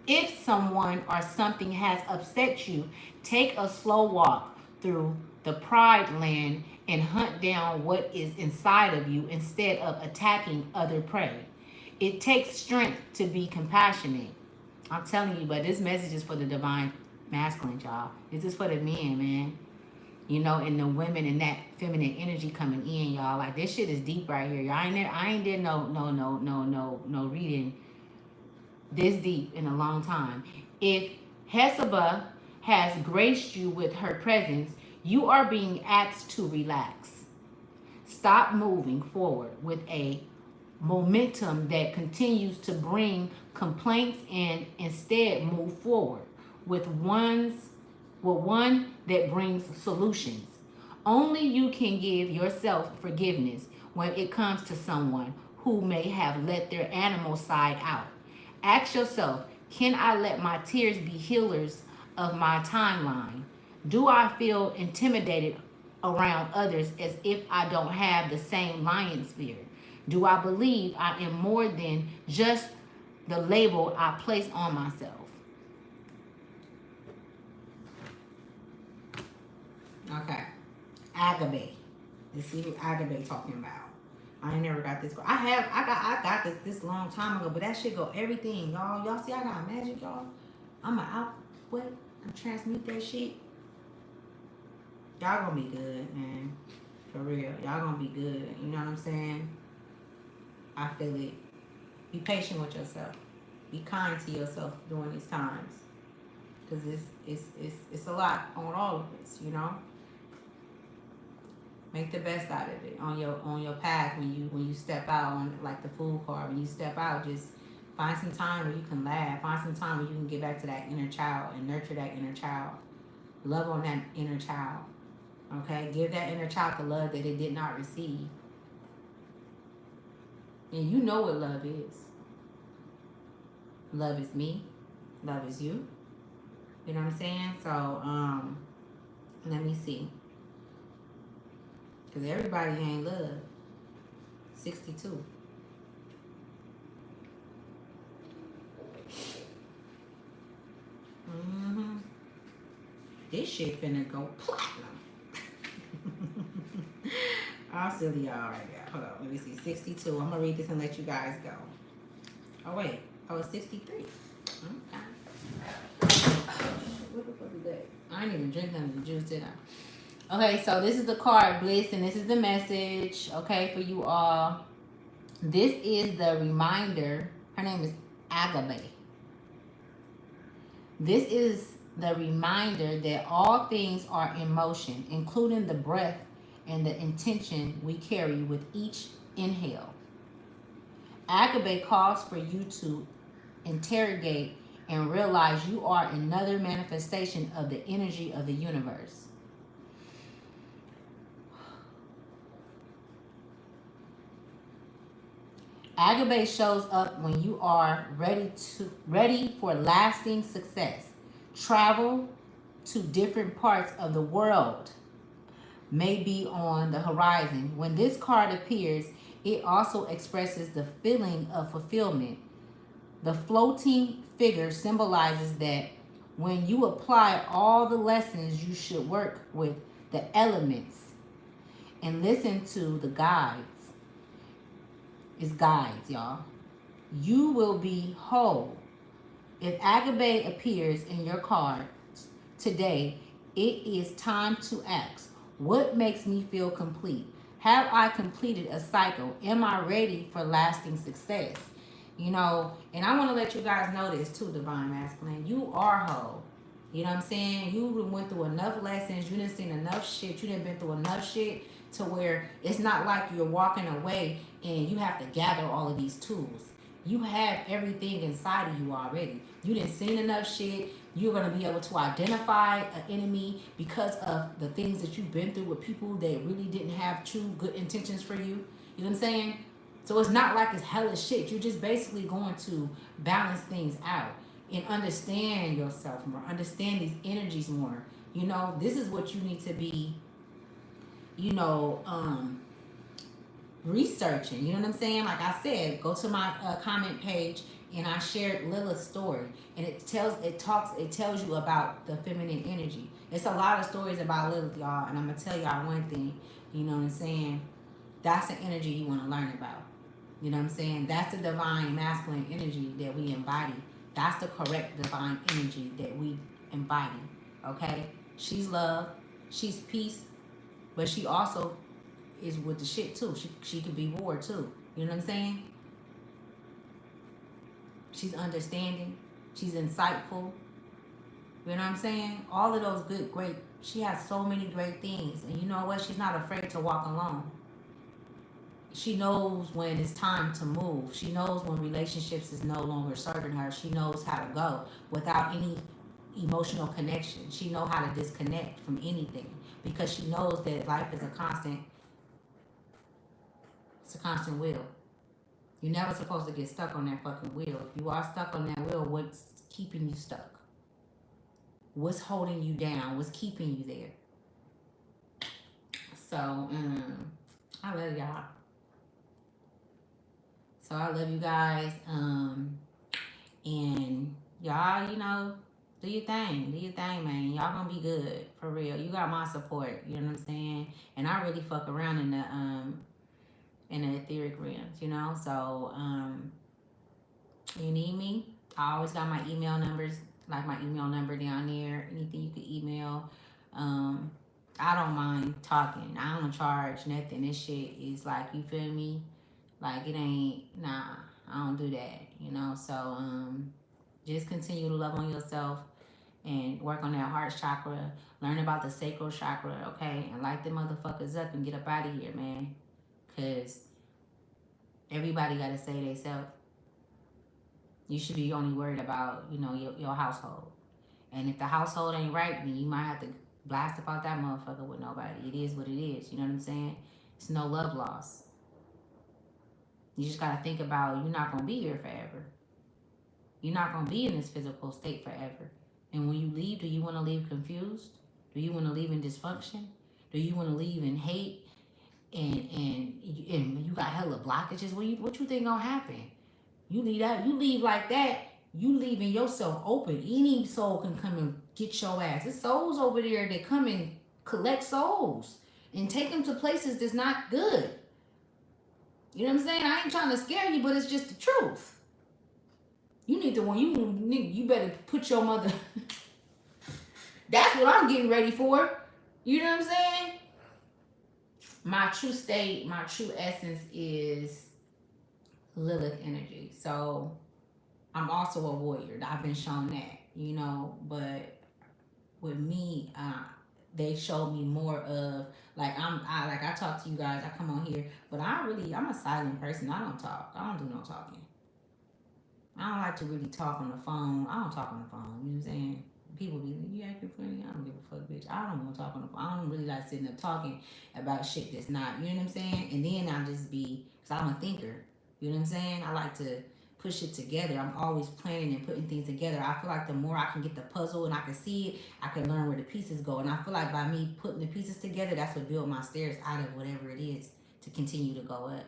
if someone or something has upset you, take a slow walk through the pride land and hunt down what is inside of you instead of attacking other prey. It takes strength to be compassionate. I'm telling you, but this message is for the divine masculine, y'all. This is for the men, man. You know, and the women and that feminine energy coming in, y'all. Like, this shit is deep right here. Y'all I ain't did no reading this deep in a long time. If Hesaba has graced you with her presence, you are being asked to relax. Stop moving forward with a momentum that continues to bring complaints and instead move forward with one that brings solutions. Only you can give yourself forgiveness when it comes to someone who may have let their animal side out. Ask yourself, can I let my tears be healers of my timeline? Do I feel intimidated around others as if I don't have the same lion spirit? Do I believe I am more than just the label I place on myself? Okay. Agape. Let's see who Agape talking about. I ain't never got this. I got this long time ago, but that shit go everything, y'all. Y'all see I got magic, y'all. I'ma output and transmute that shit. Y'all gonna be good, man. For real. Y'all gonna be good. You know what I'm saying? I feel it. Be patient with yourself. Be kind to yourself during these times. Cause it's a lot on all of us, you know? Make the best out of it on your path when you step out on like the food card. When you step out, just find some time where you can laugh. Find some time where you can get back to that inner child and nurture that inner child. Love on that inner child. Okay? Give that inner child the love that it did not receive. And you know what love is. Love is me. Love is you. You know what I'm saying? So, let me see. Because everybody ain't love. 62. Mm-hmm. This shit finna go platinum. I'll silly y'all right now. Hold on, let me see. 62. I'm gonna read this and let you guys go. Oh wait. Oh, it's 63. Okay. What the fuck is that? I didn't even drink none of the juice, did I? Okay, so this is the card, Bliss, and this is the message, okay, for you all. This is the reminder. Her name is Agape. This is the reminder that all things are in motion, including the breath and the intention we carry with each inhale. Agape calls for you to interrogate and realize you are another manifestation of the energy of the universe. Agabase shows up when you are ready for lasting success. Travel to different parts of the world may be on the horizon. When this card appears, it also expresses the feeling of fulfillment. The floating figure symbolizes that when you apply all the lessons, you should work with the elements and listen to the guides. It's guides, y'all. You will be whole. If Agape appears in your card today, it is time to ask, what makes me feel complete? Have I completed a cycle? Am I ready for lasting success? You know, and I want to let you guys know this too, Divine Masculine. You are whole. You know what I'm saying? You went through enough lessons. You done seen enough shit. You done been through enough shit to where it's not like you're walking away and you have to gather all of these tools. You have everything inside of you already. You done seen enough shit. You're gonna be able to identify an enemy because of the things that you've been through with people that really didn't have true good intentions for you. You know what I'm saying? So it's not like it's hellish shit. You're just basically going to balance things out and understand yourself more, understand these energies more. You know, this is what you need to be, you know, researching. You know what I'm saying? Like I said, go to my comment page and I shared Lilith's story, and it tells you about the feminine energy. It's a lot of stories about Lilith, y'all, and I'm gonna tell y'all one thing. You know what I'm saying? That's the energy you want to learn about. You know what I'm saying? That's the divine masculine energy that we embody. That's the correct divine energy that we embody. Okay? She's love. She's peace. But she also is with the shit too. She could be war too. You know what I'm saying? She's understanding. She's insightful. You know what I'm saying? All of those good, great. She has so many great things. And you know what? She's not afraid to walk alone. She knows when it's time to move. She knows when relationships is no longer serving her. She knows how to go without any emotional connection. She knows how to disconnect from anything because she knows that life is a constant. It's a constant wheel. You're never supposed to get stuck on that fucking wheel. If you are stuck on that wheel, what's keeping you stuck? What's holding you down? What's keeping you there? So, I love y'all. So I love you guys. And y'all, you know, do your thing. Do your thing, man. Y'all gonna be good. For real. You got my support. You know what I'm saying? And I really fuck around in the etheric realms, you know? So, you need me. I always got my email numbers, like my email number down there. Anything you can email. I don't mind talking. I don't charge nothing. This shit is like, you feel me? Like it ain't, nah, I don't do that, you know. So just continue to love on yourself and work on that heart chakra. Learn about the sacral chakra, okay? And light the motherfuckers up and get up out of here, man. Cause everybody gotta say they self. You should be only worried about, you know, your household. And if the household ain't right, then you might have to blast about that motherfucker with nobody. It is what it is. You know what I'm saying? It's no love loss. You just gotta think about you're not gonna be here forever. You're not gonna be in this physical state forever. And when you leave, do you wanna leave confused? Do you wanna leave in dysfunction? Do you wanna leave in hate? And you got hella blockages. What you think gonna happen? You leave that. You leave like that. You leaving yourself open. Any soul can come and get your ass. There's souls over there that come and collect souls and take them to places that's not good. You know what I'm saying? I ain't trying to scare you, but it's just the truth. You need to when you better put your mother. That's what I'm getting ready for. You know what I'm saying? My true state, my true essence is Lilith energy. So I'm also a warrior. I've been shown that, you know, but with me, they showed me more of like I talk to you guys, I come on here, but I'm a silent person. I don't talk. I don't do no talking. I don't like to really talk on the phone. I don't talk on the phone. You know what I'm saying? People be like, you acting funny. I don't give a fuck, bitch. I don't want to talk on the phone. I don't really like sitting up talking about shit that's not, you know what I'm saying? And then I'll just be, because I'm a thinker. You know what I'm saying? I like to push it together. I'm always planning and putting things together. I feel like the more I can get the puzzle and I can see it, I can learn where the pieces go. And I feel like by me putting the pieces together, that's what build my stairs out of whatever it is to continue to go up.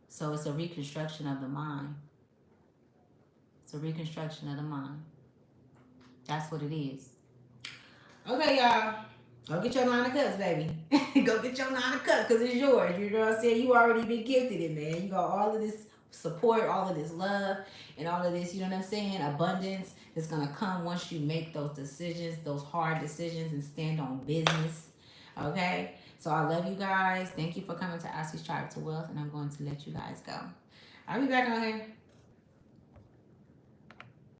So it's a reconstruction of the mind. It's a reconstruction of the mind. That's what it is. Okay, y'all. Go get your 9 of cups, baby. Go get your 9 of cups because it's yours. You know what I'm saying? You already been gifted it, man. You got all of this support, all of this love, and all of this, you know what I'm saying? Abundance that's going to come once you make those decisions, those hard decisions, and stand on business. Okay? So I love you guys. Thank you for coming to Ask Your Tribe to Wealth, and I'm going to let you guys go. I'll be back on here.